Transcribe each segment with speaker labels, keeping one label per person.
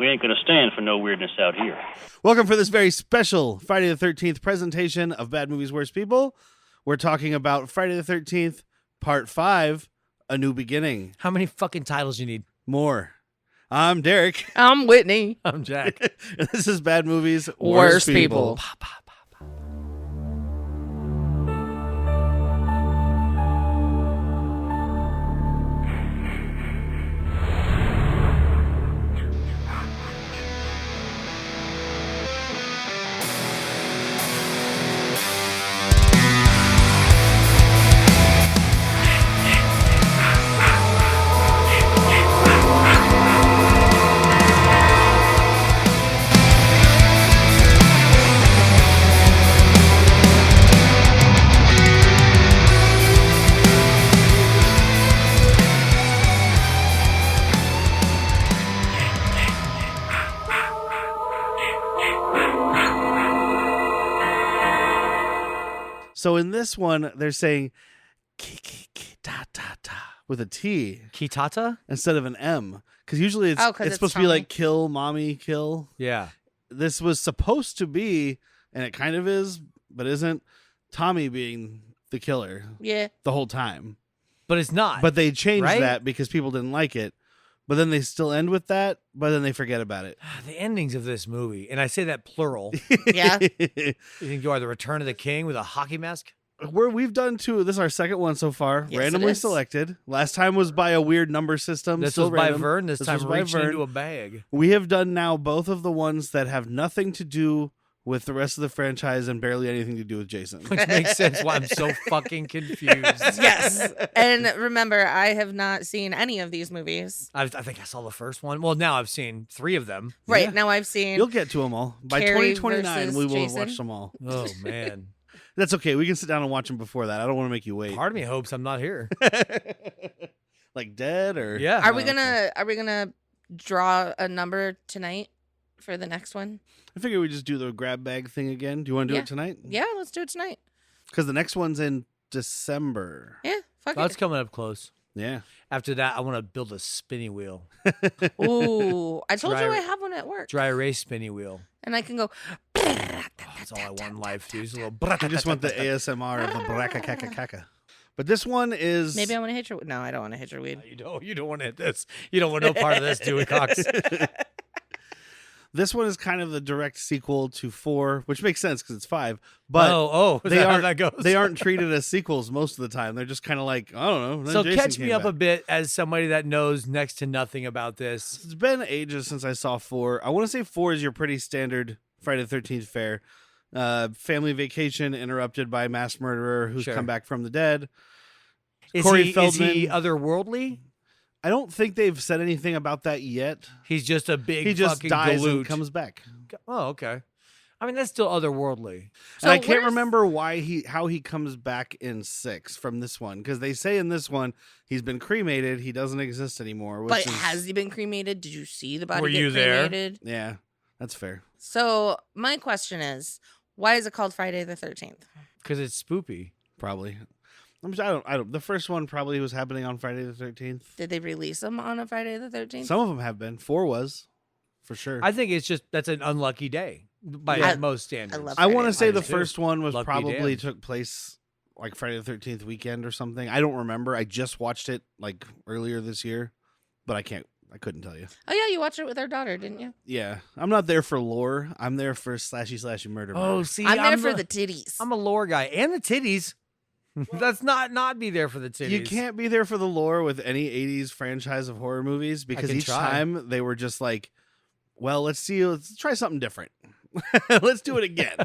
Speaker 1: We ain't gonna stand for no weirdness out here.
Speaker 2: Welcome for this very special Friday the 13th presentation of Bad Movies, Worst People. We're talking about Friday the 13th, Part 5, A New Beginning.
Speaker 3: How many fucking titles you need?
Speaker 2: More. I'm Derek.
Speaker 4: I'm Whitney.
Speaker 3: I'm Jack.
Speaker 2: And this is Bad Movies,
Speaker 4: Worst People.
Speaker 2: So in this one, they're saying ki-ki-ki-ta-ta-ta with a T
Speaker 3: Kitata?
Speaker 2: instead of an M. Because usually it's supposed to be like kill, mommy, kill.
Speaker 3: Yeah.
Speaker 2: This was supposed to be, and it kind of is, but isn't, Tommy being the killer
Speaker 4: Yeah.
Speaker 2: the whole time.
Speaker 3: But it's not.
Speaker 2: But they changed
Speaker 3: right?
Speaker 2: that because people didn't like it. But then they still end with that, but then they forget about it.
Speaker 3: The endings of this movie, and I say that plural.
Speaker 4: Yeah.
Speaker 3: You think you are the Return of the King with a hockey mask?
Speaker 2: We've done two. This is our second one so far.
Speaker 4: Yes,
Speaker 2: randomly
Speaker 4: it is.
Speaker 2: selected. Last time was by a weird number system.
Speaker 3: This
Speaker 2: still
Speaker 3: was by
Speaker 2: random.
Speaker 3: Vern. This time
Speaker 2: was by
Speaker 3: reaching
Speaker 2: Vern.
Speaker 3: into a bag.
Speaker 2: We have done now both of the ones that have nothing to do with the rest of the franchise and barely anything to do with Jason.
Speaker 3: Which makes sense why I'm so fucking confused.
Speaker 4: Yes. And remember, I have not seen any of these movies.
Speaker 3: I think I saw the first one. Well, now I've seen 3 of them.
Speaker 4: Right.
Speaker 2: Yeah.
Speaker 4: Now I've seen.
Speaker 2: You'll get to them all. By
Speaker 4: Carrie
Speaker 2: 2029,
Speaker 4: versus
Speaker 2: we will have
Speaker 4: Jason.
Speaker 2: watched them all.
Speaker 3: Oh, man.
Speaker 2: That's okay. We can sit down and watch them before that. I don't want to make you wait.
Speaker 3: Part of me hopes I'm not here.
Speaker 2: Like dead or...
Speaker 3: Yeah.
Speaker 4: Are we gonna draw a number tonight for the next one?
Speaker 2: I figure we just do the grab bag thing again. Do you want to do
Speaker 4: Yeah.
Speaker 2: it tonight?
Speaker 4: Yeah, let's do it tonight.
Speaker 2: Because the next one's in December.
Speaker 4: Yeah, fuck
Speaker 3: That's
Speaker 4: it.
Speaker 3: coming up close.
Speaker 2: Yeah.
Speaker 3: After that, I want to build a spinny wheel.
Speaker 4: Ooh, I told you
Speaker 3: Dry-
Speaker 4: I have one at work,
Speaker 3: Dry erase spinny wheel.
Speaker 4: and I can go.
Speaker 3: That's all I want in life, dude. Just a little...
Speaker 2: I just want the ASMR of the braka kaka kaka. But this one is...
Speaker 4: Maybe I want to hit your. No, I don't want to hit your weed.
Speaker 3: You don't want to hit this. You don't want no part of this, Dewey Cox.
Speaker 2: This one is kind of the direct sequel to 4, which makes sense because it's 5. But
Speaker 3: Is that how that goes?
Speaker 2: they aren't treated as sequels most of the time. They're just kind of like, I don't know. Then
Speaker 3: So
Speaker 2: Jason
Speaker 3: catch me
Speaker 2: came
Speaker 3: up
Speaker 2: back.
Speaker 3: a bit as somebody that knows next to nothing about this.
Speaker 2: It's been ages since I saw 4. I want to say 4 is your pretty standard Friday the 13th fare. Family vacation interrupted by mass murderer who's
Speaker 3: Sure.
Speaker 2: come back from the dead.
Speaker 3: Is
Speaker 2: Corey
Speaker 3: he
Speaker 2: Feldman.
Speaker 3: otherworldly?
Speaker 2: I don't think they've said anything about that yet.
Speaker 3: He's just a big
Speaker 2: He just
Speaker 3: fucking
Speaker 2: dies
Speaker 3: galoot.
Speaker 2: and comes back.
Speaker 3: Oh, okay. I mean, that's still otherworldly.
Speaker 2: And I
Speaker 4: So
Speaker 2: can't
Speaker 4: where's-
Speaker 2: remember how he comes back in 6 from this one, because they say in this one he's been cremated, he doesn't exist anymore. Which
Speaker 4: But
Speaker 2: is,
Speaker 4: has he been cremated? Did you see the body
Speaker 3: Were
Speaker 4: get
Speaker 3: you there?
Speaker 4: cremated?
Speaker 2: yeah, that's fair.
Speaker 4: So my question is, why is it called Friday the 13th?
Speaker 3: Because it's spoopy.
Speaker 2: Probably. I don't. The first one probably was happening on Friday the 13th.
Speaker 4: Did they release them on a Friday the 13th?
Speaker 2: Some of them have been. 4 was, for sure.
Speaker 3: I think it's just that's an unlucky day by
Speaker 2: Yeah.
Speaker 3: most standards.
Speaker 4: I love
Speaker 2: I want to
Speaker 4: Friday
Speaker 2: say
Speaker 4: the
Speaker 2: the
Speaker 3: 13th.
Speaker 2: first one was
Speaker 3: Lucky
Speaker 2: probably
Speaker 3: damned.
Speaker 2: took place like Friday the 13th weekend or something. I don't remember. I just watched it like earlier this year, but I couldn't tell you.
Speaker 4: Oh yeah, you watched it with our daughter, didn't you?
Speaker 2: Yeah, I'm not there for lore. I'm there for slashy murder.
Speaker 3: Oh,
Speaker 2: murder.
Speaker 3: see,
Speaker 4: I'm there for the titties.
Speaker 3: I'm a lore guy and the titties. Let's not be there for the titties.
Speaker 2: You can't be there for the lore with any 80s franchise of horror movies because
Speaker 3: can
Speaker 2: each
Speaker 3: try.
Speaker 2: time they were just like, well, let's try something different. Let's do it again.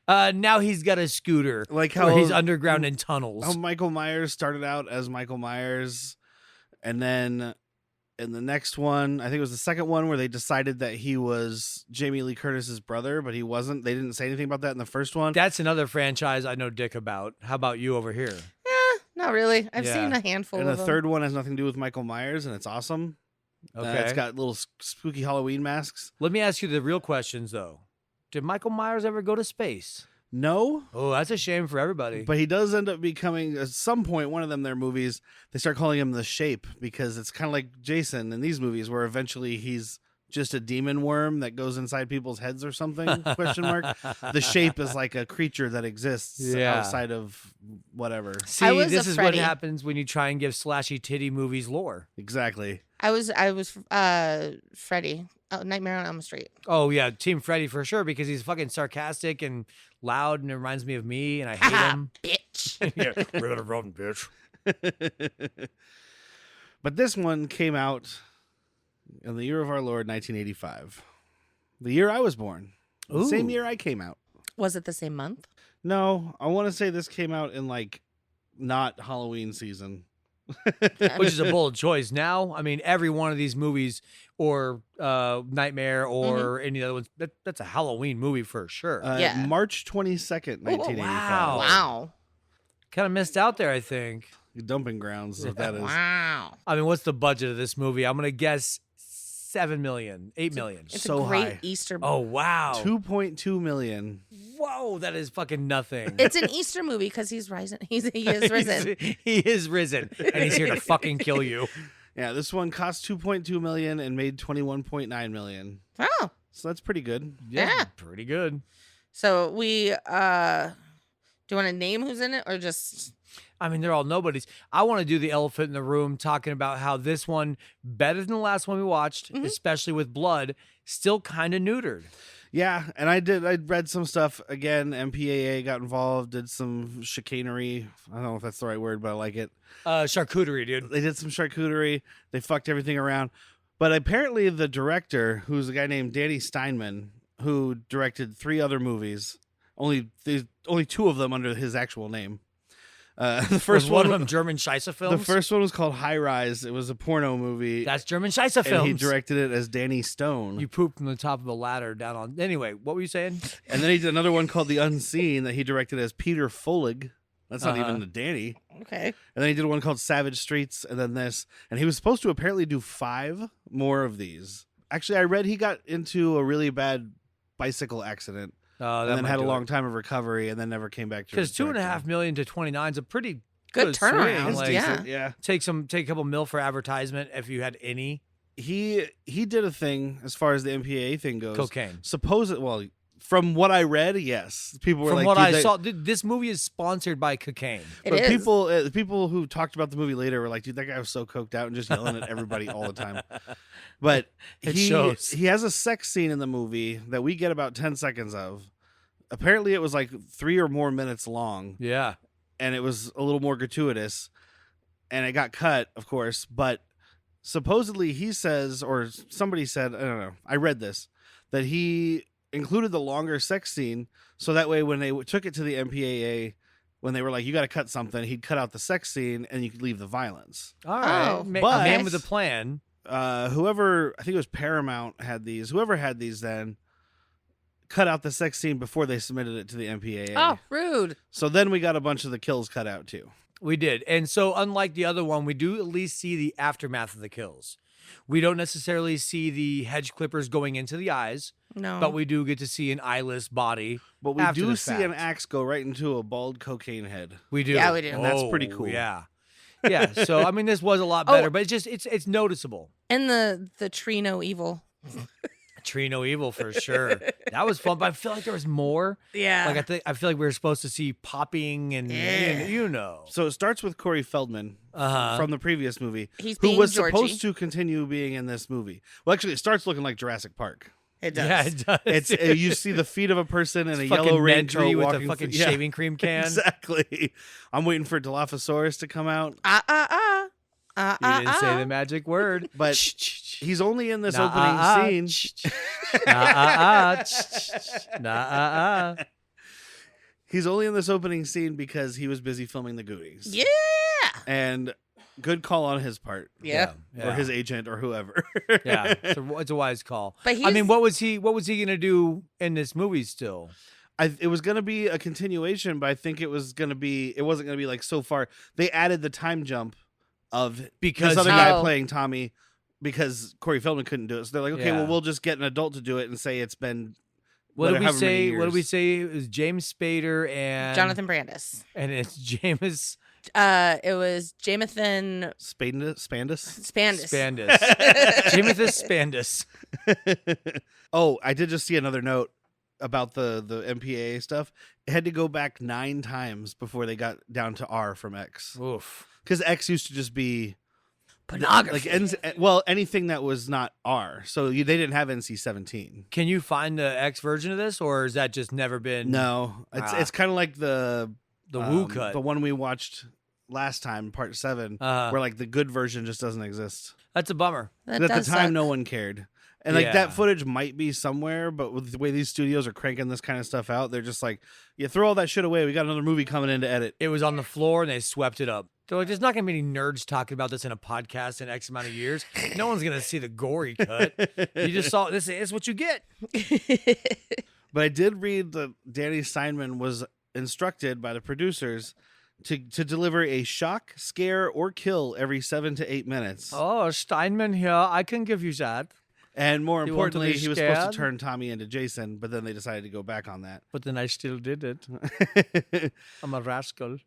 Speaker 3: Now he's got a scooter.
Speaker 2: Like
Speaker 3: where
Speaker 2: how
Speaker 3: he's underground in tunnels.
Speaker 2: How Michael Myers started out as Michael Myers, and then in the next one, I think it was the second one, where they decided that he was Jamie Lee Curtis's brother, but he wasn't. They didn't say anything about that in the first one.
Speaker 3: That's another franchise I know dick about. How about you over here?
Speaker 4: Not really. I've
Speaker 3: Yeah.
Speaker 4: seen a handful
Speaker 2: And
Speaker 4: of
Speaker 2: the
Speaker 4: them.
Speaker 2: third one has nothing to do with Michael Myers, and it's awesome.
Speaker 3: Okay.
Speaker 2: It's got little spooky Halloween masks.
Speaker 3: Let me ask you the real questions, though. Did Michael Myers ever go to space?
Speaker 2: No,
Speaker 3: Oh, that's a shame for everybody.
Speaker 2: but he does end up becoming, at some point, one of them, their movies, they start calling him the Shape because it's kind of like Jason in these movies where eventually he's just a demon worm that goes inside people's heads or something? Question mark. The shape is like a creature that exists outside of whatever.
Speaker 3: See, this is what happens when you try and give slashy titty movies lore.
Speaker 2: Exactly.
Speaker 4: I was Freddy. Nightmare on Elm Street.
Speaker 3: Oh yeah, Team Freddy for sure, because he's fucking sarcastic and loud and it reminds me of me and I hate him.
Speaker 4: Bitch.
Speaker 3: Yeah, we're gonna run, bitch.
Speaker 2: But this one came out in the year of our Lord, 1985. The year I was born. The same year I came out.
Speaker 4: Was it the same month?
Speaker 2: No, I want to say this came out in like not Halloween season.
Speaker 3: Which is a bold choice. Now, I mean, every one of these movies or Nightmare or any other ones, that's a Halloween movie for sure.
Speaker 2: March 22nd, 1985.
Speaker 4: Wow.
Speaker 3: Kind of missed out there, I think.
Speaker 2: Dumping grounds is what that is.
Speaker 4: Wow.
Speaker 3: I mean, what's the budget of this movie? I'm going to guess $7 million, $8 million.
Speaker 4: It's
Speaker 2: so
Speaker 4: a great
Speaker 2: high.
Speaker 4: Easter movie.
Speaker 3: Oh, wow.
Speaker 2: 2.2 million.
Speaker 3: Whoa, that is fucking nothing.
Speaker 4: It's an Easter movie because he's rising. He is risen.
Speaker 3: He is risen, and he's here to fucking kill you.
Speaker 2: Yeah, this one cost 2.2 million and made 21.9 million.
Speaker 4: Oh,
Speaker 2: so that's pretty good.
Speaker 4: Yeah.
Speaker 3: Pretty good.
Speaker 4: So we do you want to name who's in it or just?
Speaker 3: I mean, they're all nobodies. I want to do the elephant in the room, talking about how this one, better than the last one we watched, especially with blood, still kind of neutered.
Speaker 2: Yeah, and I read some stuff. Again, MPAA got involved, did some chicanery. I don't know if that's the right word, but I like it.
Speaker 3: Charcuterie, dude.
Speaker 2: They did some charcuterie. They fucked everything around. But apparently the director, who's a guy named Danny Steinman, who directed 3 other movies, only 2 of them under his actual name. The first
Speaker 3: one of them German Scheisse films.
Speaker 2: The first one was called High Rise. It was a porno movie.
Speaker 3: That's German Scheisse films.
Speaker 2: And he directed it as Danny Stone.
Speaker 3: You pooped from the top of the ladder down on. Anyway, what were you saying?
Speaker 2: And then he did another one called The Unseen that he directed as Peter Folig. That's not even the Danny.
Speaker 4: Okay.
Speaker 2: And then he did one called Savage Streets, and then this. And he was supposed to apparently do 5 more of these. Actually, I read he got into a really bad bicycle accident. And then had a long time of recovery, and then never came back to.
Speaker 3: Because $2.5 million to 29 is a pretty
Speaker 4: good turnaround.
Speaker 3: Like,
Speaker 2: yeah.
Speaker 3: Take a couple mil for advertisement if you had any.
Speaker 2: He did a thing as far as the MPAA thing goes.
Speaker 3: Cocaine.
Speaker 2: Well, from what I read, yes. People were
Speaker 3: from
Speaker 2: like,
Speaker 3: what I saw, this movie is sponsored by cocaine.
Speaker 4: It is.
Speaker 2: The people who talked about the movie later were like, dude, that guy was so coked out and just yelling at everybody all the time. But he has a sex scene in the movie that we get about 10 seconds of. Apparently, it was like 3 or more minutes long.
Speaker 3: Yeah.
Speaker 2: And it was a little more gratuitous. And it got cut, of course. But supposedly he says, or somebody said, I don't know, I read this, that he included the longer sex scene. So that way when they took it to the MPAA, when they were like, you got to cut something, he'd cut out the sex scene and you could leave the violence.
Speaker 3: All right.
Speaker 4: Oh,
Speaker 3: but man with a plan.
Speaker 2: Whoever, I think it was Paramount had these, whoever had these then, cut out the sex scene before they submitted it to the MPAA.
Speaker 4: Oh, rude.
Speaker 2: So then we got a bunch of the kills cut out too.
Speaker 3: We did. And so unlike the other one, we do at least see the aftermath of the kills. We don't necessarily see the hedge clippers going into the eyes.
Speaker 4: No.
Speaker 3: But we do get to see an eyeless body.
Speaker 2: But we
Speaker 3: after
Speaker 2: do
Speaker 3: the
Speaker 2: see
Speaker 3: fact.
Speaker 2: an axe go right into a bald cocaine head.
Speaker 3: We do.
Speaker 4: Yeah, we do.
Speaker 2: And that's pretty cool.
Speaker 3: Yeah. Yeah. So I mean this was a lot better, but it's noticeable.
Speaker 4: And the tree no evil.
Speaker 3: Tree no evil for sure. That was fun, but I feel like there was more.
Speaker 4: Yeah.
Speaker 3: Like I feel like we were supposed to see popping and you know.
Speaker 2: So it starts with Corey Feldman from the previous movie,
Speaker 4: who
Speaker 2: was
Speaker 4: Georgie.
Speaker 2: supposed to continue being in this movie. Well, actually, it starts looking like Jurassic Park.
Speaker 4: It does.
Speaker 3: Yeah, it does.
Speaker 2: It's you see the feet of a person in a
Speaker 3: fucking
Speaker 2: yellow
Speaker 3: Nedry
Speaker 2: raincoat
Speaker 3: with
Speaker 2: walking
Speaker 3: a fucking
Speaker 2: through- yeah,
Speaker 3: shaving cream can.
Speaker 2: Exactly. I'm waiting for Dilophosaurus to come out,
Speaker 3: You didn't say the magic word.
Speaker 2: but he's only in this opening scene. He's only in this opening scene because he was busy filming the Goonies.
Speaker 4: Yeah.
Speaker 2: And good call on his part.
Speaker 4: Yeah.
Speaker 2: Or his agent or whoever.
Speaker 3: Yeah, it's a wise call.
Speaker 4: But
Speaker 3: I mean, what was he gonna do in this movie still?
Speaker 2: It was going to be a continuation, but I think it wasn't going to be like so far. They added the time jump of
Speaker 3: Because
Speaker 2: this other guy playing Tommy because Corey Feldman couldn't do it. So they're like, okay,
Speaker 3: Yeah.
Speaker 2: well, we'll just get an adult to do it and say it's been
Speaker 3: What did we
Speaker 2: however many
Speaker 3: say?
Speaker 2: years.
Speaker 3: What did we say? It was James Spader and
Speaker 4: Jonathan Brandis.
Speaker 3: and it's James
Speaker 4: It was Jamathan
Speaker 2: Spandus.
Speaker 4: Spandus.
Speaker 3: Jamathan Spandus.
Speaker 2: Oh, I did just see another note about the MPAA stuff. It had to go back 9 times before they got down to R from X.
Speaker 3: Oof.
Speaker 2: Because X used to just be
Speaker 4: Pornography.
Speaker 2: anything that was not R. So they didn't have NC-17.
Speaker 3: Can you find the X version of this, or has that just never been?
Speaker 2: No, it's kind of like the
Speaker 3: Woo cut.
Speaker 2: the one we watched last time, part 7, where like the good version just doesn't exist.
Speaker 3: That's a bummer.
Speaker 4: That
Speaker 2: At the
Speaker 4: does
Speaker 2: time,
Speaker 4: suck.
Speaker 2: no one cared. And like
Speaker 3: Yeah.
Speaker 2: that footage might be somewhere, but with the way these studios are cranking this kind of stuff out, they're just like, "Yeah, throw all that shit away. We got another movie coming in to edit."
Speaker 3: It was on the floor and they swept it up. They're like, there's not going to be any nerds talking about this in a podcast in X amount of years. No one's going to see the gory cut. You just saw this is what you get.
Speaker 2: But I did read that Danny Steinman was instructed by the producers to deliver a shock, scare, or kill every 7 to 8 minutes.
Speaker 3: Oh, Steinman here. I can give you that.
Speaker 2: And more
Speaker 3: You want to
Speaker 2: importantly,
Speaker 3: be
Speaker 2: he was supposed
Speaker 3: scared?
Speaker 2: to turn Tommy into Jason, but then they decided to go back on that.
Speaker 3: But then I still did it. I'm a rascal.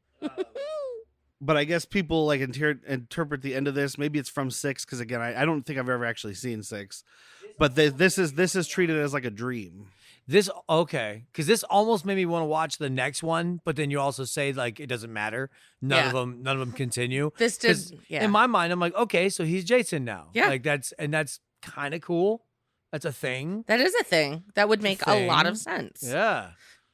Speaker 2: But I guess people like interpret the end of this. Maybe it's from 6 because again, I don't think I've ever actually seen 6. But this is treated as like a dream.
Speaker 3: This okay, because this almost made me want to watch the next one, but then you also say like it doesn't matter. None of them continue.
Speaker 4: This did.
Speaker 3: 'Cause
Speaker 4: Yeah.
Speaker 3: In my mind, I'm like, okay, so he's Jason now.
Speaker 4: Yeah.
Speaker 3: Like that's kind of cool. That's a thing.
Speaker 4: That is a thing. That would make a lot of
Speaker 3: thing.
Speaker 4: sense.
Speaker 3: Yeah.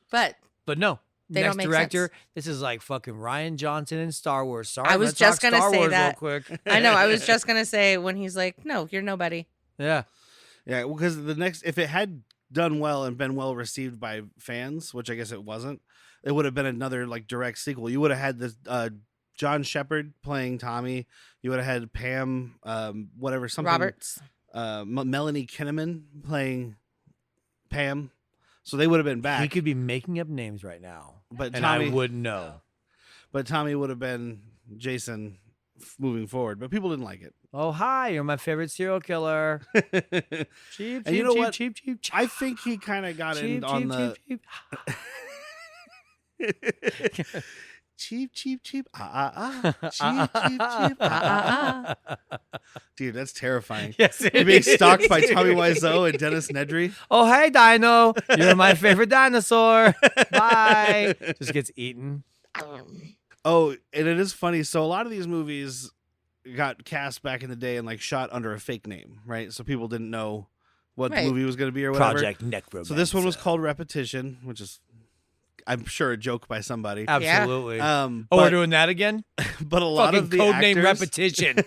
Speaker 4: But
Speaker 3: But no.
Speaker 4: They
Speaker 3: Next
Speaker 4: don't make
Speaker 3: director,
Speaker 4: sense.
Speaker 3: this is like fucking Ryan Johnson in Star Wars. Sorry,
Speaker 4: I
Speaker 3: I'm
Speaker 4: was
Speaker 3: gonna
Speaker 4: just
Speaker 3: talk
Speaker 4: gonna
Speaker 3: Star
Speaker 4: say
Speaker 3: Wars
Speaker 4: that.
Speaker 3: real quick.
Speaker 4: I know. I was just gonna say when he's like, "No, you're nobody."
Speaker 3: Yeah.
Speaker 2: Yeah, because if it had done well and been well received by fans, which I guess it wasn't, it would have been another like direct sequel. You would have had this John Shepard playing Tommy. You would have had Pam, something
Speaker 4: Roberts.
Speaker 2: Melanie Kinnaman playing Pam. So they would have been back.
Speaker 3: He could be making up names right now,
Speaker 2: but
Speaker 3: and
Speaker 2: Tommy,
Speaker 3: I wouldn't know.
Speaker 2: But Tommy would have been Jason moving forward. But people didn't like it.
Speaker 3: Oh, hi, you're my favorite serial killer. Cheap,
Speaker 2: And you know what?
Speaker 3: cheap.
Speaker 2: I think he kind of got in on the cheap. Cheap. Cheap. Dude, that's terrifying.
Speaker 3: Yes, it
Speaker 2: You're being
Speaker 3: is.
Speaker 2: stalked by Tommy Wiseau and Dennis Nedry.
Speaker 3: Oh, hey, Dino. You're my favorite dinosaur. Bye. Just gets eaten.
Speaker 2: Oh, and it is funny. So a lot of these movies got cast back in the day and like shot under a fake name, right? So people didn't know what
Speaker 4: Right.
Speaker 2: the movie was going to be or whatever.
Speaker 3: Project Necromancer.
Speaker 2: So this one was called Repetition, which is, I'm sure, a joke by somebody.
Speaker 3: Absolutely.
Speaker 2: But,
Speaker 3: we're doing that again?
Speaker 2: but a lot
Speaker 3: Fucking
Speaker 2: of the
Speaker 3: code
Speaker 2: actors,
Speaker 3: name Repetition.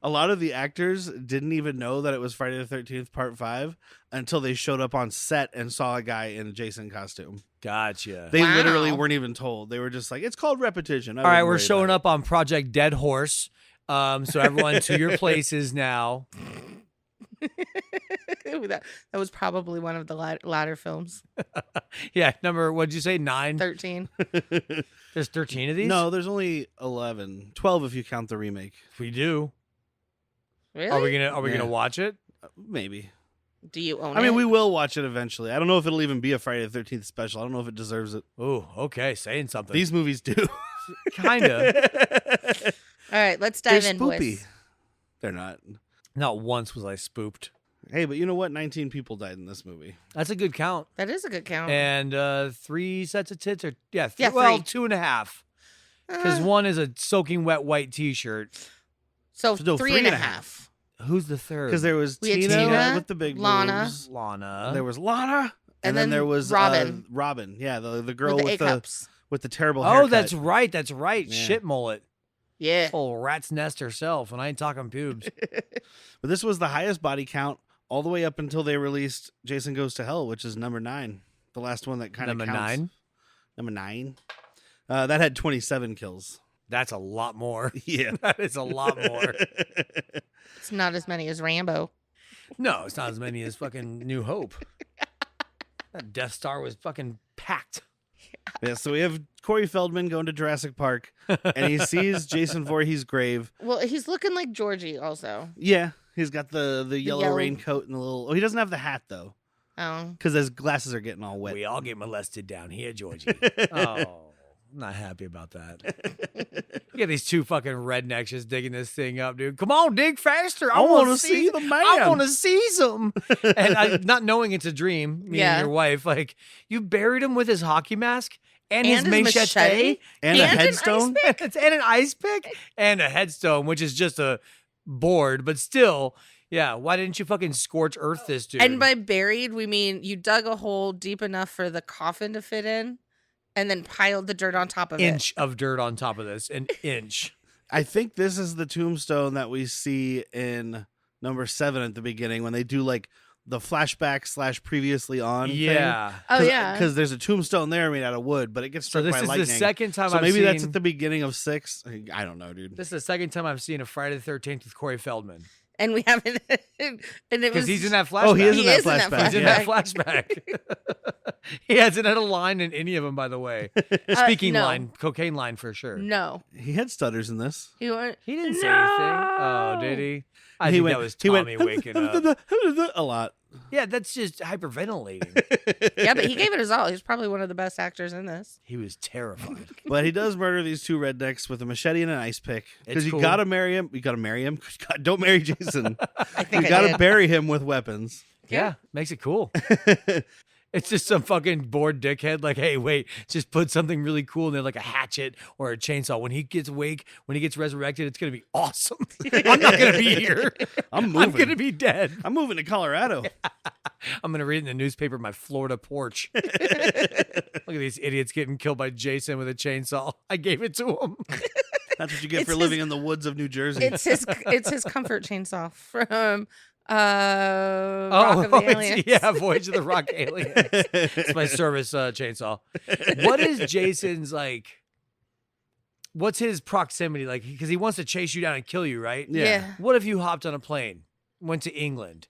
Speaker 2: a lot of the actors didn't even know that it was Friday the 13th Part 5 until they showed up on set and saw a guy in a Jason costume.
Speaker 3: Gotcha.
Speaker 2: They
Speaker 4: Wow.
Speaker 2: literally weren't even told. They were just like, it's called Repetition.
Speaker 3: All right, we're showing up on Project Dead Horse. So everyone to your places now.
Speaker 4: that was probably one of the latter films.
Speaker 3: Yeah, number, what'd you say, 9?
Speaker 4: 13.
Speaker 3: There's 13 of these?
Speaker 2: No, there's only 11. 12 if you count the remake.
Speaker 3: We do.
Speaker 4: Really?
Speaker 3: Are we
Speaker 2: Yeah.
Speaker 3: gonna watch it?
Speaker 2: Maybe.
Speaker 4: Do you own
Speaker 2: I
Speaker 4: it?
Speaker 2: mean, we will watch it eventually. I don't know if it'll even be a Friday the 13th special. I don't know if it deserves it.
Speaker 3: Oh, okay, saying something.
Speaker 2: These movies do.
Speaker 3: Kinda.
Speaker 4: All right, let's dive
Speaker 2: They're
Speaker 4: in,
Speaker 2: spoopy.
Speaker 4: boys.
Speaker 2: They're not.
Speaker 3: Not once was I spooked.
Speaker 2: Hey, but you know what? 19 people died in this movie.
Speaker 3: That's a good count.
Speaker 4: That is a good count.
Speaker 3: And 3 sets of tits, or
Speaker 4: Yeah,
Speaker 3: well,
Speaker 4: 3.
Speaker 3: 2.5. Because one is a soaking wet white T-shirt.
Speaker 4: So
Speaker 2: No,
Speaker 4: 3.5.
Speaker 3: Who's the third?
Speaker 2: Because there was
Speaker 4: We had
Speaker 2: Tina,
Speaker 4: Tina,
Speaker 2: with the big
Speaker 4: Lana.
Speaker 2: boobs.
Speaker 3: Lana.
Speaker 2: There was Lana.
Speaker 4: And
Speaker 2: then
Speaker 4: then
Speaker 2: there was
Speaker 4: Robin.
Speaker 2: Robin. Yeah, the girl
Speaker 4: with the
Speaker 2: with
Speaker 4: A
Speaker 2: the
Speaker 4: cups.
Speaker 2: with the terrible
Speaker 3: Oh,
Speaker 2: haircut.
Speaker 3: that's right. That's right.
Speaker 2: Yeah.
Speaker 3: Shit mullet.
Speaker 4: Yeah.
Speaker 3: Old rat's nest herself, and I ain't talking pubes.
Speaker 2: But this was the highest body count all the way up until they released Jason Goes to Hell, which is number 9. The last one that kind of
Speaker 3: Number
Speaker 2: counts.
Speaker 3: 9.
Speaker 2: Number 9. That had 27 kills.
Speaker 3: That's a lot more.
Speaker 2: Yeah.
Speaker 3: That is a lot more.
Speaker 4: It's not as many as Rambo.
Speaker 3: No, it's not as many as fucking New Hope. That Death Star was fucking packed.
Speaker 2: Yeah, so we have Corey Feldman going to Jurassic Park, and he sees Jason Voorhees' grave.
Speaker 4: Well, he's looking like Georgie also.
Speaker 2: Yeah, he's got the yellow
Speaker 4: yellow-
Speaker 2: raincoat and the little... Oh, he doesn't have the hat, though,
Speaker 4: Oh.
Speaker 2: because his glasses are getting all wet.
Speaker 3: We all get molested down here, Georgie. Oh, not happy about that. You got these two fucking rednecks just digging this thing up, dude. Come on, dig faster.
Speaker 2: I want to see the man.
Speaker 3: I want to seize him. And not knowing it's a dream, me and your wife, like, you buried him with his hockey mask and his machete
Speaker 2: and a headstone
Speaker 3: and an ice pick and a headstone, which is just a board, but still. Yeah, why didn't you fucking scorch earth this dude?
Speaker 4: And by buried, we mean you dug a hole deep enough for the coffin to fit in and then piled the dirt on top of it.
Speaker 3: Inch of dirt on top of this, an inch.
Speaker 2: I think this is the tombstone that we see in number 7 at the beginning when they do like the flashback / previously on thing.
Speaker 3: Yeah.
Speaker 4: Oh, yeah.
Speaker 2: Because there's a tombstone there made out of wood, but it gets struck by lightning.
Speaker 3: So this is the second time
Speaker 2: so
Speaker 3: I've
Speaker 2: maybe
Speaker 3: seen...
Speaker 2: that's at the beginning of 6. I don't know, dude.
Speaker 3: This is the second time I've seen a Friday the 13th with Corey Feldman.
Speaker 4: And we haven't, and it was
Speaker 3: because he's in that flashback.
Speaker 2: Oh, he is in that flashback.
Speaker 3: He's in that flashback. He hasn't had a line in any of them, by the way. Speaking line, cocaine line for sure.
Speaker 4: No,
Speaker 2: he had stutters in this.
Speaker 4: He
Speaker 3: didn't say anything. Oh, did he? I think that was Tommy waking up.
Speaker 2: A lot.
Speaker 3: Yeah, that's just hyperventilating.
Speaker 4: Yeah, but he gave it his all. He's probably one of the best actors in this.
Speaker 3: He was terrified.
Speaker 2: But he does murder these two rednecks with a machete and an ice pick. Because you
Speaker 3: cool.
Speaker 2: gotta marry him. You gotta marry him. Don't marry Jason.
Speaker 4: I think
Speaker 2: you gotta bury him with weapons.
Speaker 3: Yeah, makes it cool. It's just some fucking bored dickhead. Like, hey, wait, just put something really cool in there, like a hatchet or a chainsaw. When he gets resurrected, it's gonna be awesome. I'm not gonna be here.
Speaker 2: I'm moving.
Speaker 3: I'm gonna be dead.
Speaker 2: I'm moving to Colorado.
Speaker 3: I'm gonna read in the newspaper my Florida porch. Look at these idiots getting killed by Jason with a chainsaw. I gave it to him.
Speaker 2: That's what you get for living in the woods of New Jersey.
Speaker 4: It's his comfort chainsaw from Rock of the Aliens.
Speaker 3: Yeah, Voyage of the Rock Aliens. It's my service chainsaw. What is Jason's what's his proximity like? Because he wants to chase you down and kill you, right?
Speaker 4: Yeah.
Speaker 3: What if you hopped on a plane, went to England?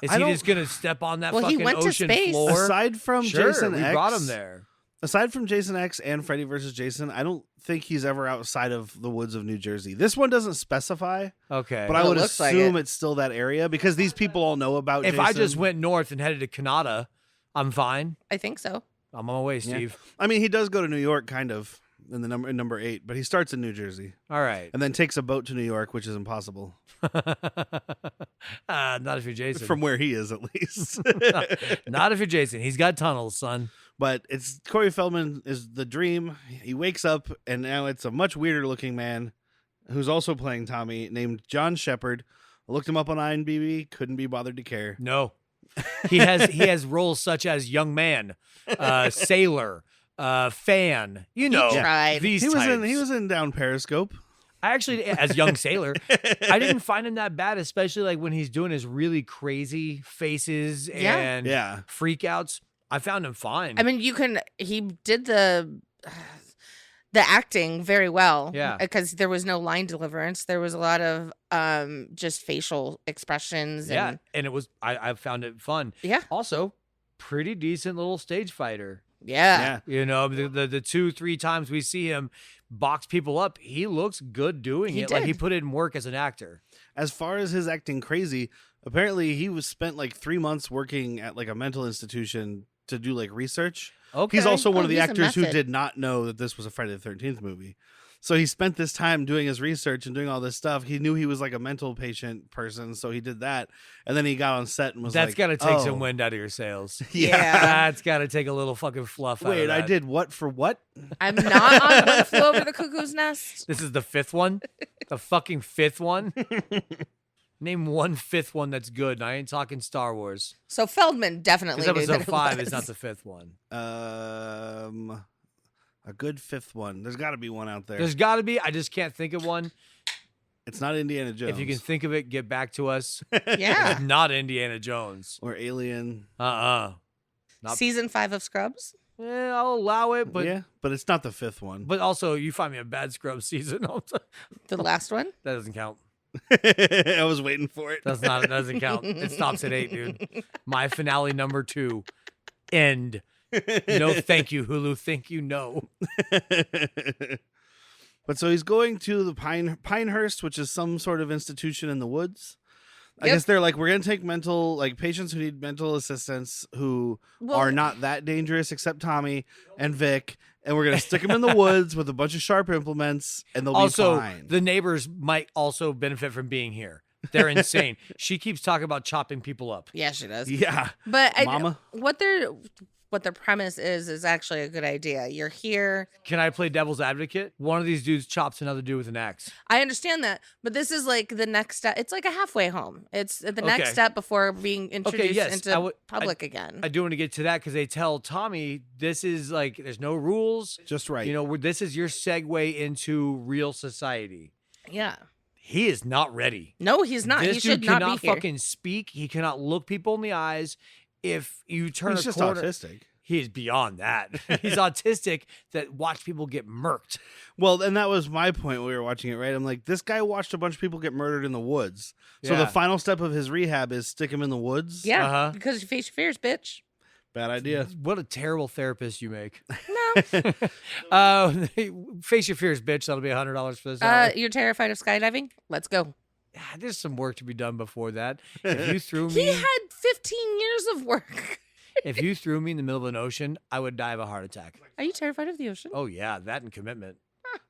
Speaker 3: Is he just gonna step on that fucking
Speaker 4: he went to
Speaker 3: ocean
Speaker 4: space.
Speaker 3: floor?
Speaker 2: Aside from Jason X,
Speaker 3: we brought him there.
Speaker 2: Aside from Jason X and Freddy vs. Jason, I don't think he's ever outside of the woods of New Jersey. This one doesn't specify.
Speaker 3: Okay.
Speaker 2: But I would assume it's still that area because these people all know about Jason.
Speaker 3: If I just went north and headed to Canada, I'm fine.
Speaker 4: I think so.
Speaker 3: I'm on my way, Steve.
Speaker 2: I mean, he does go to New York kind of in number 8, but he starts in New Jersey.
Speaker 3: All right.
Speaker 2: And then takes a boat to New York, which is impossible.
Speaker 3: Not if you're Jason.
Speaker 2: From where he is, at least.
Speaker 3: Not if you're Jason. He's got tunnels, son.
Speaker 2: But it's Corey Feldman is the dream. He wakes up, and now it's a much weirder looking man who's also playing Tommy named John Shepard. I looked him up on IMDb. Couldn't be bothered to care.
Speaker 3: No. He has roles such as young man, sailor, fan. You know, these
Speaker 2: he
Speaker 3: types.
Speaker 2: was in Down Periscope.
Speaker 3: I actually, as young sailor, I didn't find him that bad, especially like when he's doing his really crazy faces and freakouts. I found him fine.
Speaker 4: I mean, he did the acting very well.
Speaker 3: Yeah.
Speaker 4: Because there was no line deliverance. There was a lot of just facial expressions.
Speaker 3: And I found it fun.
Speaker 4: Yeah.
Speaker 3: Also, pretty decent little stage fighter.
Speaker 4: Yeah.
Speaker 3: You know, the 2-3 times we see him box people up, he looks good doing it. Like he put in work as an actor.
Speaker 2: As far as his acting crazy, apparently he was spent like 3 months working at like a mental institution to do like research.
Speaker 3: Okay.
Speaker 2: He's also one of the actors who did not know that this was a Friday the 13th movie. So he spent this time doing his research and doing all this stuff. He knew he was like a mental patient person, so he did that. And then he got on set and was
Speaker 3: That's
Speaker 2: like,
Speaker 3: got to take some wind out of your sails.
Speaker 4: Yeah.
Speaker 3: That's got to take a little fucking fluff out of
Speaker 2: Wait,
Speaker 3: that.
Speaker 2: I did what for what?
Speaker 4: I'm not on One Flew Over the Cuckoo's Nest.
Speaker 3: This is the 5th one? The fucking 5th one? Name one 5th one that's good, and I ain't talking Star Wars.
Speaker 4: So Feldman definitely knew
Speaker 3: Because
Speaker 4: that
Speaker 3: episode 5
Speaker 4: was.
Speaker 3: is not the 5th one.
Speaker 2: A good 5th one. There's got to be one out there.
Speaker 3: There's got to be. I just can't think of one.
Speaker 2: It's not Indiana Jones.
Speaker 3: If you can think of it, get back to us.
Speaker 4: Yeah.
Speaker 3: It's not Indiana Jones.
Speaker 2: Or Alien.
Speaker 3: Not-
Speaker 4: Season 5 of Scrubs.
Speaker 3: I'll allow it, but
Speaker 2: but it's not the 5th one.
Speaker 3: But also, you find me a bad Scrubs season.
Speaker 4: The last one?
Speaker 3: That doesn't count.
Speaker 2: I was waiting for it.
Speaker 3: That doesn't count. It stops at 8, dude. My finale number 2. End. No, thank you, Hulu. Thank you, no.
Speaker 2: But so he's going to the Pinehurst, which is some sort of institution in the woods. I guess they're like, we're going to take patients who need mental assistance who are not that dangerous except Tommy and Vic, and we're going to stick them in the woods with a bunch of sharp implements, and they'll be fine.
Speaker 3: The neighbors might also benefit from being here. They're insane. She keeps talking about chopping people up.
Speaker 4: Yeah, she does.
Speaker 2: Yeah.
Speaker 4: But
Speaker 2: Mama.
Speaker 4: What their premise is actually a good idea. You're here.
Speaker 3: Can I play devil's advocate? One of these dudes chops another dude with an axe.
Speaker 4: I understand that, but this is like the next step. It's like a halfway home. It's the next step before being introduced into public again.
Speaker 3: I do want to get to that because they tell Tommy this is like there's no rules.
Speaker 2: Just right.
Speaker 3: This is your segue into real society.
Speaker 4: Yeah.
Speaker 3: He is not ready.
Speaker 4: No, he's not.
Speaker 3: This
Speaker 4: he should
Speaker 3: dude
Speaker 4: not
Speaker 3: cannot
Speaker 4: be here.
Speaker 3: fucking speak. He cannot look people in the eyes. If you turn
Speaker 2: He's
Speaker 3: a
Speaker 2: just
Speaker 3: corner,
Speaker 2: autistic.
Speaker 3: He's beyond that. He's autistic that watch people get murked.
Speaker 2: Well, and that was my point when we were watching it, right? I'm like, this guy watched a bunch of people get murdered in the woods. So the final step of his rehab is stick him in the woods?
Speaker 4: Yeah, because you face your fears, bitch.
Speaker 2: Bad idea.
Speaker 3: What a terrible therapist you make.
Speaker 4: No.
Speaker 3: Face your fears, bitch. That'll be $100 for this hour.
Speaker 4: You're terrified of skydiving? Let's go.
Speaker 3: There's some work to be done before that. If you threw me,
Speaker 4: He had 15 years of work.
Speaker 3: If you threw me in the middle of an ocean, I would die of a heart attack.
Speaker 4: Are you terrified of the ocean?
Speaker 3: Oh yeah, that and commitment.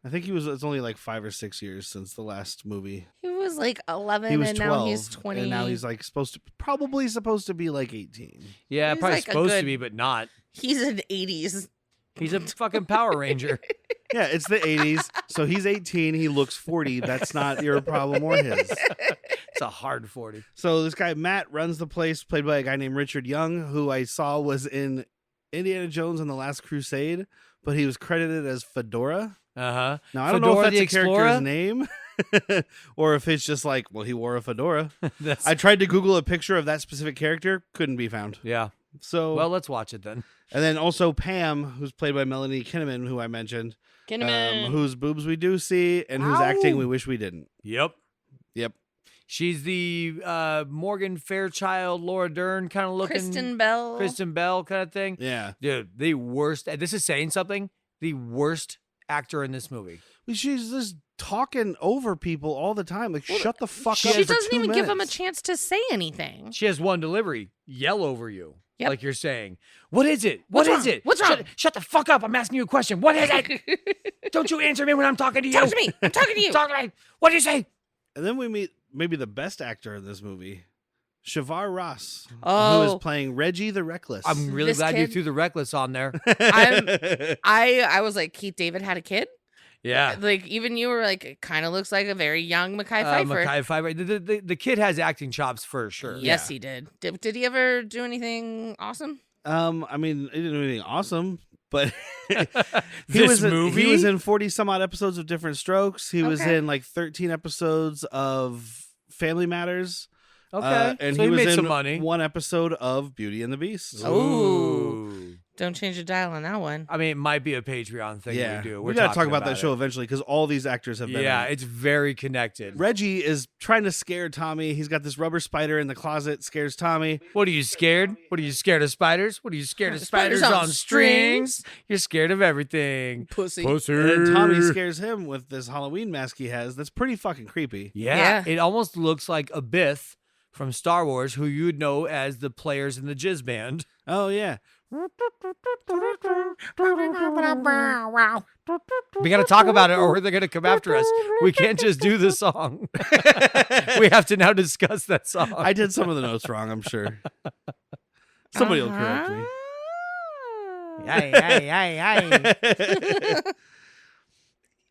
Speaker 2: I think it's only like 5 or 6 years since the last movie.
Speaker 4: He was like 11
Speaker 2: He was
Speaker 4: and
Speaker 2: 12,
Speaker 4: now he's 20.
Speaker 2: and now he's like probably supposed to be like 18.
Speaker 3: Yeah,
Speaker 4: He's
Speaker 3: probably
Speaker 4: like
Speaker 3: supposed to be, but not.
Speaker 4: He's in 80s.
Speaker 3: He's a fucking Power Ranger.
Speaker 2: Yeah, it's the 80s, so he's 18. He looks 40. That's not your problem or his.
Speaker 3: It's a hard 40.
Speaker 2: So this guy Matt runs the place, played by a guy named Richard Young, who I saw was in Indiana Jones and the Last Crusade, but he was credited as Fedora.
Speaker 3: Uh-huh.
Speaker 2: Now I don't know if that's a character's name or if it's just like, well, he wore a fedora. I tried to Google a picture of that specific character, couldn't be found.
Speaker 3: Yeah.
Speaker 2: So
Speaker 3: well, let's watch it then.
Speaker 2: And then also Pam, who's played by Melanie Kinnaman, who I mentioned, whose boobs we do see and whose acting we wish we didn't.
Speaker 3: Yep.
Speaker 2: She's
Speaker 3: the Morgan Fairchild, Laura Dern kind of looking.
Speaker 4: Kristen Bell
Speaker 3: kind of thing.
Speaker 2: Yeah.
Speaker 3: Dude, the worst. This is saying something. The worst actor in this movie.
Speaker 2: She's just talking over people all the time. Like, shut the fuck up.
Speaker 4: She doesn't even give him a chance to say anything.
Speaker 3: She has one delivery. Yell over you.
Speaker 4: Yep.
Speaker 3: Like you're saying. What is it?
Speaker 4: What's
Speaker 3: What
Speaker 4: wrong?
Speaker 3: is it?
Speaker 4: What's wrong?
Speaker 3: Shut the fuck up. I'm asking you a question. What is it? Don't you answer me when I'm talking to you.
Speaker 4: Talk to me. I'm talking to you.
Speaker 3: Talk to me. What do you say?
Speaker 2: And then we meet maybe the best actor in this movie, Shavar Ross,
Speaker 4: Oh.
Speaker 2: who is playing Reggie the Reckless.
Speaker 3: I'm really
Speaker 4: This
Speaker 3: glad you
Speaker 4: kid-
Speaker 3: threw the reckless on there.
Speaker 4: I was like, Keith David had a kid.
Speaker 3: Yeah.
Speaker 4: Like, even you were like, it kind of looks like a very young Mekhi Phifer.
Speaker 3: Mekhi Phifer. The kid has acting chops for sure.
Speaker 4: Yes, he did. Did he ever do anything awesome?
Speaker 2: I mean, he didn't do anything awesome, but he
Speaker 3: This
Speaker 2: was
Speaker 3: movie?
Speaker 2: He was in 40 some odd episodes of Different Strokes. He was
Speaker 4: Okay.
Speaker 2: in like 13 episodes of Family Matters.
Speaker 3: Okay.
Speaker 2: And
Speaker 3: So
Speaker 2: he
Speaker 3: he
Speaker 2: was
Speaker 3: made
Speaker 2: in
Speaker 3: some money.
Speaker 2: one episode of Beauty and the Beast.
Speaker 4: Ooh. Don't change your dial on that one.
Speaker 3: I mean, it might be a Patreon thing
Speaker 2: Yeah,
Speaker 3: we do.
Speaker 2: we got to talk
Speaker 3: talking
Speaker 2: about that show
Speaker 3: it.
Speaker 2: eventually because all these actors have been.
Speaker 3: Yeah,
Speaker 2: in it.
Speaker 3: it's very connected.
Speaker 2: Reggie is trying to scare Tommy. He's got this rubber spider in the closet. Scares Tommy.
Speaker 3: What are you scared? What are you scared of spiders? What are you scared of
Speaker 4: Spiders
Speaker 3: spiders
Speaker 4: on
Speaker 3: on strings? You're scared of everything.
Speaker 4: Pussy.
Speaker 2: And then Tommy scares him with this Halloween mask he has. That's pretty fucking creepy.
Speaker 3: Yeah,
Speaker 4: Yeah.
Speaker 3: it almost looks like a Bith from Star Wars, who you'd know as the players in the Jizz Band.
Speaker 2: Oh yeah.
Speaker 3: We got to talk about it, or they're going to come after us. We can't just do the song. We have to now discuss that song.
Speaker 2: I did some of the notes wrong, I'm sure. Somebody will correct me.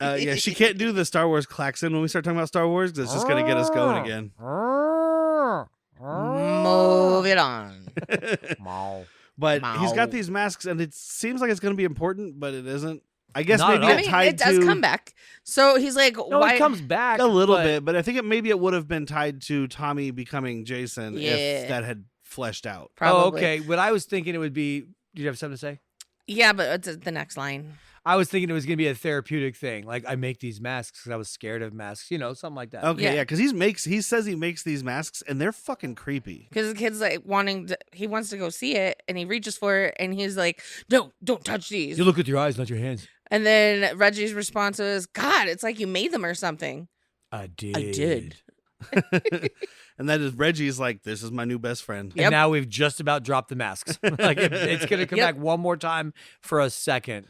Speaker 2: Yeah, she can't do the Star Wars klaxon when we start talking about Star Wars because it's just going to get us going again.
Speaker 4: Move it on.
Speaker 2: But he's got
Speaker 4: Mow.
Speaker 2: these masks, and it seems like it's going to be important, but it isn't. I guess
Speaker 3: Not at
Speaker 2: maybe
Speaker 3: all.
Speaker 4: I
Speaker 2: it
Speaker 4: mean,
Speaker 2: tied
Speaker 4: it does
Speaker 2: to
Speaker 4: come back. So he's like,
Speaker 3: No,
Speaker 4: why?
Speaker 3: it comes back
Speaker 2: a little
Speaker 3: but-
Speaker 2: bit, but I think maybe it would have been tied to Tommy becoming Jason
Speaker 4: Yeah.
Speaker 2: if that had fleshed out.
Speaker 4: Probably.
Speaker 3: Oh, okay. What I was thinking it would be. Did you have something to say?
Speaker 4: Yeah, but it's the next line.
Speaker 3: I was thinking it was going to be a therapeutic thing. Like, I make these masks because I was scared of masks. You know, something like that.
Speaker 2: Okay,
Speaker 4: Yeah.
Speaker 2: yeah, because he says he makes these masks, and they're fucking creepy.
Speaker 4: Because the kid's like he wants to go see it, and he reaches for it, and he's like, no, don't touch these.
Speaker 3: You look with your eyes, not your hands.
Speaker 4: And then Reggie's response is, God, it's like you made them or something.
Speaker 3: I did.
Speaker 4: I did.
Speaker 2: And And then Reggie's like, this is my new best friend.
Speaker 3: And now we've just about dropped the masks. Like it's going to come back one more time for a second.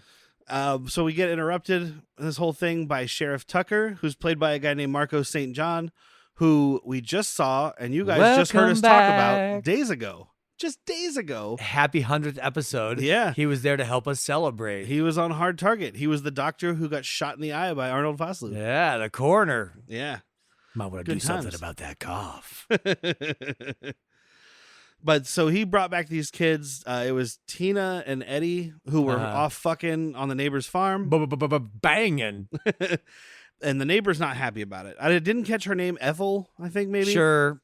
Speaker 2: So we get interrupted in this whole thing by Sheriff Tucker, who's played by a guy named Marco St. John, who we just saw and you guys just heard us talk about days ago. Just days ago.
Speaker 3: Happy 100th episode.
Speaker 2: Yeah.
Speaker 3: He was there to help us celebrate.
Speaker 2: He was on Hard Target. He was the doctor who got shot in the eye by Arnold Vosloo.
Speaker 3: Yeah, the coroner.
Speaker 2: Yeah.
Speaker 3: Might want to do something about that cough.
Speaker 2: But so he brought back these kids. It was Tina and Eddie who were off fucking on the neighbor's farm.
Speaker 3: Banging.
Speaker 2: And the neighbor's not happy about it. I didn't catch her name. Ethel, I think maybe.
Speaker 3: Sure.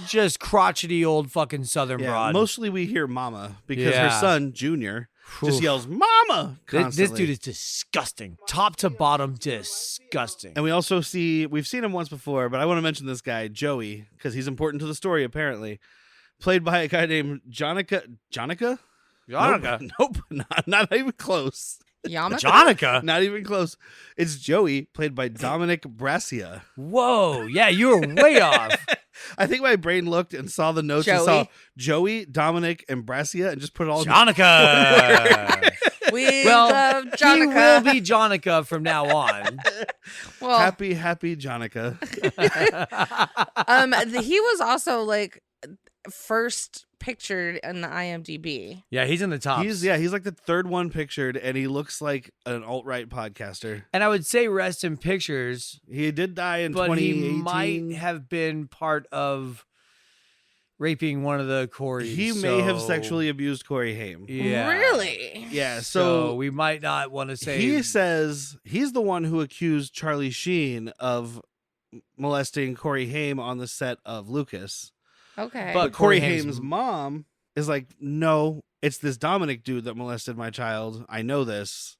Speaker 3: Just crotchety old fucking Southern broad.
Speaker 2: Mostly we hear mama because her son, Junior, just yells, Mama! Constantly.
Speaker 3: This dude is disgusting. Top to bottom, disgusting.
Speaker 2: And we also we've seen him once before, but I want to mention this guy, Joey, because he's important to the story, apparently. Played by a guy named Jonica? Nope. Not even close.
Speaker 3: Jonica?
Speaker 2: Not even close. It's Joey, played by Dominic Brassia.
Speaker 3: Whoa. Yeah, you were way off.
Speaker 2: I think my brain looked and saw the notes and saw Joey, Dominic, and Brassia and just put it all
Speaker 3: Jonica.
Speaker 4: We love Jonica.
Speaker 3: He will be Jonica from now on.
Speaker 2: Well, happy Jonica.
Speaker 4: He was also like first pictured in the IMDb.
Speaker 3: Yeah, he's in the top.
Speaker 2: He's like the third one pictured, and he looks like an alt-right podcaster.
Speaker 3: And I would say rest in pictures.
Speaker 2: He did die in
Speaker 3: but
Speaker 2: 2018.
Speaker 3: He might have been part of raping one of the Coreys.
Speaker 2: He may have sexually abused Corey Haim.
Speaker 3: Yeah.
Speaker 4: Really?
Speaker 2: Yeah, so
Speaker 3: we might not want to say.
Speaker 2: He says he's the one who accused Charlie Sheen of molesting Corey Haim on the set of Lucas.
Speaker 4: Okay.
Speaker 2: But Corey Haim's mom is like, no, it's this Dominic dude that molested my child. I know this,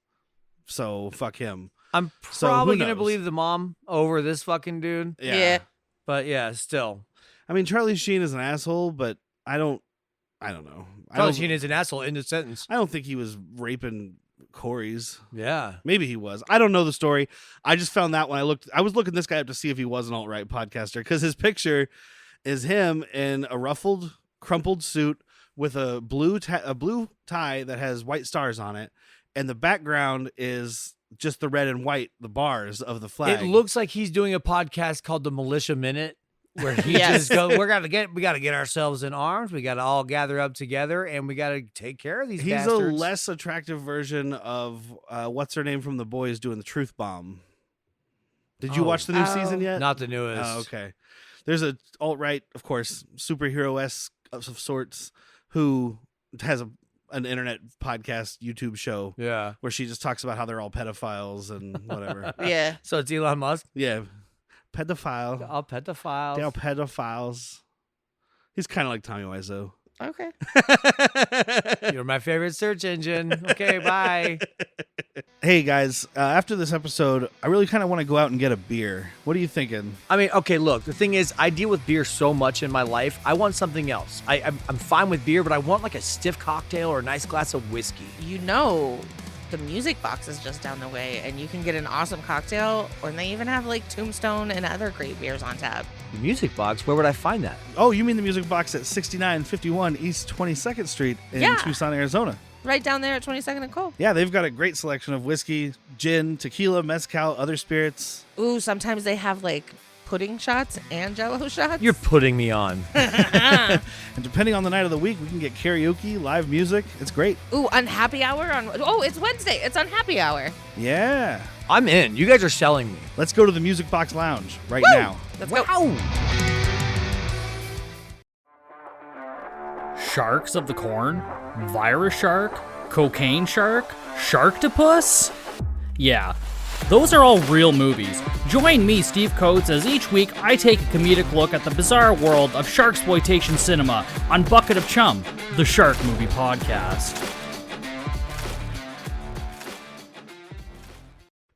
Speaker 2: so fuck him.
Speaker 3: I'm probably going to believe the mom over this fucking dude.
Speaker 4: Yeah.
Speaker 3: But yeah, still.
Speaker 2: I mean, Charlie Sheen is an asshole, but I don't know.
Speaker 3: Charlie Sheen is an asshole in the sentence.
Speaker 2: I don't think he was raping Corey's.
Speaker 3: Yeah.
Speaker 2: Maybe he was. I don't know the story. I just found that when I was looking this guy up to see if he was an alt-right podcaster, because his picture is him in a ruffled, crumpled suit with a blue tie that has white stars on it, and the background is just the red and white, the bars of the flag.
Speaker 3: It looks like he's doing a podcast called The Militia Minute, where he just goes, we got to get ourselves in arms. We got to all gather up together, and we got to take care of these bastards.
Speaker 2: He's a less attractive version of what's her name from The Boys doing the Truth Bomb. Did you watch the new season yet?
Speaker 3: Not the newest.
Speaker 2: Oh, okay. There's a alt-right, of course, superhero-esque of sorts, who has an internet podcast YouTube show.
Speaker 3: Yeah.
Speaker 2: Where she just talks about how they're all pedophiles and whatever.
Speaker 4: Yeah.
Speaker 3: So it's Elon Musk?
Speaker 2: Yeah. Pedophile.
Speaker 3: All pedophiles.
Speaker 2: They're all pedophiles. He's kind of like Tommy Wiseau.
Speaker 4: Okay.
Speaker 3: You're my favorite search engine. Okay, bye.
Speaker 2: Hey, guys, after this episode, I really kind of want to go out and get a beer. What are you thinking?
Speaker 3: I mean, okay, look, the thing is, I deal with beer so much in my life. I want something else. I'm fine with beer, but I want like a stiff cocktail or a nice glass of whiskey.
Speaker 4: You know, the Music Box is just down the way, and you can get an awesome cocktail, or they even have like Tombstone and other great beers on tap.
Speaker 3: The Music Box? Where would I find that?
Speaker 2: Oh, you mean the Music Box at 6951 East 22nd Street in Tucson, Arizona.
Speaker 4: Right down there at 22nd and Cole.
Speaker 2: Yeah, they've got a great selection of whiskey, gin, tequila, mezcal, other spirits.
Speaker 4: Ooh, sometimes they have like pudding shots and Jell-O shots.
Speaker 3: You're putting me on.
Speaker 2: And depending on the night of the week, we can get karaoke, live music. It's great.
Speaker 4: Ooh, on happy hour? It's Wednesday. It's on happy hour.
Speaker 2: Yeah.
Speaker 3: I'm in. You guys are selling me.
Speaker 2: Let's go to the Music Box Lounge right now.
Speaker 4: Let's go.
Speaker 5: Sharks of the Corn? Virus shark? Cocaine shark? Sharktopus? Yeah, those are all real movies. Join me, Steve Coates, as each week I take a comedic look at the bizarre world of sharksploitation cinema on Bucket of Chum, the Shark Movie Podcast.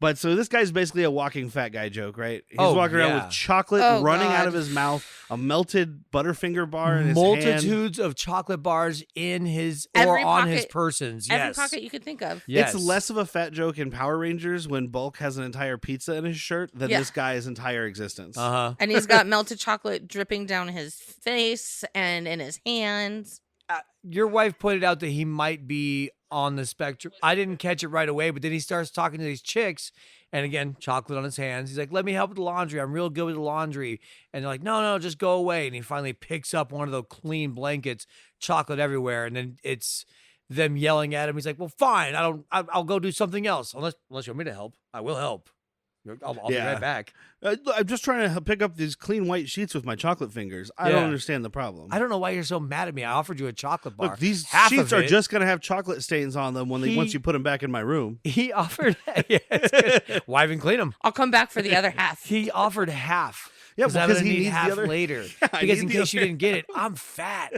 Speaker 2: But so this guy's basically a walking fat guy joke, right? He's walking around with chocolate running out of his mouth, a melted Butterfinger bar in his hand.
Speaker 3: Multitudes of chocolate bars in his on his persons. Yes.
Speaker 4: Every pocket you could think of.
Speaker 3: Yes.
Speaker 2: It's less of a fat joke in Power Rangers when Bulk has an entire pizza in his shirt than this guy's entire existence.
Speaker 4: And he's got melted chocolate dripping down his face and in his hands.
Speaker 3: Your wife pointed out that he might be on the spectrum. I didn't catch it right away, but then he starts talking to these chicks, and again, chocolate on his hands. He's like, let me help with the laundry. I'm real good with the laundry. And they're like, no, just go away. And he finally picks up one of the clean blankets, chocolate everywhere, and then it's them yelling at him. He's like, well, fine. I'll go do something else. Unless you want me to help, I will help. I'll be right back.
Speaker 2: I'm just trying to pick up these clean white sheets with my chocolate fingers. I don't understand the problem.
Speaker 3: I don't know why you're so mad at me. I offered you a chocolate bar.
Speaker 2: Look, these sheets are just going to have chocolate stains on them once you put them back in my room.
Speaker 3: He offered... Why even clean them?
Speaker 4: I'll come back for the other half.
Speaker 3: He offered half.
Speaker 2: Yeah, because he needs
Speaker 3: half
Speaker 2: the other
Speaker 3: later. Because in case you didn't get it, I'm fat.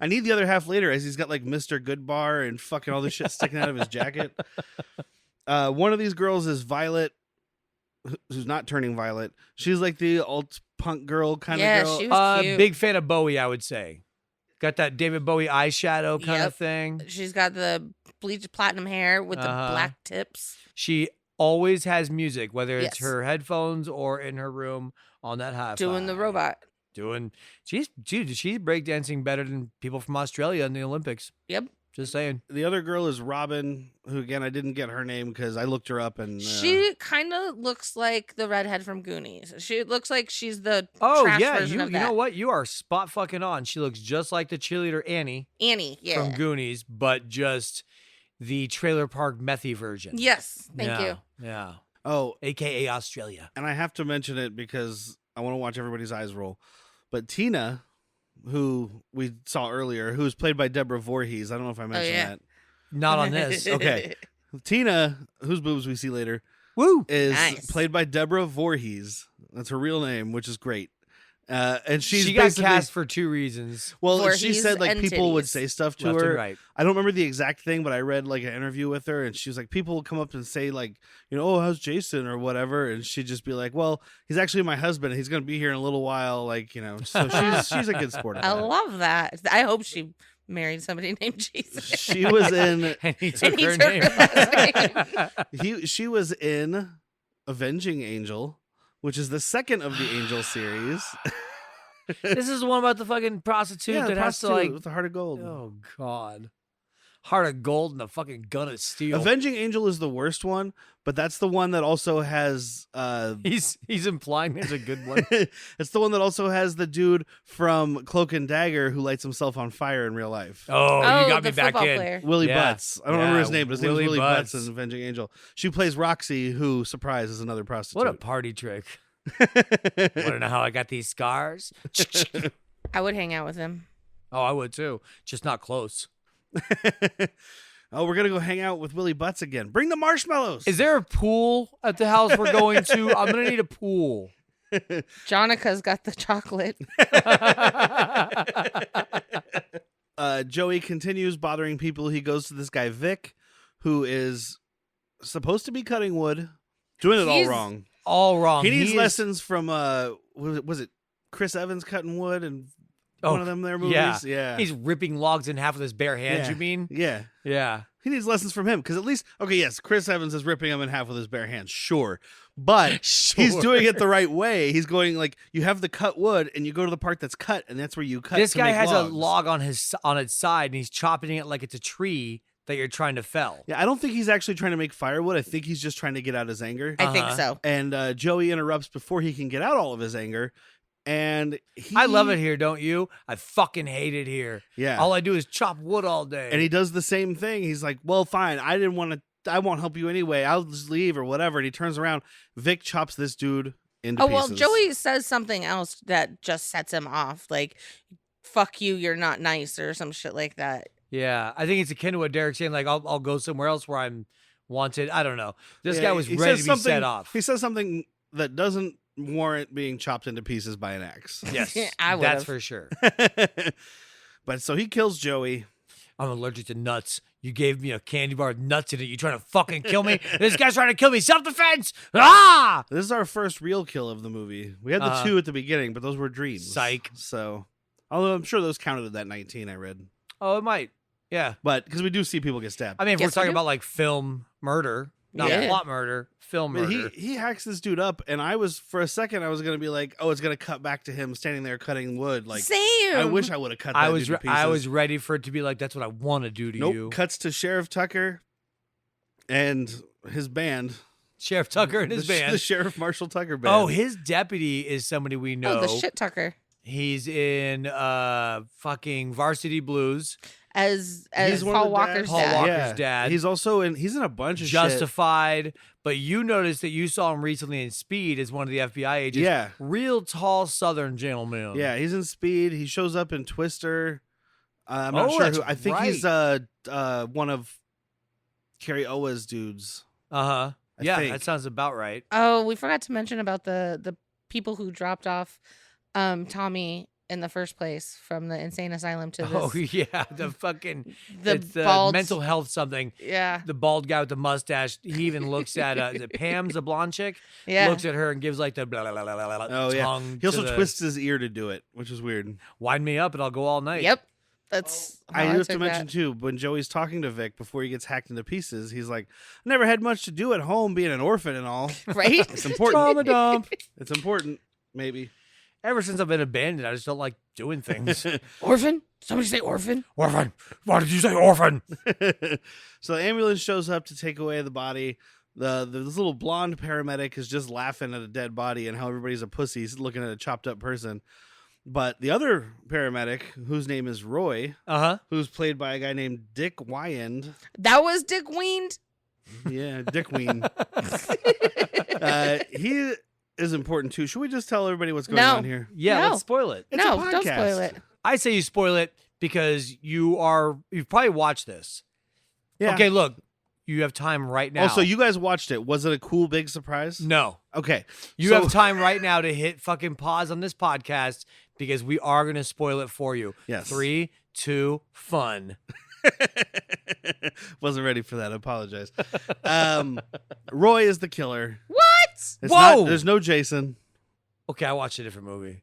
Speaker 2: I need the other half later, as he's got like Mr. Goodbar and fucking all this shit sticking out of his jacket. One of these girls is Violet, who's not turning violet. She's like the alt punk girl kind of girl.
Speaker 4: Yeah, she was cute.
Speaker 3: Big fan of Bowie, I would say. Got that David Bowie eyeshadow kind of thing.
Speaker 4: She's got the bleached platinum hair with the black tips.
Speaker 3: She always has music, whether it's her headphones or in her room on that hi-fi.
Speaker 4: Doing the robot.
Speaker 3: She's breakdancing better than people from Australia in the Olympics.
Speaker 4: Yep.
Speaker 3: Just saying.
Speaker 2: The other girl is Robin, who again I didn't get her name because I looked her up and
Speaker 4: she kind of looks like the redhead from Goonies. She looks like she's the trash version of that.
Speaker 3: You know what? You are spot fucking on. She looks just like the cheerleader Annie.
Speaker 4: From
Speaker 3: Goonies, but just the trailer park methy version.
Speaker 4: Yes, thank you.
Speaker 3: Yeah.
Speaker 2: Oh,
Speaker 3: AKA Australia.
Speaker 2: And I have to mention it because I want to watch everybody's eyes roll. But Tina, who we saw earlier, who's played by Deborah Voorhees. I don't know if I mentioned that.
Speaker 3: Not on this.
Speaker 2: Okay. Tina, whose boobs we see later, is played by Deborah Voorhees. That's her real name, which is great. And she
Speaker 3: got cast for two reasons.
Speaker 2: Well,
Speaker 4: Voorhees
Speaker 2: she said like people would say stuff to her.
Speaker 3: Right.
Speaker 2: I don't remember the exact thing, but I read like an interview with her, and she was like, people would come up and say like, oh, how's Jason or whatever, and she'd just be like, well, he's actually my husband. He's gonna be here in a little while, like So she's a good sport.
Speaker 4: I love that. I hope she married somebody named Jason.
Speaker 2: She was in,
Speaker 3: and he took her name.
Speaker 2: She was in Avenging Angel, which is the second of the Angel series.
Speaker 3: This is the one about the fucking prostitute that has to like
Speaker 2: with the heart of gold.
Speaker 3: Oh God, heart of gold and a fucking gun of steel.
Speaker 2: Avenging Angel is the worst one, but that's the one that also has.
Speaker 3: He's implying there's a good one.
Speaker 2: It's the one that also has the dude from Cloak and Dagger who lights himself on fire in real life.
Speaker 3: Oh, you got me back in.
Speaker 4: Player.
Speaker 2: Willie Butts. I don't remember his name, but his name is Willie Butts in Avenging Angel. She plays Roxy, who, surprise, is another prostitute.
Speaker 3: What a party trick. Want to know how I got these scars?
Speaker 4: I would hang out with him.
Speaker 3: Oh, I would too. Just not close.
Speaker 2: Oh, we're going to go hang out with Willie Butts again. Bring the marshmallows.
Speaker 3: Is there a pool at the house we're going to? I'm going to need a pool.
Speaker 4: Jonica's got the chocolate.
Speaker 2: Joey continues bothering people. He goes to this guy, Vic, who is supposed to be cutting wood, doing it all wrong.
Speaker 3: All wrong.
Speaker 2: He needs lessons from, was it Chris Evans cutting wood and one of them their movies? Yeah.
Speaker 3: He's ripping logs in half with his bare hands, you mean?
Speaker 2: Yeah.
Speaker 3: Yeah.
Speaker 2: He needs lessons from him because at least, yes, Chris Evans is ripping them in half with his bare hands, sure. But he's doing it the right way. He's going like, you have the cut wood and you go to the part that's cut and that's where you cut.
Speaker 3: This guy has
Speaker 2: logs.
Speaker 3: A log on its side and he's chopping it like it's a tree that you're trying to fell.
Speaker 2: Yeah, I don't think he's actually trying to make firewood. I think he's just trying to get out his anger.
Speaker 4: I think so.
Speaker 2: And Joey interrupts before he can get out all of his anger. And
Speaker 3: I love it here, don't you? I fucking hate it here.
Speaker 2: Yeah.
Speaker 3: All I do is chop wood all day.
Speaker 2: And he does the same thing. He's like, well, fine. I won't help you anyway. I'll just leave or whatever. And he turns around. Vic chops this dude into pieces.
Speaker 4: Well, Joey says something else that just sets him off. Like, fuck you, you're not nice or some shit like that.
Speaker 3: Yeah, I think it's akin to what Derek's saying. Like, I'll go somewhere else where I'm wanted. I don't know. This guy was ready to be set off.
Speaker 2: He says something that doesn't warrant being chopped into pieces by an axe.
Speaker 3: Yes,
Speaker 4: that's
Speaker 3: for sure.
Speaker 2: But so he kills Joey.
Speaker 3: I'm allergic to nuts. You gave me a candy bar with nuts in it. You trying to fucking kill me? This guy's trying to kill me. Self-defense. Ah!
Speaker 2: This is our first real kill of the movie. We had the 2 at the beginning, but those were dreams.
Speaker 3: Psych.
Speaker 2: So, although I'm sure those counted at that 19 I read.
Speaker 3: Oh, it might. Yeah.
Speaker 2: But because we do see people get stabbed.
Speaker 3: I mean, if we're talking about like film murder, not plot murder, film murder.
Speaker 2: He hacks this dude up, and I was, for a second, I was going to be like, oh, it's going to cut back to him standing there cutting wood. Like,
Speaker 4: same.
Speaker 2: I wish I would have cut that dude to pieces.
Speaker 3: I was ready for it to be like, that's what I want to do to you.
Speaker 2: Cuts to Sheriff Tucker and his band.
Speaker 3: Sheriff Tucker and his band.
Speaker 2: The Sheriff Marshall Tucker band.
Speaker 3: Oh, his deputy is somebody we know.
Speaker 4: Oh, the shit Tucker.
Speaker 3: He's in fucking Varsity Blues.
Speaker 4: As Paul Walker's dad.
Speaker 3: Dad.
Speaker 2: He's also he's in a bunch of
Speaker 3: Justified,
Speaker 2: shit.
Speaker 3: But you noticed that you saw him recently in Speed as one of the FBI agents.
Speaker 2: Yeah.
Speaker 3: Real tall Southern gentleman.
Speaker 2: Yeah, he's in Speed. He shows up in Twister. I'm not sure who. I think he's one of Carrie Owa's dudes.
Speaker 3: Uh-huh. That sounds about right.
Speaker 4: Oh, we forgot to mention about the people who dropped off Tommy in the first place from the insane asylum to this.
Speaker 3: Oh, yeah. The fucking...
Speaker 4: the
Speaker 3: bald... mental health something.
Speaker 4: Yeah.
Speaker 3: The bald guy with the mustache. He even looks at... is it Pam's a blonde chick?
Speaker 4: Yeah.
Speaker 3: Looks at her and gives like the blah, blah, blah, blah, blah,
Speaker 2: oh,
Speaker 3: tongue.
Speaker 2: Yeah. He also twists his ear to do it, which is weird.
Speaker 3: Wind me up and I'll go all night.
Speaker 4: Yep. That's...
Speaker 2: I have to mention, too, when Joey's talking to Vic before he gets hacked into pieces, he's like, I never had much to do at home being an orphan and all.
Speaker 4: Right?
Speaker 2: It's important.
Speaker 3: Trauma dump.
Speaker 2: It's important, maybe.
Speaker 3: Ever since I've been abandoned, I just don't like doing things.
Speaker 4: Orphan? Somebody say orphan?
Speaker 3: Orphan. Why did you say orphan?
Speaker 2: So the ambulance shows up to take away the body. This little blonde paramedic is just laughing at a dead body and how everybody's a pussy looking at a chopped up person. But the other paramedic, whose name is Roy, who's played by a guy named Dick Wyand.
Speaker 4: That was Dick Weend?
Speaker 2: Yeah, Dick Ween. He is important too. Should we just tell everybody what's going on here?
Speaker 3: Yeah, let's spoil it.
Speaker 2: It's a podcast.
Speaker 4: Don't spoil it.
Speaker 3: I say you spoil it because you've probably watched this.
Speaker 2: Yeah.
Speaker 3: Okay, look, you have time right now.
Speaker 2: Oh, so you guys watched it. Was it a cool big surprise?
Speaker 3: No.
Speaker 2: Okay.
Speaker 3: You have time right now to hit fucking pause on this podcast because we are going to spoil it for you.
Speaker 2: Yes.
Speaker 3: 3, 2, fun.
Speaker 2: Wasn't ready for that. I apologize. Roy is the killer.
Speaker 4: What?
Speaker 3: Whoa!
Speaker 2: There's no Jason.
Speaker 3: Okay, I watched a different movie.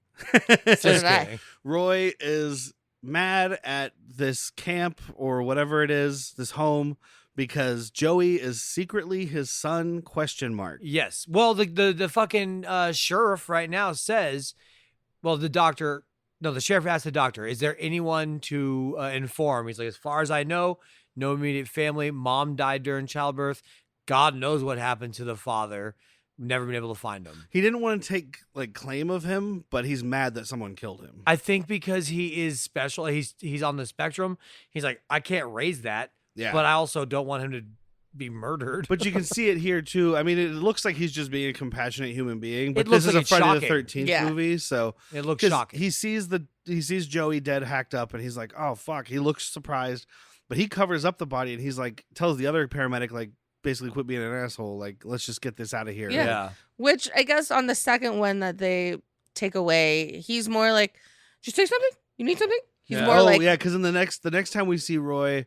Speaker 4: So did I.
Speaker 2: Roy is mad at this camp or whatever it is, this home, because Joey is secretly his son, ?
Speaker 3: Yes. Well, the fucking sheriff right now says, well, the sheriff asked the doctor, is there anyone to inform? He's like, as far as I know, no immediate family. Mom died during childbirth. God knows what happened to the father. Never been able to find him.
Speaker 2: He didn't want to take claim of him, but he's mad that someone killed him.
Speaker 3: I think because he is special. He's on the spectrum. He's like, I can't raise that.
Speaker 2: Yeah.
Speaker 3: But I also don't want him to be murdered.
Speaker 2: But you can see it here too. I mean, it looks like he's just being a compassionate human being. But
Speaker 3: It looks
Speaker 2: this is
Speaker 3: like
Speaker 2: a
Speaker 3: it's
Speaker 2: Friday
Speaker 3: shocking.
Speaker 2: the 13th movie, so
Speaker 3: It looks
Speaker 2: 'cause
Speaker 3: shocking.
Speaker 2: He sees Joey dead, hacked up, and he's like, "Oh fuck!" He looks surprised, but he covers up the body, and he's like, tells the other paramedic, basically, quit being an asshole. Let's just get this out of here.
Speaker 4: Yeah. Which I guess on the second one that they take away, he's more like, "Did you say something? You need something?" He's more like,
Speaker 2: yeah, because in the next time we see Roy,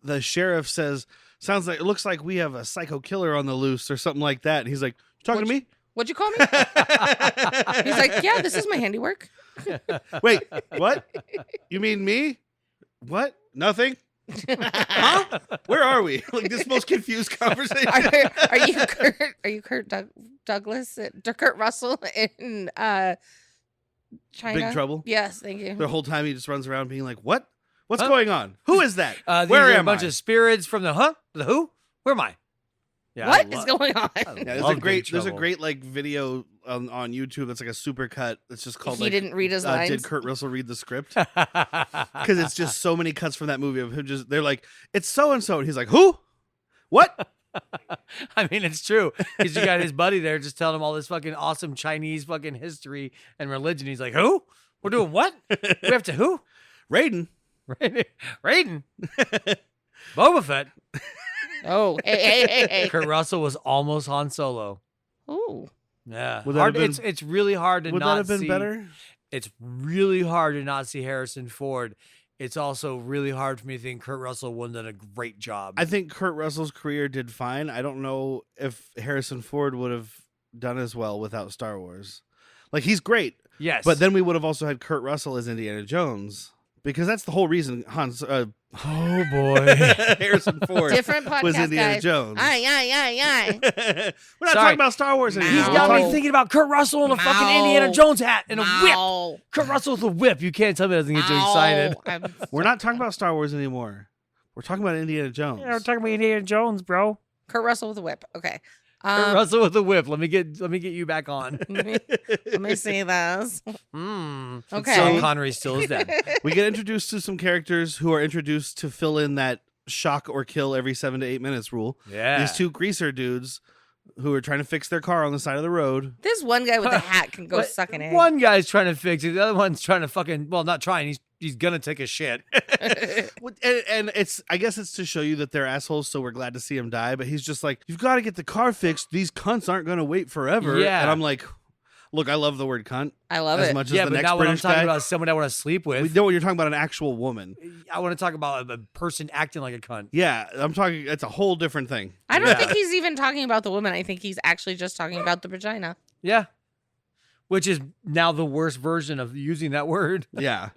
Speaker 2: the sheriff says, it looks like we have a psycho killer on the loose or something like that. And he's like, "You talking to me?
Speaker 4: What'd you call me?" He's like, "Yeah, this is my handiwork."
Speaker 2: Wait, what? You mean me? What? Nothing? Huh? Where are we? This most confused conversation.
Speaker 4: Are you Kurt Douglas? Kurt Russell in China?
Speaker 2: Big Trouble?
Speaker 4: Yes, thank you.
Speaker 2: The whole time he just runs around being like, "What? What's going on? Who is that?
Speaker 3: Where
Speaker 2: am
Speaker 3: a bunch
Speaker 2: I?"
Speaker 3: of spirits from the who? Where am I? Yeah,
Speaker 4: what is going on?
Speaker 2: Yeah, there's a great video on YouTube that's like a super cut. It's just called
Speaker 4: He didn't read his lines.
Speaker 2: Did Kurt Russell read the script? Because it's just so many cuts from that movie of him they're like, "It's so and so," and he's like, "Who? What?"
Speaker 3: I mean, it's true. Because you got his buddy there just telling him all this fucking awesome Chinese fucking history and religion. He's like, "Who? We're doing what? We have to who?
Speaker 2: Raiden.
Speaker 3: Raiden. Boba Fett."
Speaker 4: Oh, hey.
Speaker 3: Kurt Russell was almost Han Solo.
Speaker 4: Ooh.
Speaker 3: Yeah.
Speaker 2: Would that have been-
Speaker 3: it's really hard to
Speaker 2: Would
Speaker 3: not
Speaker 2: that have been
Speaker 3: see.
Speaker 2: better?
Speaker 3: It's really hard to not see Harrison Ford it's also really hard for me to think Kurt Russell wouldn't have done a great job.
Speaker 2: I think Kurt Russell's career did fine. I don't know if Harrison Ford would have done as well without Star Wars. Like, he's great.
Speaker 3: Yes.
Speaker 2: But then we would have also had Kurt Russell as Indiana Jones. Because that's the whole reason
Speaker 3: oh boy,
Speaker 2: Harrison Ford
Speaker 4: different podcast
Speaker 2: was Indiana
Speaker 4: guys.
Speaker 2: Jones.
Speaker 4: Aye.
Speaker 2: We're not talking about Star Wars anymore.
Speaker 3: He's got me thinking about Kurt Russell in a fucking Indiana Jones hat and a whip. Kurt Russell with a whip. You can't tell me that doesn't get you excited.
Speaker 2: We're not talking about Star Wars anymore. We're talking about Indiana Jones.
Speaker 3: Yeah, we're talking about Indiana Jones, bro.
Speaker 4: Kurt Russell with a whip. Okay.
Speaker 3: Kurt Russell with a whip. Let me get you back on.
Speaker 4: let me see this. Okay.
Speaker 3: Sean Connery still is dead.
Speaker 2: We get introduced to some characters who are introduced to fill in that shock or kill every 7 to 8 minutes rule.
Speaker 3: Yeah.
Speaker 2: These two greaser dudes who are trying to fix their car on the side of the road.
Speaker 4: This one guy with a hat can go suck an egg.
Speaker 3: One guy's trying to fix it. The other one's trying to fucking, well, not trying. He's gonna take a shit.
Speaker 2: and I guess it's to show you that they're assholes, so we're glad to see him die. But he's just like, you've got to get the car fixed. These cunts aren't going to wait forever.
Speaker 3: Yeah.
Speaker 2: And I'm like, look, I love the word cunt.
Speaker 4: I love
Speaker 2: as
Speaker 4: it.
Speaker 2: much as
Speaker 3: Yeah,
Speaker 2: the
Speaker 3: but
Speaker 2: next
Speaker 3: now when I'm
Speaker 2: British
Speaker 3: talking
Speaker 2: guy.
Speaker 3: about someone I want to sleep with,
Speaker 2: We know when you're talking about an actual woman.
Speaker 3: I want to talk about a person acting like a cunt.
Speaker 2: Yeah, I'm talking. It's a whole different thing.
Speaker 4: I don't think he's even talking about the woman. I think he's actually just talking about the vagina.
Speaker 3: Yeah. Which is now the worst version of using that word.
Speaker 2: Yeah.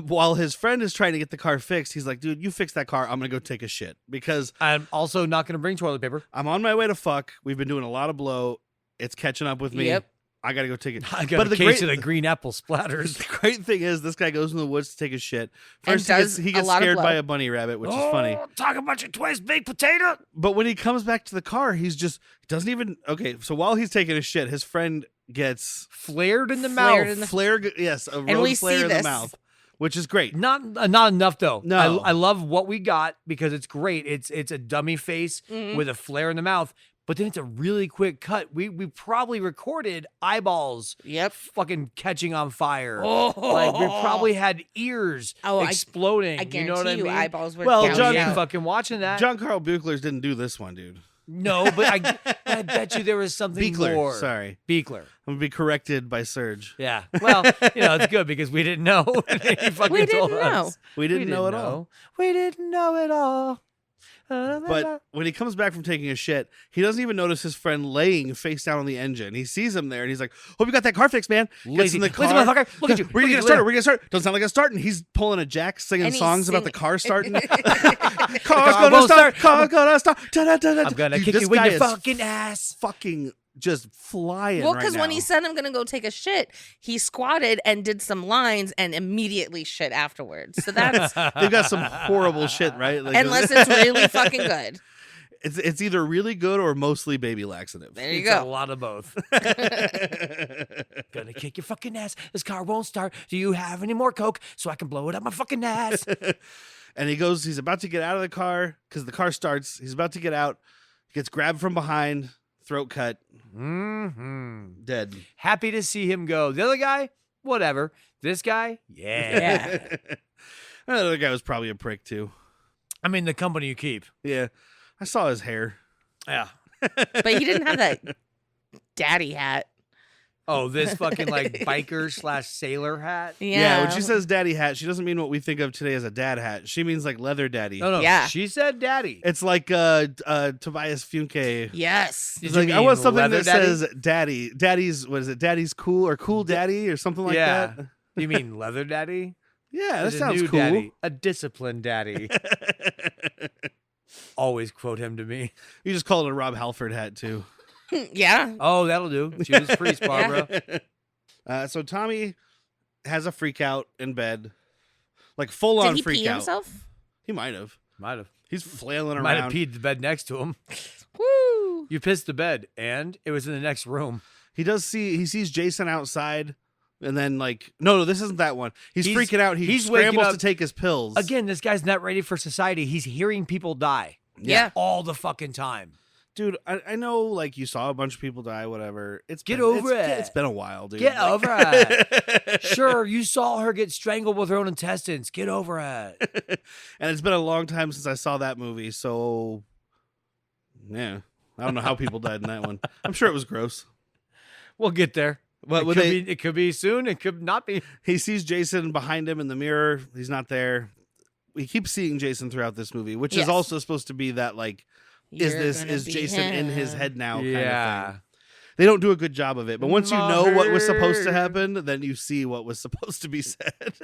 Speaker 2: While his friend is trying to get the car fixed, he's like, dude, you fix that car. I'm going to go take a shit because
Speaker 3: I'm also not going to bring toilet paper.
Speaker 2: I'm on my way to fuck. We've been doing a lot of blow. It's catching up with me.
Speaker 4: Yep.
Speaker 2: I got to go take it.
Speaker 3: I got a case of the green apple splatters.
Speaker 2: The great thing is this guy goes in the woods to take a shit.
Speaker 4: And
Speaker 2: First, he gets
Speaker 4: a lot of
Speaker 2: scared
Speaker 4: blow.
Speaker 2: by a bunny rabbit, which is funny.
Speaker 3: Talk about your twice baked potato.
Speaker 2: But when he comes back to the car, he's just doesn't even. Okay, so while he's taking a shit, his friend gets
Speaker 3: Flared in the
Speaker 4: Flared
Speaker 3: mouth.
Speaker 4: in the-
Speaker 2: flare. Yes, a
Speaker 4: And
Speaker 2: road
Speaker 4: we
Speaker 2: flare
Speaker 4: see
Speaker 2: in the
Speaker 4: this.
Speaker 2: mouth, which is great.
Speaker 3: Not enough though.
Speaker 2: No.
Speaker 3: I love what we got because it's great. It's a dummy face with a flare in the mouth, but then it's a really quick cut. We probably recorded eyeballs fucking catching on fire. Like we probably had ears exploding.
Speaker 4: I guarantee
Speaker 3: you know what I mean?
Speaker 4: eyeballs were
Speaker 2: Well,
Speaker 4: gouged
Speaker 2: John-
Speaker 3: Yeah,
Speaker 4: out.
Speaker 3: fucking watching that.
Speaker 2: John Carl Buechler's didn't do this one, dude.
Speaker 3: No, but I bet you there was something
Speaker 2: Buechler,
Speaker 3: more.
Speaker 2: sorry.
Speaker 3: Buechler.
Speaker 2: I'm gonna be corrected by Serge.
Speaker 3: Yeah. Well, it's good because we didn't know. He fucking
Speaker 4: We
Speaker 3: told
Speaker 4: didn't know.
Speaker 3: us.
Speaker 2: We didn't know at all.
Speaker 3: We didn't know it all.
Speaker 2: But when he comes back from taking a shit, he doesn't even notice his friend laying face down on the engine. He sees him there and he's like, hope you got that car fixed, man. Gets
Speaker 3: Lazy-
Speaker 2: in the car.
Speaker 3: lazy motherfucker. Look at you.
Speaker 2: We're
Speaker 3: Look
Speaker 2: gonna
Speaker 3: at
Speaker 2: start it.
Speaker 3: you.
Speaker 2: We're gonna start it. Doesn't sound like it's starting. He's pulling a jack, singing
Speaker 4: And he's
Speaker 2: songs about the
Speaker 4: singing-
Speaker 2: car starting. Car's
Speaker 3: car
Speaker 2: gonna
Speaker 3: won't
Speaker 2: start.
Speaker 3: start.
Speaker 2: Car's gonna start. Da-da-da-da.
Speaker 3: I'm gonna
Speaker 2: Dude,
Speaker 3: kick
Speaker 2: this
Speaker 3: you with
Speaker 2: guy
Speaker 3: your
Speaker 2: is
Speaker 3: fucking ass.
Speaker 2: Fucking just flying.
Speaker 4: Well,
Speaker 2: right
Speaker 4: because when
Speaker 2: now.
Speaker 4: he said I'm gonna go take a shit, he squatted and did some lines and immediately shit afterwards. So that's
Speaker 2: they've got some horrible shit, right? Like,
Speaker 4: unless it's really fucking good.
Speaker 2: it's either really good or mostly baby laxative.
Speaker 4: There you
Speaker 3: It's a
Speaker 4: go.
Speaker 3: lot of both. Gonna kick your fucking ass. This car won't start. Do you have any more Coke so I can blow it up my fucking ass?
Speaker 2: And he's about to get out of the car because the car starts. He's about to get out. He gets grabbed from behind, throat cut, dead.
Speaker 3: Happy to see him go. The other guy, whatever. This guy, yeah.
Speaker 2: The other guy was probably a prick too.
Speaker 3: I mean, the company you keep.
Speaker 2: Yeah. I saw his hair.
Speaker 3: Yeah.
Speaker 4: But he didn't have that daddy hat.
Speaker 3: Oh, this fucking like biker / sailor hat.
Speaker 4: Yeah.
Speaker 2: When she says daddy hat, she doesn't mean what we think of today as a dad hat. She means like leather daddy.
Speaker 3: No.
Speaker 4: Yeah.
Speaker 3: She said daddy.
Speaker 2: It's like Tobias Funke.
Speaker 4: Yes.
Speaker 2: He's
Speaker 3: Did you
Speaker 2: like, I
Speaker 3: mean
Speaker 2: want something
Speaker 3: leather
Speaker 2: that
Speaker 3: daddy?
Speaker 2: says daddy. Daddy's, what is it? Daddy's cool or cool daddy or something like
Speaker 3: Yeah.
Speaker 2: that.
Speaker 3: You mean leather daddy?
Speaker 2: Yeah, that
Speaker 3: There's a
Speaker 2: sounds
Speaker 3: new
Speaker 2: cool.
Speaker 3: daddy, a disciplined daddy. Always quote him to me.
Speaker 2: You just call it a Rob Halford hat too.
Speaker 4: Yeah.
Speaker 3: Oh, that'll do. Judas Priest, Barbara.
Speaker 2: So Tommy has a freak out in bed, like full on
Speaker 4: Did he
Speaker 2: freak
Speaker 4: pee
Speaker 2: out.
Speaker 4: himself?
Speaker 2: He might have.
Speaker 3: Might have.
Speaker 2: He's flailing
Speaker 3: Might have
Speaker 2: around.
Speaker 3: peed the bed next to him.
Speaker 4: Woo.
Speaker 3: You pissed the bed, and it was in the next room.
Speaker 2: He sees Jason outside, and then no, this isn't that one. He's freaking out. He's
Speaker 3: waking
Speaker 2: scrambles
Speaker 3: up-
Speaker 2: to take his pills.
Speaker 3: Again, this guy's not ready for society. He's hearing people die.
Speaker 4: Yeah.
Speaker 3: All the fucking time.
Speaker 2: Dude, I know you saw a bunch of people die, whatever.
Speaker 3: Get over it.
Speaker 2: It's been a while, dude.
Speaker 3: Get over it. Sure, you saw her get strangled with her own intestines. Get over it.
Speaker 2: And it's been a long time since I saw that movie, so yeah. I don't know how people died in that one. I'm sure it was gross.
Speaker 3: We'll get there.
Speaker 2: But
Speaker 3: it could be soon. It could not be.
Speaker 2: He sees Jason behind him in the mirror. He's not there. We keep seeing Jason throughout this movie, which is also supposed to be that like, is Jason in his head now? Kind of thing. They don't do a good job of it. But once you know what was supposed to happen, then you see what was supposed to be said.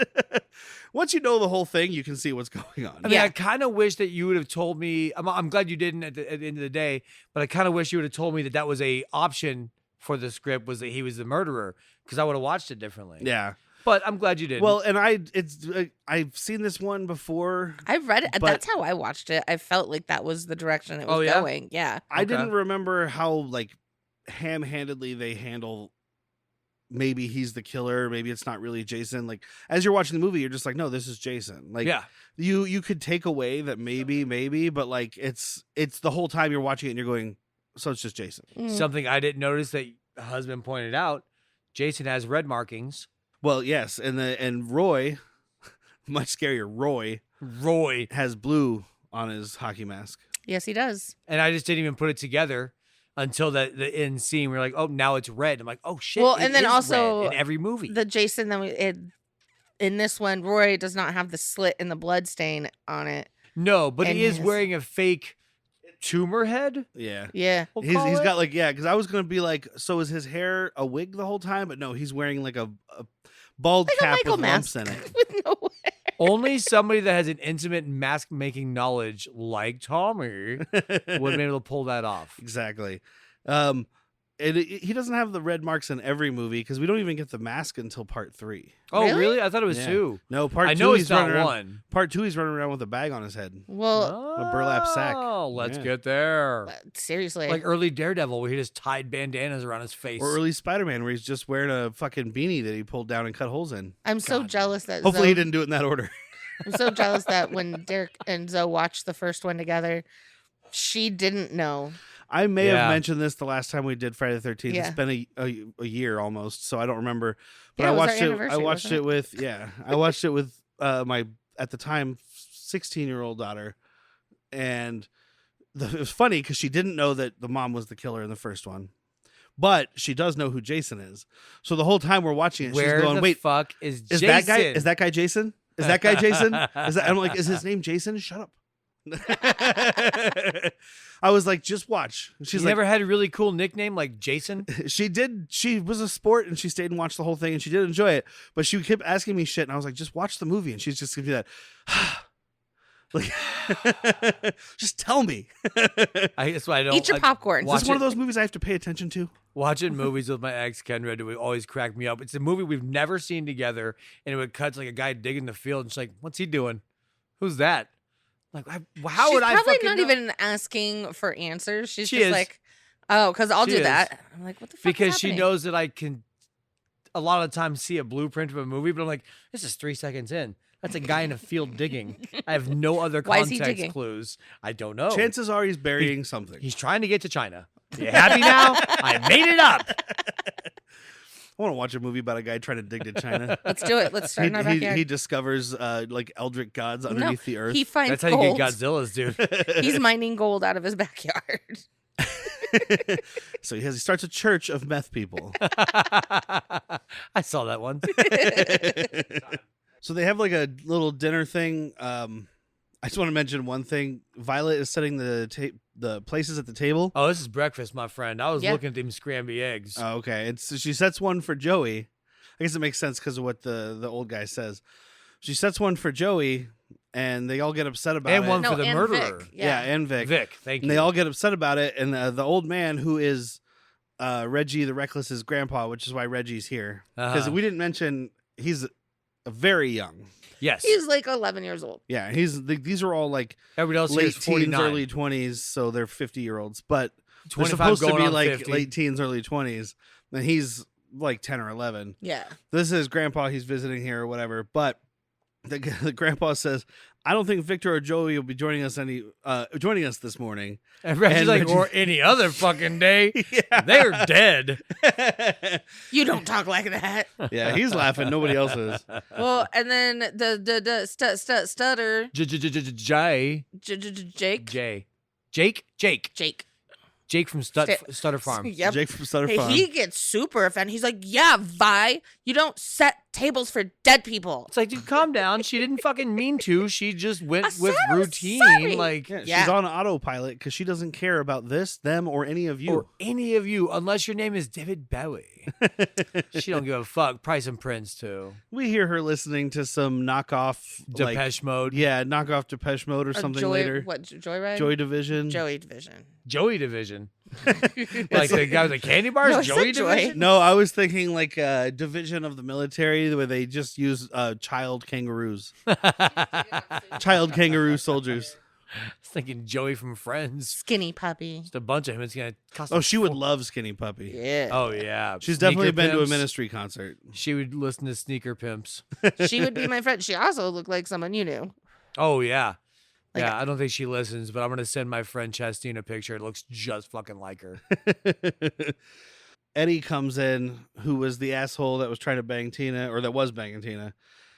Speaker 2: Once you know the whole thing, you can see what's going on.
Speaker 3: I mean, I kind of wish that you would have told me. I'm glad you didn't at the end of the day, but I kind of wish you would have told me that was a option for the script, was that he was the murderer, because I would have watched it differently.
Speaker 2: Yeah.
Speaker 3: But I'm glad you didn't.
Speaker 2: Well, and I've seen this one before.
Speaker 4: I've read it. That's how I watched it. I felt like that was the direction it was going. Yeah.
Speaker 2: I didn't remember how like ham-handedly they handle maybe he's the killer, maybe it's not really Jason. Like as you're watching the movie, you're just like, no, this is Jason. Like you could take away that maybe, but like it's the whole time you're watching it and you're going, so it's just Jason.
Speaker 3: Something I didn't notice that the husband pointed out, Jason has red markings.
Speaker 2: Well, yes, and Roy, much scarier, Roy has blue on his hockey mask.
Speaker 4: Yes, he does.
Speaker 3: And I just didn't even put it together until the end scene. We're like, oh, now it's red. I'm like, oh shit.
Speaker 4: Well, and then also
Speaker 3: in every movie,
Speaker 4: the Jason in this one, Roy does not have the slit and the blood stain on it.
Speaker 3: No, but he is wearing a fake tumor head.
Speaker 2: Yeah. He's got like because I was gonna be like, so is his hair a wig the whole time? But no, he's wearing like a bald
Speaker 4: like
Speaker 2: cap
Speaker 4: with
Speaker 2: lumps in it.
Speaker 4: With no hair.
Speaker 3: Only somebody that has an intimate mask making knowledge like Tommy would have been able to pull that off.
Speaker 2: Exactly. He doesn't have the red marks in every movie because we don't even get the mask until part 3.
Speaker 3: Oh, really? I thought it was 2.
Speaker 2: No, part 2.
Speaker 3: I know
Speaker 2: he's
Speaker 3: not
Speaker 2: running around,
Speaker 3: 1.
Speaker 2: Part 2, he's running around with a bag on his head.
Speaker 4: Well,
Speaker 2: a burlap sack.
Speaker 3: Oh, let's get there.
Speaker 4: Seriously,
Speaker 3: like early Daredevil, where he just tied bandanas around his face,
Speaker 2: or early Spider-Man, where he's just wearing a fucking beanie that he pulled down and cut holes in.
Speaker 4: I'm so jealous that
Speaker 2: hopefully he didn't do it in that order.
Speaker 4: I'm so jealous that when Derek and Zoe watched the first one together, she didn't know.
Speaker 2: I may have mentioned this the last time we did Friday the 13th. It's been a year almost, so I don't remember. But I watched it. I watched it with I watched it with my at the time 16-year-old daughter, and it was funny because she didn't know that the mom was the killer in the first one, but she does know who Jason is. So the whole time we're watching it, she's going, "Wait,
Speaker 3: fuck is
Speaker 2: Jason?
Speaker 3: That guy?
Speaker 2: Is that guy Jason? Is that guy Jason? I'm like, is his name Jason? Shut up." I was like, just watch. She's
Speaker 3: never had a really cool nickname like Jason?
Speaker 2: She did. She was a sport and she stayed and watched the whole thing and she did enjoy it. But she kept asking me shit and I was like, just watch the movie. And she's just gonna do that. Like, just tell me.
Speaker 3: That's why I don't
Speaker 4: eat your popcorn.
Speaker 2: Is this one of those movies I have to pay attention to?
Speaker 3: Watching movies with my ex Kendra would always crack me up. It's a movie we've never seen together, and it would cut to like a guy digging the field, and she's like, "What's he doing? Who's that?" Like, how would I?
Speaker 4: She's probably
Speaker 3: fucking
Speaker 4: not
Speaker 3: know?
Speaker 4: even asking for answers. She's
Speaker 3: She
Speaker 4: just
Speaker 3: is.
Speaker 4: like, "Oh, because I'll
Speaker 3: She
Speaker 4: do
Speaker 3: is.
Speaker 4: that." I'm like, "What the fuck?"
Speaker 3: Because
Speaker 4: is
Speaker 3: she
Speaker 4: happening?
Speaker 3: knows that I can a lot of times see a blueprint of a movie, but I'm like, this is 3 seconds in. That's a guy in a field digging. I have no other
Speaker 4: Why is he
Speaker 3: context
Speaker 4: digging?
Speaker 3: clues. I don't know.
Speaker 2: Chances are he's burying something.
Speaker 3: He's trying to get to China. You happy now? I made it up.
Speaker 2: I want to watch a movie about a guy trying to dig to China.
Speaker 4: Let's do it. Let's start in our backyard.
Speaker 2: He discers like eldritch gods underneath the earth.
Speaker 4: He finds
Speaker 3: That's how
Speaker 4: gold.
Speaker 3: you get Godzilla's, dude.
Speaker 4: He's mining gold out of his backyard.
Speaker 2: So he starts a church of meth people.
Speaker 3: I saw that one.
Speaker 2: So they have like a little dinner thing. I just want to mention one thing. Violet is setting the places at the table.
Speaker 3: Oh, this is breakfast, my friend. I was
Speaker 4: Yeah.
Speaker 3: looking at them scrambled eggs.
Speaker 2: Oh, okay. She sets one for Joey. I guess it makes sense because of what the old guy says. She sets one for Joey, and they all get upset about
Speaker 3: And
Speaker 2: it.
Speaker 3: one for the
Speaker 4: and
Speaker 3: murderer.
Speaker 4: Vic.
Speaker 2: Yeah, and Vic.
Speaker 3: Vic, thank you.
Speaker 2: And they all get upset about it. And the old man, who is Reggie the Reckless's grandpa, which is why Reggie's here. Because we didn't mention he's very young.
Speaker 3: Yes.
Speaker 4: He's like 11 years old.
Speaker 2: Yeah, these are all like
Speaker 3: Everybody else here
Speaker 2: late
Speaker 3: is
Speaker 2: teens,
Speaker 3: 49.
Speaker 2: early 20s, so they're 50-year-olds. But they're
Speaker 3: 25
Speaker 2: supposed to
Speaker 3: going
Speaker 2: be
Speaker 3: on
Speaker 2: like
Speaker 3: 50.
Speaker 2: late teens, early 20s. And he's like 10 or 11.
Speaker 4: Yeah.
Speaker 2: This is grandpa. He's visiting here or whatever. But the grandpa says, "I don't think Victor or Joey will be joining us this morning."
Speaker 3: And Reggie's
Speaker 2: and
Speaker 3: like,
Speaker 2: Reggie-
Speaker 3: or any other fucking day.
Speaker 2: Yeah.
Speaker 3: They're dead.
Speaker 4: You don't talk like that.
Speaker 2: Yeah, he's laughing. Nobody else is.
Speaker 4: Well, and then the stutter
Speaker 3: Jay.
Speaker 4: Jake.
Speaker 3: Jake.
Speaker 4: Jake.
Speaker 3: Jake from Stutter Farm.
Speaker 4: Yep.
Speaker 2: Jake from Stutter Farm.
Speaker 4: He gets super offended. He's like, yeah, Vi, you don't set tables for dead people.
Speaker 3: It's like, dude, calm down. She didn't fucking mean to. She just went with routine.
Speaker 4: Sorry.
Speaker 3: Like,
Speaker 2: she's on autopilot because she doesn't care about this, them, or any of you.
Speaker 3: Or any of you, unless your name is David Bowie. She don't give a fuck. Probably some Prince, too.
Speaker 2: We hear her listening to some knockoff
Speaker 3: Depeche Mode.
Speaker 2: Yeah, knockoff Depeche Mode or something later.
Speaker 4: What, Joyride?
Speaker 2: Joy Division.
Speaker 4: Joey Division.
Speaker 3: Joey Division. Like the guy with the candy bars?
Speaker 4: No,
Speaker 3: Joey
Speaker 4: Joy.
Speaker 3: Division?
Speaker 2: No, I was thinking like a division of the military where they just use child kangaroos. Child kangaroo soldiers.
Speaker 3: I was thinking Joey from Friends.
Speaker 4: Skinny puppy.
Speaker 3: Just a bunch of him. It's gonna cost.
Speaker 2: Oh, she would love Skinny Puppy.
Speaker 4: Yeah.
Speaker 3: Oh yeah.
Speaker 2: She's
Speaker 3: Sneaker
Speaker 2: definitely been to a
Speaker 3: Pimps.
Speaker 2: Ministry concert.
Speaker 3: She would listen to Sneaker Pimps.
Speaker 4: She would be my friend. She also looked like someone you knew.
Speaker 3: Oh yeah.
Speaker 4: Like,
Speaker 3: Yeah, I don't think she listens, but I'm gonna send my friend Chastine a picture. It looks just fucking like her.
Speaker 2: Eddie comes in, who was the asshole that was trying to bang Tina, or that was banging Tina.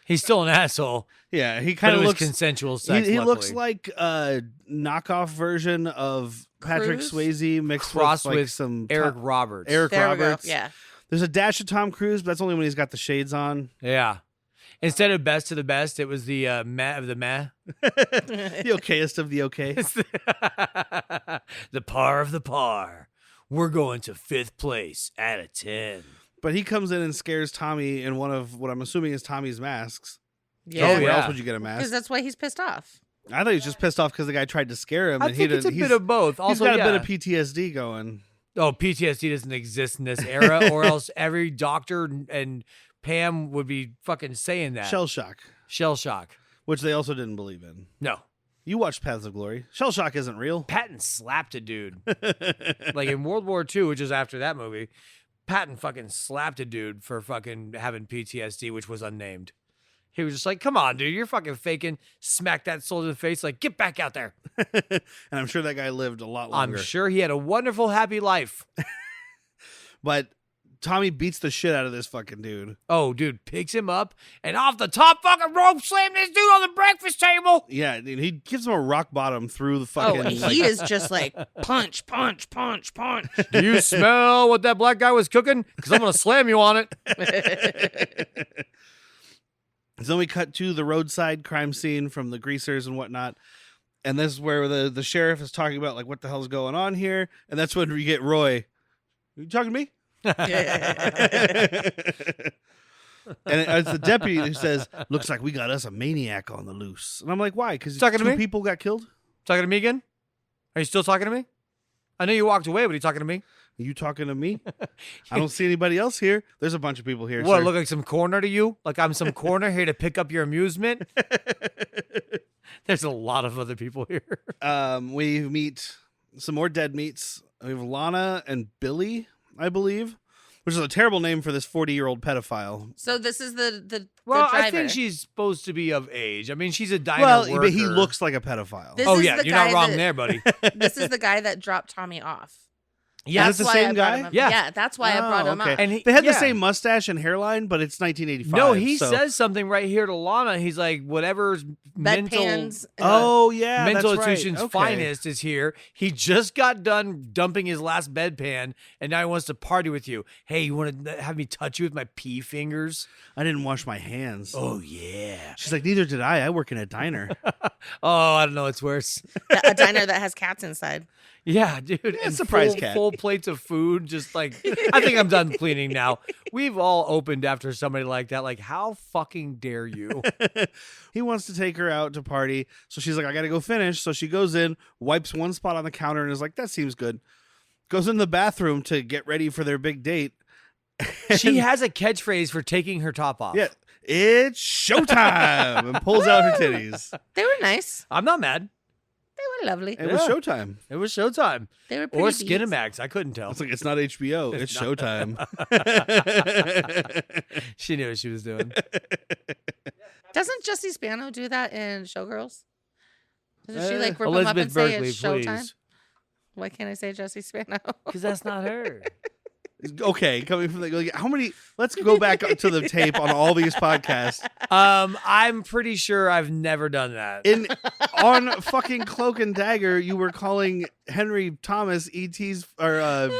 Speaker 3: He's still an asshole.
Speaker 2: Yeah, he
Speaker 3: But
Speaker 2: kind
Speaker 3: it
Speaker 2: of
Speaker 3: was
Speaker 2: looks
Speaker 3: consensual sex.
Speaker 2: He looks
Speaker 3: luckily.
Speaker 2: like a knockoff version of Patrick
Speaker 4: Cruise?
Speaker 2: Swayze mixed
Speaker 3: Cross
Speaker 2: with, like,
Speaker 3: with
Speaker 2: some
Speaker 3: Eric Roberts.
Speaker 2: Eric
Speaker 4: there
Speaker 2: Roberts.
Speaker 4: we go. Yeah.
Speaker 2: There's a dash of Tom Cruise, but that's only when he's got the shades on.
Speaker 3: Yeah. Instead of best to the best, it was the meh of the meh.
Speaker 2: The okayest of the okay.
Speaker 3: It's the par of the par. We're going to 5th place out of 10.
Speaker 2: But he comes in and scares Tommy in one of what I'm assuming is Tommy's masks.
Speaker 4: Yeah.
Speaker 2: Where
Speaker 3: yeah.
Speaker 2: else would you get a
Speaker 4: Because
Speaker 2: mask?
Speaker 4: that's why he's pissed off.
Speaker 2: I thought he was just pissed off because the guy tried to scare him.
Speaker 3: I
Speaker 2: and
Speaker 3: think it's a bit of both. Also,
Speaker 2: he's got
Speaker 3: yeah.
Speaker 2: a bit of PTSD going.
Speaker 3: Oh, PTSD doesn't exist in this era, or else every doctor and Pam would be fucking saying that.
Speaker 2: Shell shock,
Speaker 3: Shell shock.
Speaker 2: which they also didn't believe in.
Speaker 3: No.
Speaker 2: You watched Paths of Glory. Shell shock isn't real.
Speaker 3: Patton slapped a dude. Like in World War II, which was after that movie, Patton fucking slapped a dude for fucking having PTSD, which was unnamed. He was just like, come on, dude, you're fucking faking. Smack that soldier in the face, like, get back out there.
Speaker 2: And I'm sure that guy lived a lot longer.
Speaker 3: I'm sure he had a wonderful, happy life.
Speaker 2: But Tommy beats the shit out of this fucking dude.
Speaker 3: Oh, dude, picks him up and off the top fucking rope, slam this dude on the breakfast table.
Speaker 2: Yeah, dude, he gives him a rock bottom through the fucking...
Speaker 4: Oh, he is just like punch, punch, punch, punch.
Speaker 3: Do you smell what that black guy was cooking? Because I'm going to slam you on it.
Speaker 2: So then we cut to the roadside crime scene from the greasers and whatnot. And this is where the sheriff is talking about, like, what the hell's going on here. And that's when we get Roy. Are you talking to me? And it's the deputy who says, looks like we got us a maniac on the loose. And I'm like, why? Because
Speaker 3: Talking to
Speaker 2: two
Speaker 3: me?
Speaker 2: people got killed?
Speaker 3: Talking to me again? Are you still talking to me? I know you walked away, but are you talking to me?
Speaker 2: Are you talking to me? I don't see anybody else here. There's a bunch of people here.
Speaker 3: What,
Speaker 2: sir.
Speaker 3: look like some corner to you? Like I'm some corner here to pick up your amusement? There's a lot of other people here.
Speaker 2: We meet some more dead meats. We have Lana and Billy, I believe, which is a terrible name for this 40-year-old pedophile.
Speaker 4: So this is the
Speaker 3: Well,
Speaker 4: driver.
Speaker 3: I think she's supposed to be of age. I mean, she's a diner
Speaker 2: Well,
Speaker 3: worker.
Speaker 2: but he looks like a pedophile.
Speaker 4: This
Speaker 3: Oh,
Speaker 4: is
Speaker 3: yeah,
Speaker 4: the
Speaker 3: you're not
Speaker 4: guy
Speaker 3: wrong
Speaker 4: that-
Speaker 3: there, buddy.
Speaker 4: This is the guy that dropped Tommy off.
Speaker 3: Yeah,
Speaker 2: Is it the
Speaker 4: why
Speaker 2: same
Speaker 4: I brought
Speaker 2: guy?
Speaker 4: him up.
Speaker 3: Yeah.
Speaker 4: Yeah, that's why I brought him
Speaker 2: okay.
Speaker 4: up.
Speaker 3: And he-
Speaker 2: They had the
Speaker 3: yeah.
Speaker 2: same mustache and hairline, but it's 1985.
Speaker 3: No, he
Speaker 2: so-
Speaker 3: says something right here to Lana. He's like, whatever's mental
Speaker 4: Bedpans.
Speaker 2: Oh, yeah,
Speaker 3: mental
Speaker 2: that's right.
Speaker 3: institution's
Speaker 2: Okay.
Speaker 3: finest is here. He just got done dumping his last bedpan, and now he wants to party with you. Hey, you want to have me touch you with my pea fingers?
Speaker 2: I didn't wash my hands.
Speaker 3: Oh, yeah.
Speaker 2: She's like, neither did I. I work in a diner.
Speaker 3: Oh, I don't know. It's worse.
Speaker 4: A diner that has cats inside.
Speaker 3: Yeah, dude. And
Speaker 2: surprise cat.
Speaker 3: full plates of food. Just like, I think I'm done cleaning now. We've all opened after somebody like that. Like, how fucking dare you?
Speaker 2: He wants to take her out to party. So she's like, I got to go finish. So she goes in, wipes one spot on the counter, and is like, that seems good. Goes in the bathroom to get ready for their big date.
Speaker 3: She has a catchphrase for taking her top off.
Speaker 2: Yeah, it's showtime, and pulls out her titties.
Speaker 4: They were nice.
Speaker 3: I'm not mad.
Speaker 4: They were lovely.
Speaker 2: It was
Speaker 3: Yeah.
Speaker 2: showtime.
Speaker 3: It was showtime.
Speaker 4: They were pretty
Speaker 3: Or
Speaker 4: beads.
Speaker 3: Skinamax. I couldn't tell.
Speaker 2: It's like, it's not HBO. It's showtime.
Speaker 3: She knew what she was doing.
Speaker 4: Doesn't Jessie Spano do that in Showgirls? Doesn't she like rip them up
Speaker 3: Elizabeth
Speaker 4: and say
Speaker 3: Berkley,
Speaker 4: it's showtime?
Speaker 3: please.
Speaker 4: Why can't I say Jessie Spano?
Speaker 3: Because that's not her.
Speaker 2: Okay, coming from how many? Let's go back to the tape on all these podcasts.
Speaker 3: I'm pretty sure I've never done that.
Speaker 2: On fucking Cloak and Dagger, you were calling Henry Thomas E.T.'s or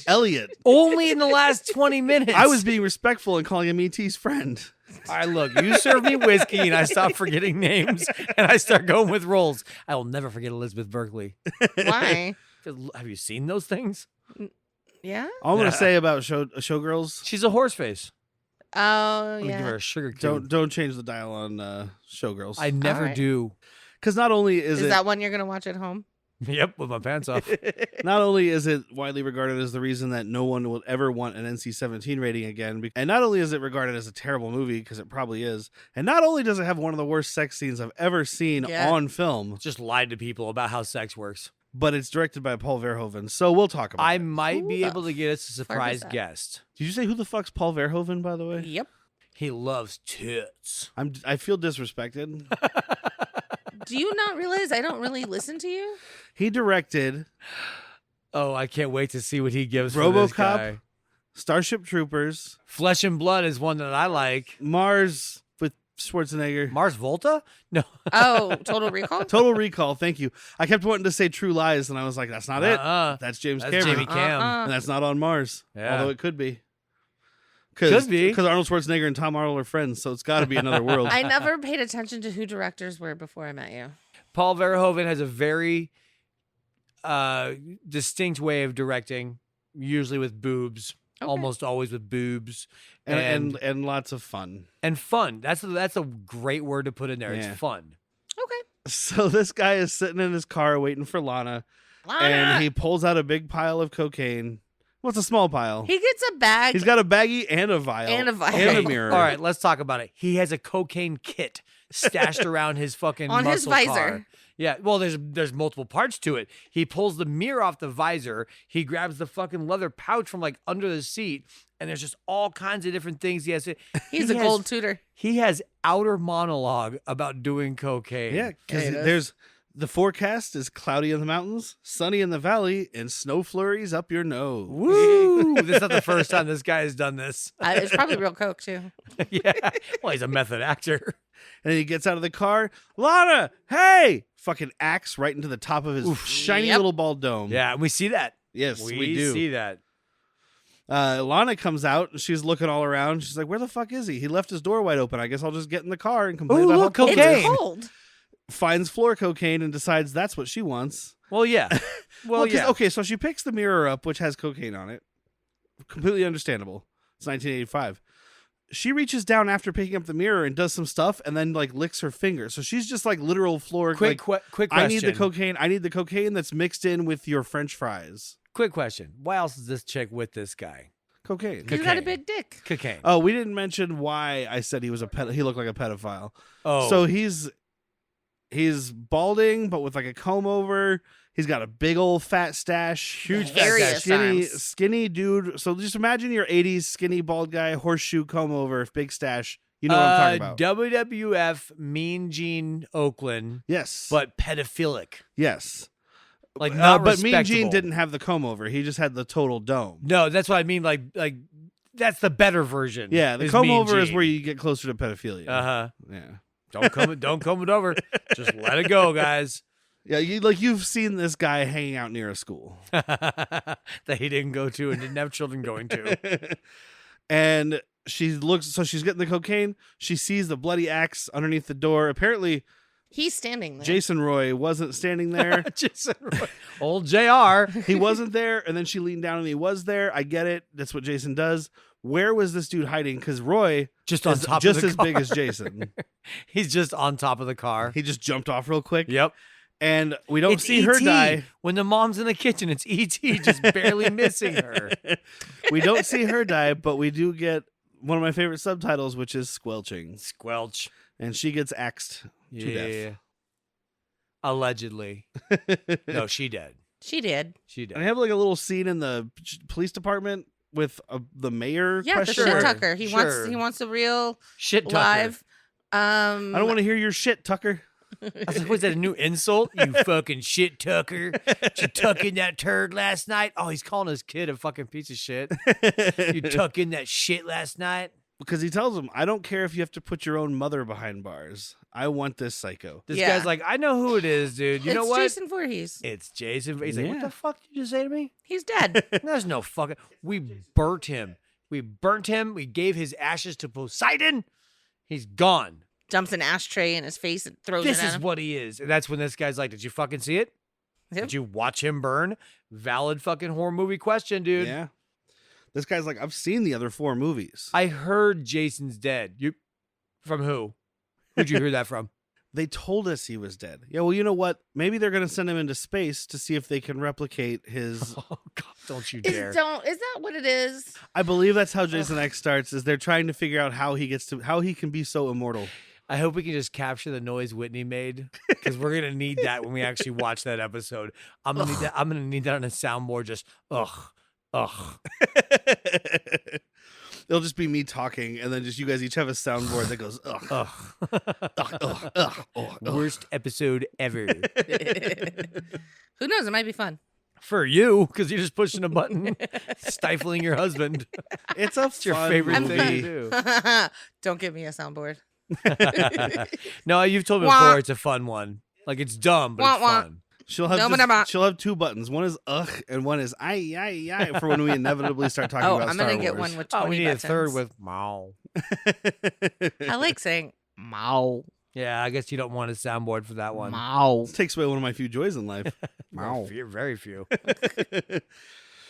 Speaker 2: Elliot.
Speaker 3: Only in the last 20 minutes.
Speaker 2: I was being respectful and calling him E.T.'s friend.
Speaker 3: All right, look, you serve me whiskey and I stop forgetting names and I start going with roles. I will never forget Elizabeth Berkley.
Speaker 4: Why?
Speaker 3: Have you seen those things?
Speaker 4: Yeah.
Speaker 2: All I'm gonna say about Showgirls.
Speaker 3: She's a horse face.
Speaker 4: Oh,
Speaker 3: I'm gonna give her a sugar cube.
Speaker 2: Don't change the dial on Showgirls.
Speaker 3: I never do.
Speaker 2: Because not only is it
Speaker 4: that one you're gonna watch at home?
Speaker 3: Yep, with my pants off.
Speaker 2: Not only is it widely regarded as the reason that no one will ever want an NC-17 rating again, and not only is it regarded as a terrible movie, because it probably is, and not only does it have one of the worst sex scenes I've ever seen on film.
Speaker 3: Just lied to people about how sex works.
Speaker 2: But it's directed by Paul Verhoeven, so we'll talk about it.
Speaker 3: I might be able to get us a surprise guest.
Speaker 2: Did you say who the fuck's Paul Verhoeven, by the way?
Speaker 4: Yep.
Speaker 3: He loves tits.
Speaker 2: I feel disrespected.
Speaker 4: Do you not realize I don't really listen to you?
Speaker 2: He directed...
Speaker 3: Oh, I can't wait to see what he gives
Speaker 2: RoboCop,
Speaker 3: for this guy.
Speaker 2: Starship Troopers.
Speaker 3: Flesh and Blood is one that I like.
Speaker 2: Mars with Schwarzenegger.
Speaker 3: Mars Volta? No.
Speaker 4: Oh, Total Recall?
Speaker 2: Total Recall, thank you. I kept wanting to say True Lies, and I was like, that's not it. That's James Cameron.
Speaker 3: Jamie Cam.
Speaker 2: And that's not on Mars.
Speaker 3: Yeah.
Speaker 2: Although it could be.
Speaker 3: Could be.
Speaker 2: Because Arnold Schwarzenegger and Tom Arnold are friends, so it's got to be another world.
Speaker 4: I never paid attention to who directors were before I met you.
Speaker 3: Paul Verhoeven has a very distinct way of directing, usually with boobs, almost always with boobs.
Speaker 2: And lots of fun.
Speaker 3: And fun. That's a great word to put in there.
Speaker 2: Yeah.
Speaker 3: It's fun.
Speaker 4: Okay.
Speaker 2: So this guy is sitting in his car waiting for Lana, and he pulls out a big pile of cocaine. Well, it's a small pile.
Speaker 4: He gets a bag.
Speaker 2: He's got a baggie and a vial.
Speaker 4: And a vial.
Speaker 2: And a mirror.
Speaker 3: All right, let's talk about it. He has a cocaine kit stashed around his fucking
Speaker 4: on his
Speaker 3: muscle
Speaker 4: visor.
Speaker 3: car. Yeah, well, there's multiple parts to it. He pulls the mirror off the visor. He grabs the fucking leather pouch from like under the seat, and there's just all kinds of different things he has to.
Speaker 4: He's a gold tutor.
Speaker 3: He has outer monologue about doing cocaine.
Speaker 2: Yeah, because the forecast is cloudy in the mountains, sunny in the valley, and snow flurries up your nose.
Speaker 3: Woo! This is not the first time this guy has done this.
Speaker 4: It's probably real coke too.
Speaker 3: Yeah. Well, he's a method actor.
Speaker 2: And then he gets out of the car. Lana, hey! Fucking axe right into the top of his shiny little bald dome.
Speaker 3: Yeah, we see that.
Speaker 2: Yes, we do.
Speaker 3: We see that.
Speaker 2: Lana comes out and she's looking all around. She's like, where the fuck is he? He left his door wide open. I guess I'll just get in the car and complain about how cold it is.
Speaker 4: It's cold.
Speaker 2: Finds floor cocaine and decides that's what she wants.
Speaker 3: Well, yeah. Well, yeah.
Speaker 2: Okay, so she picks the mirror up, which has cocaine on it. Completely understandable. It's 1985. She reaches down after picking up the mirror and does some stuff and then like licks her finger. So she's just like literal floor.
Speaker 3: Quick question.
Speaker 2: I need the cocaine. I need the cocaine that's mixed in with your French fries.
Speaker 3: Quick question. Why else is this chick with this guy?
Speaker 2: Cocaine.
Speaker 4: He's got a big dick.
Speaker 3: Cocaine.
Speaker 2: Oh, we didn't mention why I said he was he looked like a pedophile.
Speaker 3: Oh.
Speaker 2: So he's balding, but with like a comb over. He's got a big old fat stash.
Speaker 3: Huge fat stash.
Speaker 2: Skinny dude. So just imagine your 80s skinny bald guy, horseshoe comb over, big stash. You know what I'm talking about.
Speaker 3: WWF Mean Gene Oakland.
Speaker 2: Yes.
Speaker 3: But pedophilic.
Speaker 2: Yes.
Speaker 3: Like not
Speaker 2: but Mean Gene
Speaker 3: respectable.
Speaker 2: didn't have the comb over. He just had the total dome.
Speaker 3: No, that's what I mean. Like that's the better version.
Speaker 2: Yeah, the comb over is where you get closer to pedophilia.
Speaker 3: Uh-huh.
Speaker 2: Yeah.
Speaker 3: Don't comb it over. Just let it go, guys.
Speaker 2: Yeah, you've seen this guy hanging out near a school
Speaker 3: that he didn't go to and didn't have children going to.
Speaker 2: And she's getting the cocaine. She sees the bloody axe underneath the door. Apparently,
Speaker 4: he's standing there.
Speaker 2: Jason Roy wasn't standing there.
Speaker 3: Jason Roy. Old JR.
Speaker 2: He wasn't there, and then she leaned down and he was there. I get it. That's what Jason does. Where was this dude hiding? Because Roy
Speaker 3: just on top
Speaker 2: just
Speaker 3: of the
Speaker 2: as
Speaker 3: car.
Speaker 2: big as Jason.
Speaker 3: He's just on top of the car.
Speaker 2: He just jumped off real quick.
Speaker 3: Yep.
Speaker 2: And we don't see
Speaker 3: E.T.
Speaker 2: her die.
Speaker 3: When the mom's in the kitchen, it's E.T. just barely missing her.
Speaker 2: We don't see her die, but we do get one of my favorite subtitles, which is squelching.
Speaker 3: Squelch.
Speaker 2: And she gets axed to death.
Speaker 3: Allegedly. No, she did.
Speaker 4: She did.
Speaker 2: And I have like a little scene in the police department with the mayor.
Speaker 4: Yeah, the shit Tucker. He wants a real
Speaker 3: shit Tucker.
Speaker 4: live.
Speaker 2: I don't want to hear your shit, Tucker.
Speaker 3: I was like, was that a new insult? You fucking shit tucker. Did you tuck in that turd last night? Oh, he's calling his kid a fucking piece of shit. You tuck in that shit last night?
Speaker 2: Because he tells him, I don't care if you have to put your own mother behind bars. I want this psycho.
Speaker 3: This guy's like, I know who it is, dude. You know what?
Speaker 4: It's Jason Voorhees.
Speaker 3: It's Jason. He's like, what the fuck did you just say to me?
Speaker 4: He's dead.
Speaker 3: There's no fucking... We burnt him. We We gave his ashes to Poseidon. He's gone.
Speaker 4: Dumps an ashtray in his face and throws it at him.
Speaker 3: This is what he is. And that's when this guy's like, did you fucking see it?
Speaker 4: Yep.
Speaker 3: Did you watch him burn? Valid fucking horror movie question, dude.
Speaker 2: Yeah. This guy's like, I've seen the other 4 movies.
Speaker 3: I heard Jason's dead. You, from who? Who'd you hear that from?
Speaker 2: They told us he was dead. Yeah, well, you know what? Maybe they're going to send him into space to see if they can replicate his...
Speaker 3: Oh, God, don't you dare.
Speaker 4: Is that what it is?
Speaker 2: I believe that's how Jason X starts, is they're trying to figure out how he can be so immortal.
Speaker 3: I hope we can just capture the noise Whitney made, because we're going to need that when we actually watch that episode. I'm going to need that on a soundboard, just, ugh.
Speaker 2: It'll just be me talking, and then just you guys each have a soundboard that goes, ugh.
Speaker 3: Worst episode ever.
Speaker 4: Who knows? It might be fun.
Speaker 3: For you, because you're just pushing a button, stifling your husband.
Speaker 2: It's
Speaker 3: your favorite thing to do.
Speaker 4: Don't give me a soundboard.
Speaker 3: No, you've told me before it's a fun one. Like, it's dumb, but it's fun.
Speaker 2: She'll have 2 buttons. One is ugh, and one is ay for when we inevitably start talking about
Speaker 4: I'm
Speaker 2: Star
Speaker 4: going
Speaker 2: Wars.
Speaker 4: to get one with 20
Speaker 3: we need
Speaker 4: buttons.
Speaker 3: a third with mow.
Speaker 4: I like saying mow.
Speaker 3: Yeah, I guess you don't want a soundboard for that one.
Speaker 4: Mow.
Speaker 2: This takes away one of my few joys in life.
Speaker 3: Mow. Very few.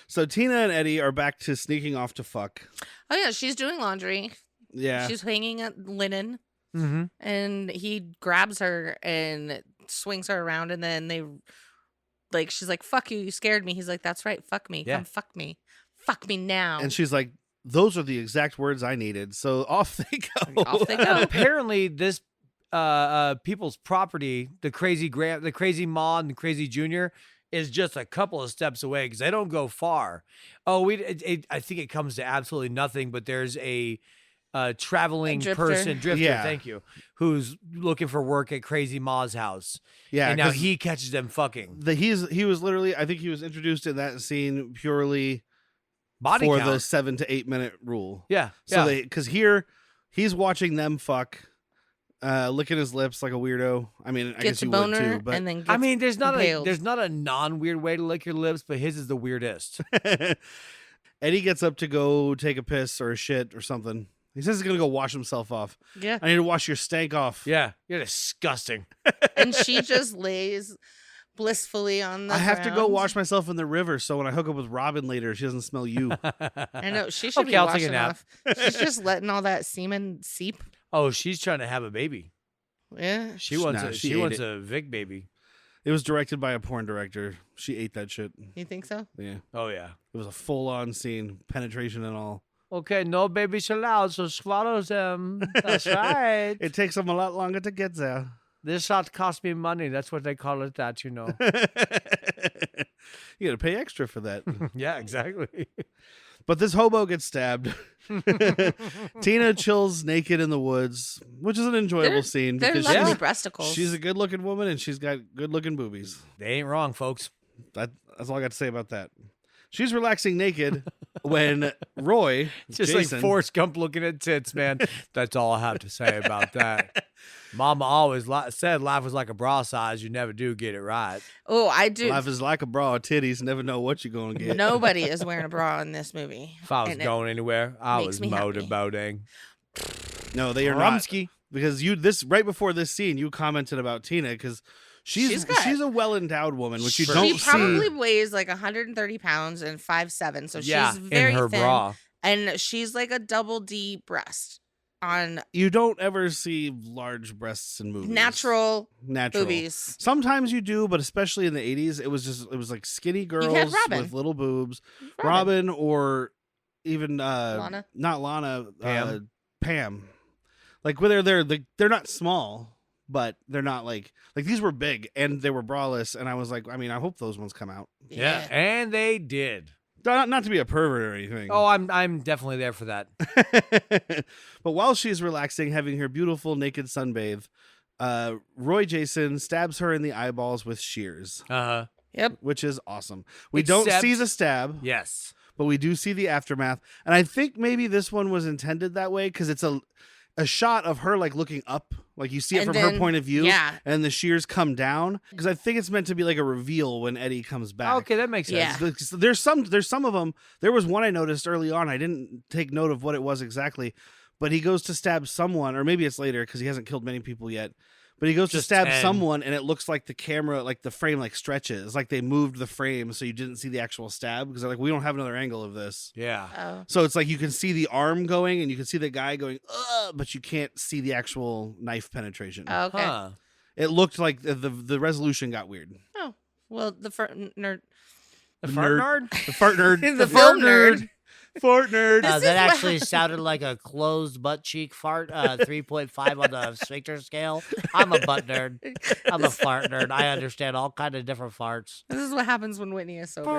Speaker 2: So Tina and Eddie are back to sneaking off to fuck.
Speaker 4: Oh, yeah. She's doing laundry.
Speaker 2: Yeah.
Speaker 4: She's hanging at linen.
Speaker 3: Mm-hmm.
Speaker 4: And he grabs her and swings her around, and then she's like, fuck you scared me. He's like, that's right, fuck me. Come fuck me now.
Speaker 2: And she's like, those are the exact words I needed. So off they go.
Speaker 3: Apparently this people's property, the crazy Ma and the crazy Junior, is just a couple of steps away, because they don't go far. I think it comes to absolutely nothing, but there's a traveling drifter, thank you, who's looking for work at Crazy Ma's house. Yeah, and now he catches them fucking.
Speaker 2: He was literally, I think he was introduced in that scene purely
Speaker 3: body
Speaker 2: for
Speaker 3: count.
Speaker 2: the 7 to 8 minute rule.
Speaker 3: Yeah.
Speaker 2: So because here he's watching them fuck, licking his lips like a weirdo. I mean, I guess you would too. But
Speaker 4: and then
Speaker 3: there's not a non-weird way to lick your lips, but his is the weirdest.
Speaker 2: Eddie gets up to go take a piss or a shit or something. He says he's going to go wash himself off.
Speaker 4: Yeah.
Speaker 2: I need to wash your stank off.
Speaker 3: Yeah. You're disgusting.
Speaker 4: And she just lays blissfully on the
Speaker 2: I have to
Speaker 4: ground.
Speaker 2: go wash myself in the river so when I hook up with Robin later, she doesn't smell you.
Speaker 4: I know. She should be
Speaker 3: I'll take a
Speaker 4: washing
Speaker 3: nap.
Speaker 4: off. She's just letting all that semen seep.
Speaker 3: Oh, she's trying to have a baby.
Speaker 4: Yeah.
Speaker 3: She wants a Vic baby.
Speaker 2: It was directed by a porn director. She ate that shit.
Speaker 4: You think so?
Speaker 2: Yeah.
Speaker 3: Oh, yeah.
Speaker 2: It was a full-on scene, penetration and all.
Speaker 3: Okay, no babies allowed, so swallow them. That's right.
Speaker 2: It takes them a lot longer to get there.
Speaker 3: This shot cost me money. That's what they call it, that, you know.
Speaker 2: You got to pay extra for that.
Speaker 3: Yeah, exactly.
Speaker 2: But this hobo gets stabbed. Tina chills naked in the woods, which is an enjoyable scene
Speaker 4: They're
Speaker 2: because
Speaker 4: lovely breasticles.
Speaker 2: she's a good-looking woman and she's got good-looking boobies.
Speaker 3: They ain't wrong, folks.
Speaker 2: That's all I got to say about that. She's relaxing naked when Roy,
Speaker 3: Just
Speaker 2: Jason,
Speaker 3: like Forrest Gump looking at tits, man. That's all I have to say about that. Mama always said life was like a bra size. You never do get it right.
Speaker 4: Oh, I do.
Speaker 2: life is like a bra of titties. Never know what you're going to get.
Speaker 4: Nobody is wearing a bra in this movie.
Speaker 3: If I was
Speaker 4: And
Speaker 3: going anywhere, I
Speaker 4: makes
Speaker 3: was
Speaker 4: me happy.
Speaker 3: motorboating.
Speaker 2: No, they are not.
Speaker 3: Rumsky.
Speaker 2: Because right before this scene, you commented about Tina because she's a well-endowed woman, which you don't see.
Speaker 4: She probably weighs like 130 pounds and 5'7", so
Speaker 3: Yeah,
Speaker 4: she's very
Speaker 3: in her
Speaker 4: thin.
Speaker 3: bra.
Speaker 4: And she's like a double D breast on
Speaker 2: You don't ever see large breasts in movies.
Speaker 4: natural boobies.
Speaker 2: Sometimes you do, but especially in the 80s, it was like skinny girls
Speaker 4: had Robin.
Speaker 2: with little boobs. Robin or even
Speaker 4: Lana?
Speaker 2: Not Lana,
Speaker 3: Pam.
Speaker 2: Pam. Like whether they're not small, but they're not like these were big and they were braless, and I was like, I mean, I hope those ones come out.
Speaker 3: Yeah, and they did.
Speaker 2: Not to be a pervert or anything.
Speaker 3: Oh, I'm definitely there for that.
Speaker 2: But while she's relaxing, having her beautiful naked sunbathe, Roy Jason stabs her in the eyeballs with shears,
Speaker 4: Yep.
Speaker 2: which is awesome. We don't
Speaker 3: Except-
Speaker 2: see the stab,
Speaker 3: Yes.
Speaker 2: but we do see the aftermath. And I think maybe this one was intended that way because it's a shot of her like looking up, like you see it
Speaker 4: And
Speaker 2: from
Speaker 4: then-
Speaker 2: her point of view,
Speaker 4: yeah.
Speaker 2: and the shears come down because I think it's meant to be like a reveal when Eddie comes back.
Speaker 3: Okay, that makes sense.
Speaker 4: Yeah.
Speaker 2: There's some of them. There was one I noticed early on. I didn't take note of what it was exactly, but he goes to stab someone, or maybe it's later because he hasn't killed many people yet. But he goes to
Speaker 3: Just
Speaker 2: stab
Speaker 3: 10.
Speaker 2: someone, and it looks like the camera, like the frame, like stretches, like they moved the frame so you didn't see the actual stab because they're like, we don't have another angle of this.
Speaker 3: Yeah.
Speaker 4: Oh.
Speaker 2: So it's like you can see the arm going, and you can see the guy going, but you can't see the actual knife penetration.
Speaker 4: Okay.
Speaker 3: Huh.
Speaker 2: It looked like the resolution got weird.
Speaker 4: Oh. Well, the nerd.
Speaker 3: The
Speaker 2: The
Speaker 3: fart
Speaker 2: nerd-
Speaker 3: nerd?
Speaker 2: The fart nerd.
Speaker 4: The film nerd.
Speaker 2: Fart nerd.
Speaker 4: This is
Speaker 6: That
Speaker 4: what-
Speaker 6: actually sounded like a closed butt cheek fart, 3.5 on the sphincter scale. I'm a butt nerd. I'm a fart nerd. I understand all kind of different farts.
Speaker 4: This is what happens when Whitney is sober.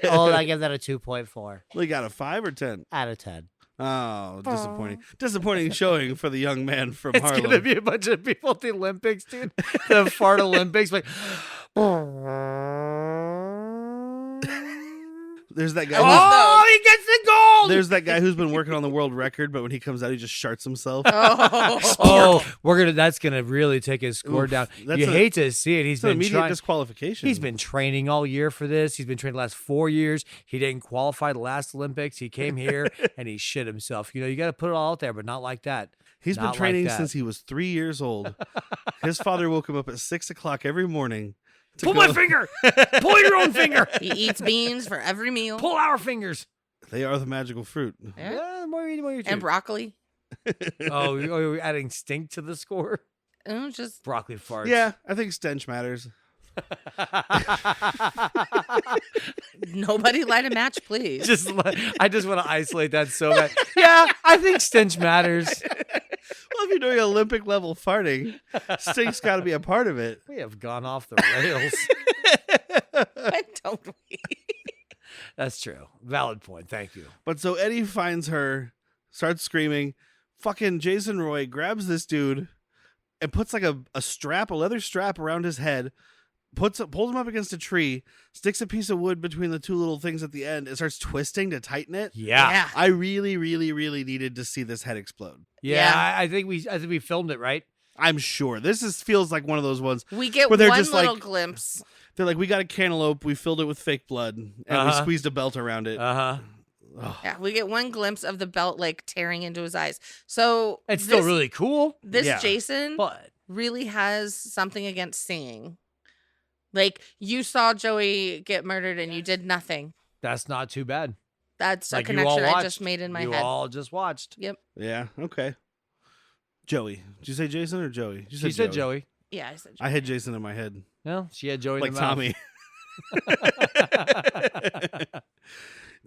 Speaker 6: Oh, I give that a 2.4
Speaker 2: We got a 5 or 10.
Speaker 6: out of 10.
Speaker 2: Oh, disappointing. Disappointing showing for the young man from
Speaker 3: It's
Speaker 2: Harlem.
Speaker 3: going to be a bunch of people at the Olympics, dude. The fart Olympics. Like,
Speaker 2: There's that guy.
Speaker 3: oh, he gets the gold.
Speaker 2: There's that guy who's been working on the world record, but when he comes out, he just sharts himself.
Speaker 4: Oh.
Speaker 3: Oh, that's gonna really take his score
Speaker 2: Oof,
Speaker 3: down.
Speaker 2: that's
Speaker 3: You
Speaker 2: a-
Speaker 3: hate to see it. He's
Speaker 2: It's an
Speaker 3: been
Speaker 2: immediate
Speaker 3: trying.
Speaker 2: disqualification.
Speaker 3: He's been training all year for this. He's been training the last 4 years. He didn't qualify the last Olympics. He came here and he shit himself. You got to put it all out there, but not like that.
Speaker 2: He's been
Speaker 3: not like
Speaker 2: training
Speaker 3: that.
Speaker 2: since he was 3 years old. His father woke him up at 6 o'clock every morning. to
Speaker 3: Pull
Speaker 2: go-
Speaker 3: my finger. Pull your own finger.
Speaker 4: He eats beans for every meal.
Speaker 3: Pull our fingers.
Speaker 2: They are the magical fruit.
Speaker 4: Yeah.
Speaker 3: Yeah, the more you
Speaker 4: And broccoli.
Speaker 3: oh, you're adding stink to the score.
Speaker 4: Oh, just
Speaker 3: Broccoli farts.
Speaker 2: Yeah, I think stench matters.
Speaker 4: nobody light a match, please.
Speaker 3: I just want to isolate that so bad. Yeah, I think stench matters.
Speaker 2: Well, if you're doing Olympic level farting, stink's got to be a part of it.
Speaker 3: We have gone off the rails.
Speaker 4: Why don't we?
Speaker 3: That's true. Valid point. Thank you.
Speaker 2: But so Eddie finds her, starts screaming. Fucking Jason Roy grabs this dude and puts like a leather strap around his head, pulls him up against a tree, sticks a piece of wood between the two little things at the end, and starts twisting to tighten it.
Speaker 3: Yeah.
Speaker 2: I really, really, really needed to see this head explode.
Speaker 3: Yeah.
Speaker 4: Yeah.
Speaker 3: I think we filmed it, right?
Speaker 2: I'm sure this feels like one of those ones.
Speaker 4: We get
Speaker 2: Where
Speaker 4: one
Speaker 2: they're just
Speaker 4: little
Speaker 2: like-
Speaker 4: glimpse.
Speaker 2: They're like, we got a cantaloupe, we filled it with fake blood, and we
Speaker 3: Uh-huh.
Speaker 2: squeezed a belt around it.
Speaker 3: Uh-huh.
Speaker 2: Ugh.
Speaker 4: Yeah, we get one glimpse of the belt like tearing into his eyes. So
Speaker 3: It's still
Speaker 4: this-
Speaker 3: really cool.
Speaker 4: This
Speaker 2: Yeah.
Speaker 4: Jason
Speaker 3: But
Speaker 4: really has something against singing. Like you saw Joey get murdered and you did nothing.
Speaker 3: that's not too bad.
Speaker 4: That's
Speaker 3: Like
Speaker 4: a
Speaker 3: you all
Speaker 4: connection I
Speaker 3: watched.
Speaker 4: just made in my
Speaker 3: you
Speaker 4: head.
Speaker 3: all just watched.
Speaker 4: Yep.
Speaker 2: Yeah, okay. Joey. Did you say Jason or Joey? You
Speaker 3: She said Joey.
Speaker 4: Yeah, I said
Speaker 2: I had Jason in my head.
Speaker 3: No, she had Joey in
Speaker 2: Like
Speaker 3: the mouth.
Speaker 2: Tommy.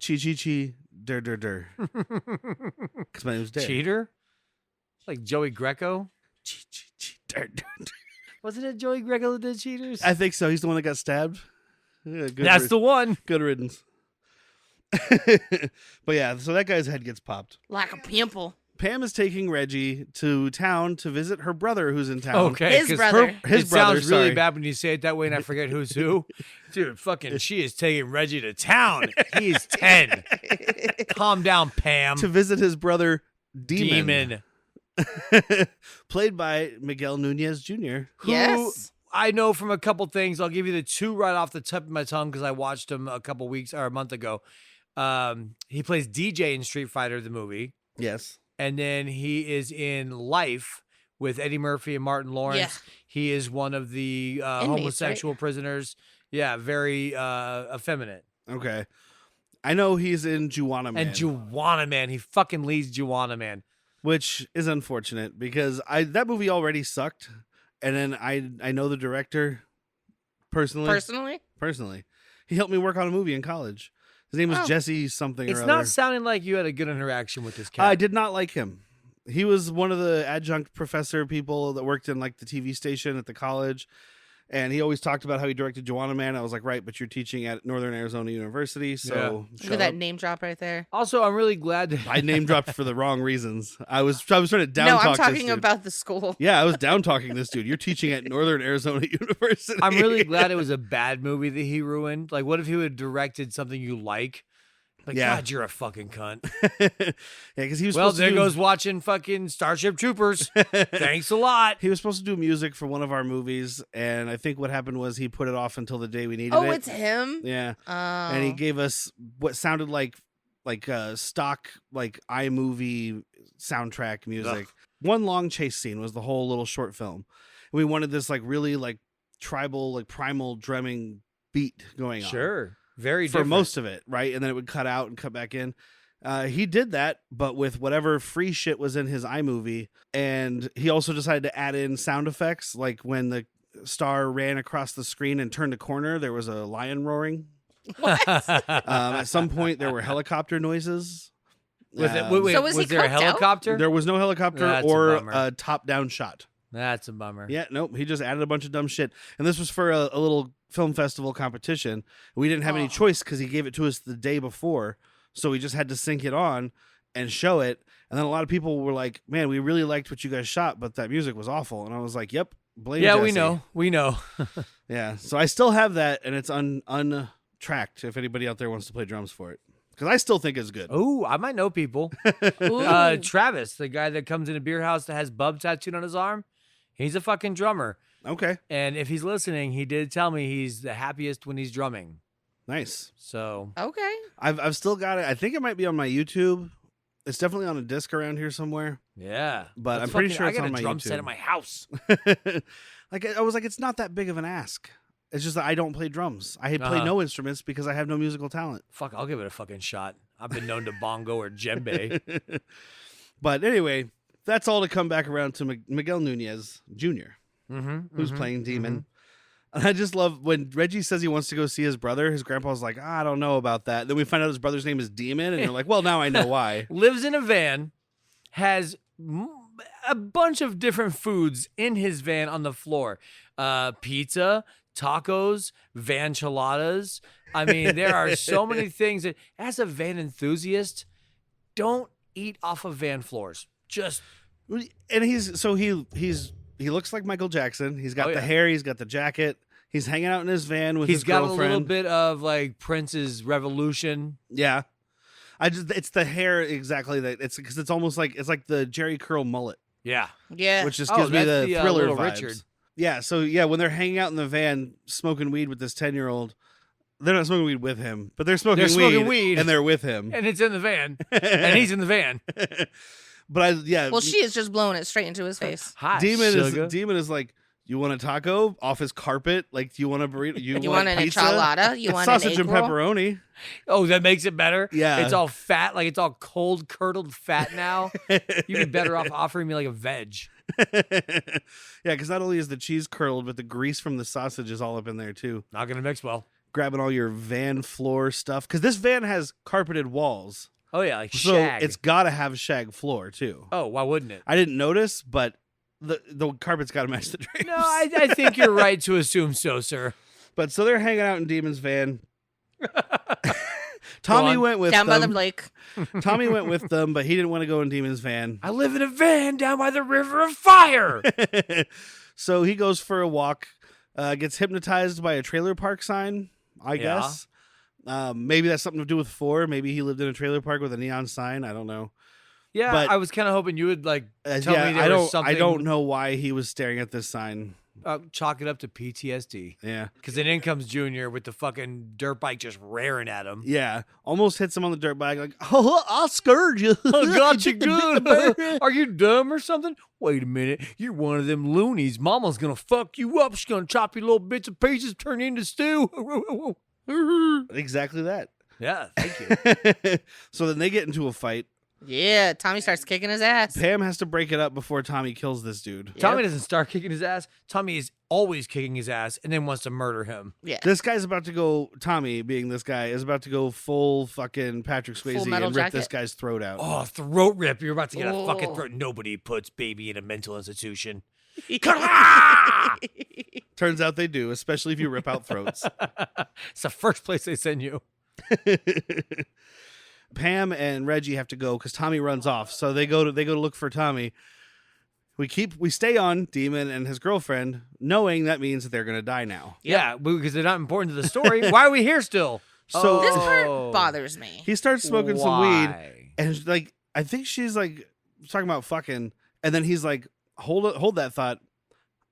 Speaker 2: Chi chi chi, dur dur dur. Because my name's Dave.
Speaker 3: Cheater? Like Joey Greco?
Speaker 2: Chi chi chi, dur dur dur.
Speaker 3: Wasn't it Joey Greco that did Cheaters?
Speaker 2: I think so. He's the one that got stabbed. Yeah, good
Speaker 3: That's the one.
Speaker 2: good riddance. But yeah, so that guy's head gets popped.
Speaker 4: like a pimple.
Speaker 2: Pam is taking Reggie to town to visit her brother who's in town.
Speaker 3: Okay.
Speaker 4: His
Speaker 3: 'cause
Speaker 4: brother.
Speaker 2: His
Speaker 3: it
Speaker 2: brother,
Speaker 3: sounds really
Speaker 2: sorry.
Speaker 3: bad when you say it that way and I forget who's who. Dude, fucking she is taking Reggie to town. He's 10. Calm down, Pam.
Speaker 2: To visit his brother, Demon.
Speaker 3: Demon.
Speaker 2: Played by Miguel Nunez Jr.
Speaker 3: Who
Speaker 4: Yes.
Speaker 3: I know from a couple things. I'll give you the two right off the tip of my tongue because I watched him a couple weeks or a month ago. He plays DJ in Street Fighter, the movie.
Speaker 2: Yes.
Speaker 3: And then he is in Life with Eddie Murphy and Martin Lawrence.
Speaker 4: Yeah.
Speaker 3: He is one of the
Speaker 4: Inmates,
Speaker 3: homosexual prisoners. Yeah, very effeminate.
Speaker 2: Okay. I know he's in Juwanna Mann.
Speaker 3: And Juwanna Mann. He fucking leads Juwanna Mann.
Speaker 2: which is unfortunate because that movie already sucked, and then I know the director personally. Personally, he helped me work on a movie in college. His name was
Speaker 4: Oh.
Speaker 2: Jesse something.
Speaker 3: It's
Speaker 2: or
Speaker 3: not
Speaker 2: other.
Speaker 3: sounding like you had a good interaction with this cat.
Speaker 2: I did not like him. He was one of the adjunct professor people that worked in like the TV station at the college, And he always talked about how he directed Juwanna Mann. I was like, right, but you're teaching at Northern Arizona University, so
Speaker 4: Look at that name drop right there.
Speaker 3: Also, I'm really glad that
Speaker 2: I name dropped for the wrong reasons. I was trying to down talk
Speaker 4: No, I'm
Speaker 2: this
Speaker 4: talking
Speaker 2: dude.
Speaker 4: about the school.
Speaker 2: Yeah, I was down talking this dude. You're teaching at Northern Arizona University.
Speaker 3: I'm really glad it was a bad movie that he ruined. Like, what if he would have directed something you like? Like,
Speaker 2: Yeah.
Speaker 3: God, you're a fucking cunt.
Speaker 2: Yeah, because he was
Speaker 3: Well,
Speaker 2: supposed
Speaker 3: there
Speaker 2: to do,
Speaker 3: goes watching fucking Starship Troopers. Thanks a lot.
Speaker 2: He was supposed to do music for one of our movies, and I think what happened was he put it off until the day we needed it.
Speaker 4: Oh, it's him?
Speaker 2: Yeah.
Speaker 4: Oh.
Speaker 2: And he gave us what sounded like stock like iMovie soundtrack music. One long chase scene was the whole little short film. We wanted this like really like tribal, like primal drumming beat going on.
Speaker 3: Sure. Very
Speaker 2: For
Speaker 3: different.
Speaker 2: most of it, right? And then it would cut out and cut back in. He did that, but with whatever free shit was in his iMovie. And he also decided to add in sound effects, like when the star ran across the screen and turned a corner, there was a lion roaring. At some point, there were helicopter noises.
Speaker 3: Wait,
Speaker 4: So was he
Speaker 3: there a
Speaker 4: coked out?
Speaker 3: helicopter?
Speaker 2: There was no helicopter
Speaker 3: That's a
Speaker 2: or
Speaker 3: bummer.
Speaker 2: a top-down shot.
Speaker 3: That's a bummer.
Speaker 2: Yeah, nope. He just added a bunch of dumb shit. And this was for a little film festival competition. We didn't have any choice because he gave it to us the day before. So we just had to sync it on and show it. And then a lot of people were like, man, we really liked what you guys shot, but that music was awful. And I was like, yep, blame
Speaker 3: Yeah,
Speaker 2: Jesse.
Speaker 3: we know. We know.
Speaker 2: Yeah, so I still have that, and it's untracked if anybody out there wants to play drums for it. Because I still think it's good.
Speaker 3: Oh, I might know people.
Speaker 4: Ooh.
Speaker 3: Travis, the guy that comes in a beer house that has bub tattooed on his arm, he's a fucking drummer.
Speaker 2: Okay,
Speaker 3: And if he's listening, he did tell me he's the happiest when he's drumming.
Speaker 2: nice.
Speaker 3: So
Speaker 4: Okay.
Speaker 2: I've still got it. I think it might be on my YouTube. It's definitely on a disc around here somewhere.
Speaker 3: yeah,
Speaker 2: But
Speaker 3: That's
Speaker 2: I'm pretty
Speaker 3: fucking-
Speaker 2: sure it's
Speaker 3: I got
Speaker 2: on
Speaker 3: a
Speaker 2: my
Speaker 3: drum
Speaker 2: YouTube.
Speaker 3: set at my house.
Speaker 2: Like I was like, it's not that big of an ask. It's just that I don't play drums. I play
Speaker 3: Uh-huh.
Speaker 2: no instruments because I have no musical talent.
Speaker 3: Fuck, I'll give it a fucking shot. I've been known to bongo or djembe.
Speaker 2: But anyway, that's all to come back around to Miguel Nunez Jr., who's playing Demon. And I just love when Reggie says he wants to go see his brother. His grandpa's like, I don't know about that. Then we find out his brother's name is Demon, and you're like, well, now I know why.
Speaker 3: Lives in a van, has a bunch of different foods in his van on the floor. Pizza, tacos, enchiladas. I mean, there are so many things that, as a van enthusiast, don't eat off of van floors. Just
Speaker 2: And he looks like Michael Jackson. He's got
Speaker 3: Oh,
Speaker 2: the
Speaker 3: yeah.
Speaker 2: hair. He's got the jacket. He's hanging out in his van with
Speaker 3: he's
Speaker 2: his
Speaker 3: got
Speaker 2: girlfriend.
Speaker 3: a little bit of like Prince's Revolution.
Speaker 2: Yeah. It's the hair exactly that it's because it's almost like it's like the Jerry curl mullet,
Speaker 3: Yeah.
Speaker 4: Yeah.
Speaker 2: which just
Speaker 3: Oh,
Speaker 2: gives me
Speaker 3: that's
Speaker 2: the
Speaker 3: the,
Speaker 2: Thriller
Speaker 3: Little
Speaker 2: vibes.
Speaker 3: Richard.
Speaker 2: Yeah, so yeah, when they're hanging out in the van smoking weed with this 10-year-old, they're not smoking weed with him, but they're smoking,
Speaker 3: weed.
Speaker 2: and they're with him.
Speaker 3: And it's in the van. And he's in the van.
Speaker 2: But
Speaker 4: Well, she is just blowing it straight into his face.
Speaker 3: Hi,
Speaker 2: Demon is like, you want a taco off his carpet? Like, do you want a burrito?
Speaker 4: You want an
Speaker 2: pizza?
Speaker 4: enchilada? You
Speaker 2: It's
Speaker 4: want
Speaker 2: sausage
Speaker 4: an egg
Speaker 2: and
Speaker 4: roll?
Speaker 2: pepperoni.
Speaker 3: Oh, that makes it better?
Speaker 2: Yeah.
Speaker 3: It's all fat, like it's all cold, curdled fat now. You'd be better off offering me like a veg.
Speaker 2: Yeah, because not only is the cheese curdled, but the grease from the sausage is all up in there too.
Speaker 3: Not gonna mix well.
Speaker 2: Grabbing all your van floor stuff because this van has carpeted walls,
Speaker 3: Oh yeah, like
Speaker 2: so
Speaker 3: shag.
Speaker 2: it's got to have shag floor too.
Speaker 3: Oh, why wouldn't it?
Speaker 2: I didn't notice, but the carpet's got to match the drapes.
Speaker 3: No, I think you're right to assume so, sir.
Speaker 2: But so they're hanging out in Demon's van. Tommy
Speaker 3: on.
Speaker 2: went with
Speaker 4: Down by
Speaker 2: them.
Speaker 4: the lake.
Speaker 2: Tommy went with them, but he didn't want to go in Demon's van.
Speaker 3: I live in a van down by the river of fire.
Speaker 2: So he goes for a walk, gets hypnotized by a trailer park sign, I
Speaker 3: Yeah.
Speaker 2: guess. Maybe that's something to do with 4. Maybe he lived in a trailer park with a neon sign. I don't know.
Speaker 3: Yeah,
Speaker 2: But-
Speaker 3: I was kind of hoping you would like tell
Speaker 2: Yeah,
Speaker 3: me there
Speaker 2: I
Speaker 3: was
Speaker 2: don't.
Speaker 3: something.
Speaker 2: I don't know why he was staring at this sign.
Speaker 3: Chalk it up to PTSD.
Speaker 2: Yeah,
Speaker 3: Because then in comes Junior with the fucking dirt bike just raring at him.
Speaker 2: yeah. Almost hits him on the dirt bike. Like, oh, I'll scourge you.
Speaker 3: I got you
Speaker 2: Bit the
Speaker 3: good.
Speaker 2: bear.
Speaker 3: Are you dumb or something? Wait a minute. You're one of them loonies. Mama's going to fuck you up. She's going to chop you little bits and pieces, turn you into stew.
Speaker 2: Exactly that.
Speaker 3: Yeah, thank you.
Speaker 2: So then they get into a fight.
Speaker 4: Yeah, Tommy starts kicking his ass.
Speaker 2: Pam has to break it up before Tommy kills this dude.
Speaker 3: Tommy doesn't start kicking his ass. Tommy is always kicking his ass and then wants to murder him.
Speaker 4: Yeah.
Speaker 2: This guy's about to go. Tommy, being this guy, is about to go full fucking Patrick Swayze
Speaker 4: Metal
Speaker 2: and rip this
Speaker 4: Jacket.
Speaker 2: guy's throat out.
Speaker 3: Oh, throat rip. You're about to get a fucking
Speaker 4: Oh.
Speaker 3: throat. Nobody puts baby in a mental institution.
Speaker 2: Turns out they do, especially if you rip out throats.
Speaker 3: It's the first place they send you.
Speaker 2: Pam and Reggie have to go because Tommy runs off. So they go to look for Tommy. We stay on Demon and his girlfriend, knowing that means that they're gonna die now.
Speaker 3: Yeah, because they're not important to the story. Why are we here still?
Speaker 2: So
Speaker 4: This part bothers me.
Speaker 2: he starts smoking some
Speaker 3: Why?
Speaker 2: weed, and like I think she's like talking about fucking, and then he's like, hold that thought.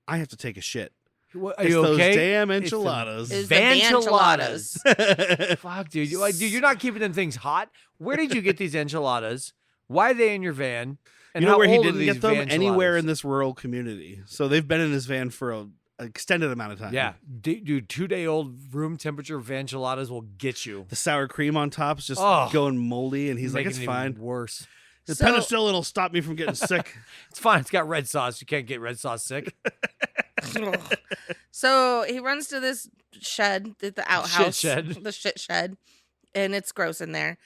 Speaker 2: I have to take a shit.
Speaker 3: What, are
Speaker 2: It's
Speaker 3: you
Speaker 2: those
Speaker 3: okay?
Speaker 2: damn
Speaker 3: It's the-
Speaker 2: enchiladas.
Speaker 4: Is the
Speaker 3: Vanchiladas.
Speaker 4: vanchiladas.
Speaker 3: Fuck, dude. You're not keeping them things hot. Where did you get these enchiladas? Why are they in your van? And
Speaker 2: you know
Speaker 3: how
Speaker 2: where he
Speaker 3: old are
Speaker 2: didn't
Speaker 3: these
Speaker 2: get them? Anywhere
Speaker 3: vanchiladas?
Speaker 2: in this rural community. So they've been in his van for an extended amount of time.
Speaker 3: Yeah, dude. 2-day-old room temperature vanchiladas will get you.
Speaker 2: The sour cream on top's just
Speaker 3: Oh.
Speaker 2: going moldy, and he's like,
Speaker 3: Making
Speaker 2: it's
Speaker 3: it even
Speaker 2: fine.
Speaker 3: worse.
Speaker 2: The
Speaker 4: So-
Speaker 2: penicillin will stop me from getting sick.
Speaker 3: It's fine. It's got red sauce. You can't get red sauce sick.
Speaker 4: So he runs to this shed, the outhouse,
Speaker 3: shed.
Speaker 4: the shit shed, and it's gross in there.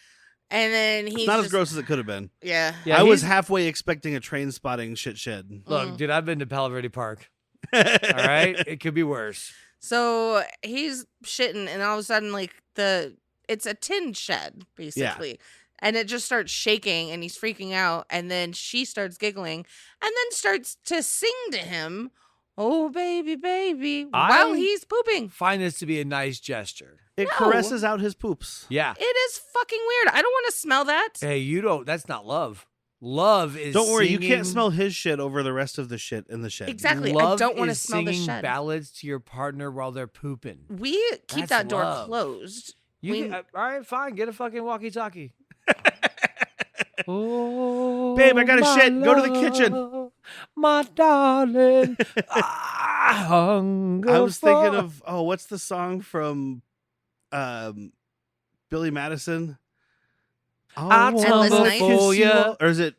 Speaker 4: And then he's
Speaker 2: It's not as
Speaker 4: just-
Speaker 2: gross as it could have been.
Speaker 4: Yeah.
Speaker 3: Yeah,
Speaker 2: I was
Speaker 3: he's-
Speaker 2: halfway expecting a train spotting shit shed.
Speaker 3: Look, dude. I've been to Palo Verde Park. All right, it could be worse.
Speaker 4: So he's shitting, and all of a sudden, like it's a tin shed, basically. And it just starts shaking, and he's freaking out. And then she starts giggling, and then starts to sing to him, "Oh, baby, baby," while he's pooping.
Speaker 3: Find this to be a nice gesture.
Speaker 2: It
Speaker 4: No.
Speaker 2: caresses out his poops.
Speaker 3: Yeah.
Speaker 4: It is fucking weird. I don't want to smell that.
Speaker 3: Hey, you don't. That's not love. Love is.
Speaker 2: Don't worry, you
Speaker 3: singing-
Speaker 2: can't smell his shit over the rest of the shit in the shed.
Speaker 4: Exactly.
Speaker 3: Love
Speaker 4: I don't want to
Speaker 3: is
Speaker 4: smell the
Speaker 3: singing
Speaker 4: shed.
Speaker 3: ballads to your partner while they're pooping.
Speaker 4: We keep
Speaker 3: That's
Speaker 4: that door
Speaker 3: love.
Speaker 4: closed.
Speaker 3: You
Speaker 4: We-
Speaker 3: can, all right, fine. Get a fucking walkie-talkie. Oh,
Speaker 2: Babe, I gotta
Speaker 3: my
Speaker 2: shit. Go to the kitchen.
Speaker 3: love, my darling. I hunger
Speaker 2: I was thinking
Speaker 3: for-
Speaker 2: of what's the song from Billy Madison?
Speaker 3: I
Speaker 2: wanna
Speaker 4: tumble
Speaker 2: kiss
Speaker 3: for
Speaker 2: you
Speaker 3: ya.
Speaker 2: all- or is it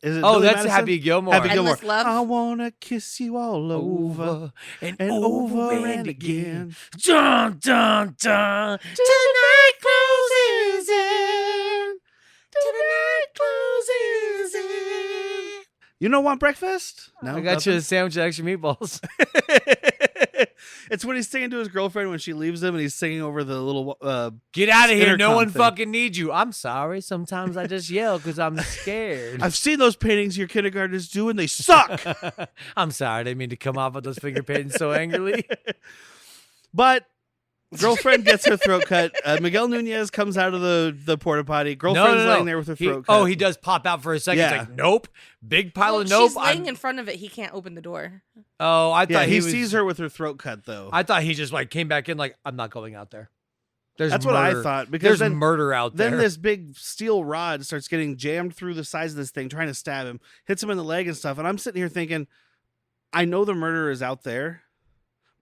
Speaker 3: Oh,
Speaker 2: Billy
Speaker 3: that's
Speaker 2: Madison?
Speaker 3: Happy Gilmore.
Speaker 2: Happy
Speaker 4: Endless
Speaker 2: Gilmore.
Speaker 4: Love.
Speaker 2: I wanna kiss you all over
Speaker 3: and
Speaker 2: and
Speaker 3: over
Speaker 2: over
Speaker 3: and
Speaker 2: and again.
Speaker 3: Dun, dun, dun.
Speaker 4: Tonight closes in. Tonight closes in.
Speaker 2: You don't want breakfast? No,
Speaker 3: I got
Speaker 2: nothing?
Speaker 3: you a sandwich of extra meatballs.
Speaker 2: It's when he's singing to his girlfriend when she leaves him, and he's singing over the little.
Speaker 3: Get out of here. No
Speaker 2: Intercom
Speaker 3: one
Speaker 2: thing.
Speaker 3: fucking needs you. I'm sorry. Sometimes I just yell because I'm scared.
Speaker 2: I've seen those paintings your kindergartners do, and they suck.
Speaker 3: I'm sorry. I didn't mean to come off with those finger paintings so angrily.
Speaker 2: But girlfriend gets her throat cut. Miguel Nunez comes out of the porta potty. Girlfriend's laying there with her throat cut.
Speaker 3: Oh, he does pop out for a second.
Speaker 2: Yeah.
Speaker 3: It's like, nope. Big pile
Speaker 4: Well,
Speaker 3: of nope.
Speaker 4: she's laying
Speaker 3: I'm-
Speaker 4: in front of it. He can't open the door.
Speaker 3: Oh, I
Speaker 2: Yeah,
Speaker 3: thought
Speaker 2: he
Speaker 3: was,
Speaker 2: sees her with her throat cut though.
Speaker 3: I thought he just like came back in like, I'm not going out there. There's
Speaker 2: That's what I
Speaker 3: murder.
Speaker 2: thought, because
Speaker 3: There's
Speaker 2: then-
Speaker 3: murder out there.
Speaker 2: Then this big steel rod starts getting jammed through the sides of this thing, trying to stab him, hits him in the leg and stuff. And I'm sitting here thinking, I know the murderer is out there,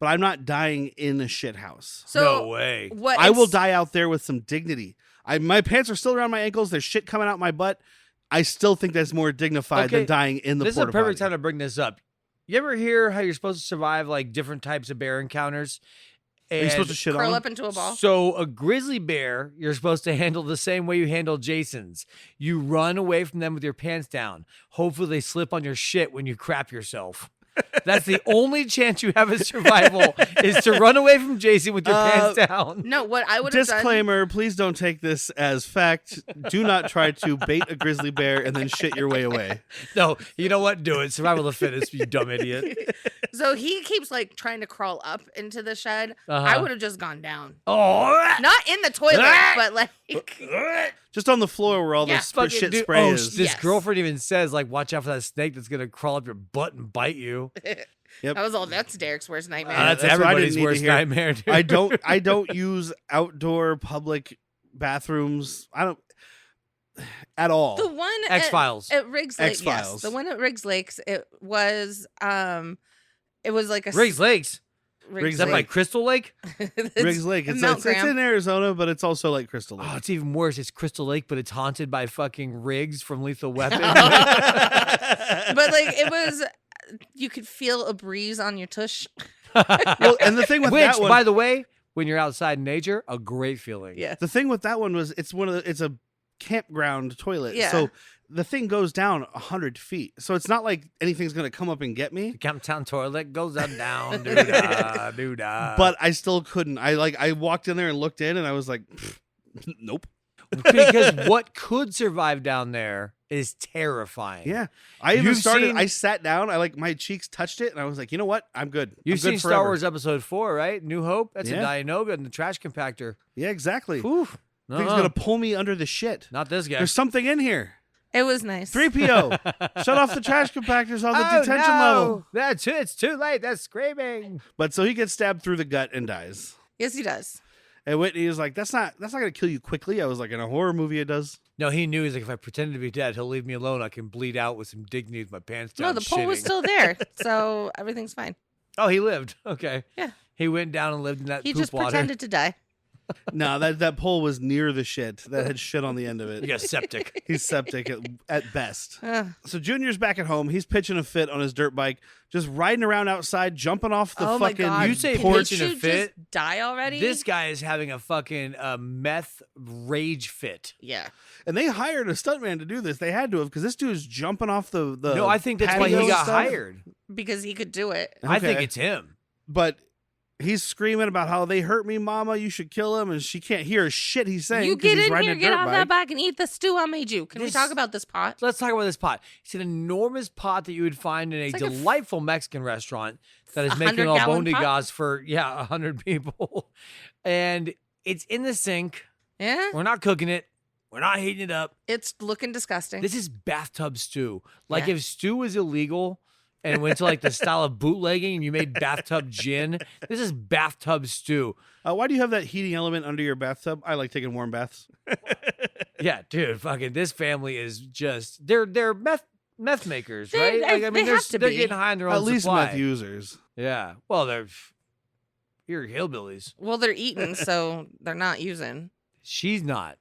Speaker 2: but I'm not dying in a shit house.
Speaker 4: So
Speaker 3: no way.
Speaker 4: what?
Speaker 2: I will
Speaker 4: it's-
Speaker 2: die out there with some dignity. My pants are still around my ankles. There's shit coming out my butt. I still think that's more dignified
Speaker 3: Okay,
Speaker 2: than dying in the
Speaker 3: This is a
Speaker 2: porta
Speaker 3: perfect
Speaker 2: potty.
Speaker 3: time to bring this up. You ever hear how you're supposed to survive like different types of bear encounters?
Speaker 2: Are you supposed to
Speaker 3: And
Speaker 2: shit
Speaker 4: curl
Speaker 2: on
Speaker 4: up
Speaker 2: him?
Speaker 4: into a ball.
Speaker 3: So a grizzly bear, you're supposed to handle the same way you handle Jason's. You run away from them with your pants down. Hopefully they slip on your shit when you crap yourself. That's the only chance you have of survival is to run away from Jason with your pants down.
Speaker 4: No, what I would have done.
Speaker 2: Disclaimer, please don't take this as fact. Do not try to bait a grizzly bear and then shit your way away.
Speaker 3: No, you know what? Do it. Survival of the fittest, you dumb idiot.
Speaker 4: So he keeps like trying to crawl up into the shed.
Speaker 3: Uh-huh.
Speaker 4: I would have just gone down.
Speaker 3: Oh,
Speaker 4: Not in the toilet, but like
Speaker 2: Just on the floor where all
Speaker 4: Yeah,
Speaker 2: the
Speaker 3: fucking
Speaker 2: shit
Speaker 3: dude.
Speaker 2: spray
Speaker 3: Oh,
Speaker 2: is.
Speaker 3: this
Speaker 4: Yes.
Speaker 3: girlfriend even says, like, watch out for that snake that's gonna crawl up your butt and bite you.
Speaker 2: Yep.
Speaker 4: that was all. That's Derek's worst nightmare.
Speaker 2: Uh,
Speaker 3: That's
Speaker 2: that's what I
Speaker 3: everybody's
Speaker 2: didn't need to
Speaker 3: worst
Speaker 2: hear.
Speaker 3: nightmare, dude.
Speaker 2: I don't use outdoor public bathrooms. I don't at all.
Speaker 4: the one
Speaker 3: X-Files.
Speaker 4: at Riggs Lake.
Speaker 2: X-Files.
Speaker 4: Yes, the one at Riggs Lakes. It was like a
Speaker 3: Riggs Lakes.
Speaker 2: Riggs
Speaker 3: Is that by
Speaker 2: Lake.
Speaker 3: Crystal Lake?
Speaker 2: Riggs Lake. It's in Arizona, but it's also like Crystal Lake.
Speaker 3: Oh, it's even worse. It's Crystal Lake, but it's haunted by fucking Riggs from Lethal Weapon.
Speaker 4: But like it was, you could feel a breeze on your tush.
Speaker 2: Well, and the thing with
Speaker 3: Which,
Speaker 2: that one,
Speaker 3: by the way, when you're outside in nature, a great feeling.
Speaker 4: Yeah.
Speaker 2: the thing with that one was it's a campground toilet.
Speaker 4: Yeah.
Speaker 2: So the thing goes down 100 feet. So it's not like anything's going to come up and get me.
Speaker 3: The Camptown toilet goes up down, doo-dah, doo-dah.
Speaker 2: But I still couldn't. I walked in there and looked in and I was like, nope.
Speaker 3: Because what could survive down there is terrifying.
Speaker 2: Yeah. I even
Speaker 3: You've seen-
Speaker 2: I sat down, my cheeks touched it and I was like, you know what? I'm good.
Speaker 3: You've
Speaker 2: I'm good
Speaker 3: seen Star
Speaker 2: forever.
Speaker 3: Wars Episode 4, right? New Hope? That's a
Speaker 2: Yeah.
Speaker 3: Dianoga in the trash compactor.
Speaker 2: Yeah, exactly.
Speaker 3: Whew.
Speaker 2: I think it's going to pull me under the shit.
Speaker 3: Not this guy.
Speaker 2: There's something in here.
Speaker 4: It was nice.
Speaker 2: 3PO. Shut off the trash compactors on the detention level.
Speaker 3: It's too late. That's screaming.
Speaker 2: But so he gets stabbed through the gut and dies.
Speaker 4: Yes, he does.
Speaker 2: And Whitney is like, that's not going to kill you quickly. I was like, in a horror movie, it does.
Speaker 3: No, he knew. He's like, if I pretend to be dead, he'll leave me alone. I can bleed out with some dignity with my pants down.
Speaker 4: No, the pole was
Speaker 3: shitting.
Speaker 4: still there, so everything's fine.
Speaker 3: Oh, he lived. Okay.
Speaker 4: Yeah.
Speaker 3: He went down and lived in that
Speaker 4: He
Speaker 3: poop
Speaker 4: just
Speaker 3: water.
Speaker 4: pretended to die.
Speaker 2: No, that pole was near the shit. That had shit on the end of
Speaker 3: He
Speaker 2: it.
Speaker 3: got septic.
Speaker 2: He's septic at best.
Speaker 4: Ugh.
Speaker 2: So Junior's back at home. He's pitching a fit on his dirt bike, just riding around outside, jumping off the
Speaker 4: Oh my
Speaker 2: fucking
Speaker 4: God.
Speaker 3: You say
Speaker 2: porch.
Speaker 3: pitching a
Speaker 4: Did you
Speaker 3: fit?
Speaker 4: just die already?
Speaker 3: This guy is having a fucking meth rage fit.
Speaker 4: Yeah.
Speaker 2: And they hired a stuntman to do this. They had to have, because this dude is jumping off the
Speaker 3: No, I think that's why
Speaker 2: patio
Speaker 3: he
Speaker 2: and
Speaker 3: got
Speaker 2: stuff.
Speaker 3: hired.
Speaker 4: Because he could do it.
Speaker 3: I think
Speaker 2: Okay.
Speaker 3: it's him.
Speaker 2: But he's screaming about how they hurt me, mama. You should kill him. And she can't hear a shit he's saying.
Speaker 4: You
Speaker 2: 'cause
Speaker 4: get
Speaker 2: he's
Speaker 4: in
Speaker 2: riding
Speaker 4: here,
Speaker 2: a
Speaker 4: get
Speaker 2: dirt
Speaker 4: off
Speaker 2: bike.
Speaker 4: that bike and eat the stew I made you. Can we
Speaker 3: This-
Speaker 4: talk about this pot?
Speaker 3: Let's talk about this pot. It's an enormous pot that you would find in a
Speaker 4: It's like a
Speaker 3: delightful Mexican restaurant that is
Speaker 4: 100
Speaker 3: making all
Speaker 4: gallon pot?
Speaker 3: bondigas for 100 people, and it's in the sink.
Speaker 4: Yeah.
Speaker 3: We're not cooking it. We're not heating it up.
Speaker 4: It's looking disgusting.
Speaker 3: This is bathtub stew. Like
Speaker 4: Yeah.
Speaker 3: if stew was illegal and went to like the style of bootlegging and you made bathtub gin, this is bathtub stew.
Speaker 2: Why do you have that heating element under your bathtub? I like taking warm baths.
Speaker 3: Yeah, dude, fucking this family is just they're meth makers,
Speaker 4: They-
Speaker 3: right? Like I mean,
Speaker 4: they have to
Speaker 3: they're
Speaker 4: be.
Speaker 3: getting high on their own
Speaker 2: At least
Speaker 3: supply.
Speaker 2: meth users.
Speaker 3: Yeah. Well, you're hillbillies.
Speaker 4: well, they're eating, so they're not using.
Speaker 3: She's not.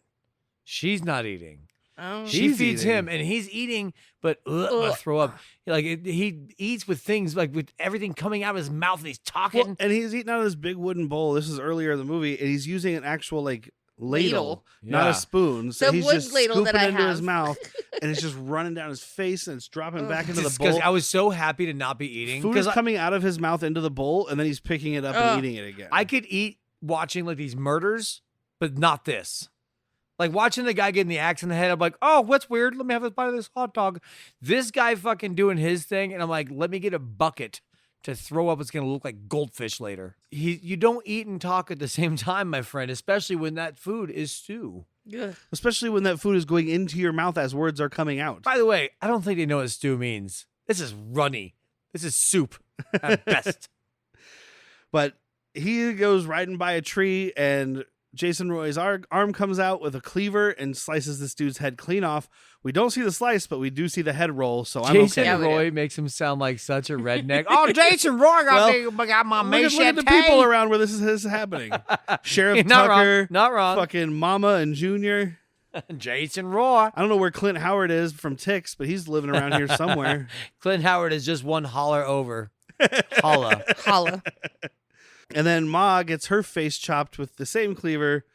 Speaker 3: She's not eating.
Speaker 4: Oh.
Speaker 3: She
Speaker 2: She's
Speaker 3: feeds
Speaker 2: eating.
Speaker 3: him, and he's eating, but throw up. Like he eats with things like with everything coming out of his mouth, and he's talking.
Speaker 2: Well, and he's eating out of this big wooden bowl. This is earlier in the movie, and he's using an actual ladle, not
Speaker 3: Yeah.
Speaker 2: a spoon. So
Speaker 4: The
Speaker 2: he's
Speaker 4: wood
Speaker 2: just
Speaker 4: ladle
Speaker 2: scooping
Speaker 4: that I
Speaker 2: into his
Speaker 4: have.
Speaker 2: mouth, and it's just running down his face, and it's dropping back into the
Speaker 3: Disgusting.
Speaker 2: bowl.
Speaker 3: I was so happy to not be eating
Speaker 2: Food is
Speaker 3: because
Speaker 2: coming out of his mouth into the bowl, and then he's picking it up and eating it again.
Speaker 3: I could eat watching like these murders, but not this. Like watching the guy getting the axe in the head, I'm like, oh, what's weird? Let me have a bite of this hot dog. This guy fucking doing his thing, and I'm like, let me get a bucket to throw up. It's gonna look like goldfish later. You don't eat and talk at the same time, my friend, especially when that food is stew.
Speaker 4: Ugh.
Speaker 2: Especially when that food is going into your mouth as words are coming out.
Speaker 3: By the way, I don't think they know what stew means. This is runny. This is soup at best.
Speaker 2: But he goes riding by a tree, and Jason Roy's arm comes out with a cleaver and slices this dude's head clean off. We don't see the slice, but we do see the head roll, so I'm
Speaker 3: Jason
Speaker 2: okay.
Speaker 4: Yeah, we
Speaker 3: Roy makes him sound like such a redneck. Oh, Jason Roy got my
Speaker 2: Look at the people around where this is happening. Sheriff
Speaker 3: Not
Speaker 2: Tucker,
Speaker 3: wrong. Not wrong.
Speaker 2: fucking Mama and Junior.
Speaker 3: Jason Roy.
Speaker 2: I don't know where Clint Howard is from Ticks, but he's living around here somewhere.
Speaker 3: Clint Howard is just one holler over. Holla.
Speaker 4: Holla.
Speaker 2: And then Ma gets her face chopped with the same cleaver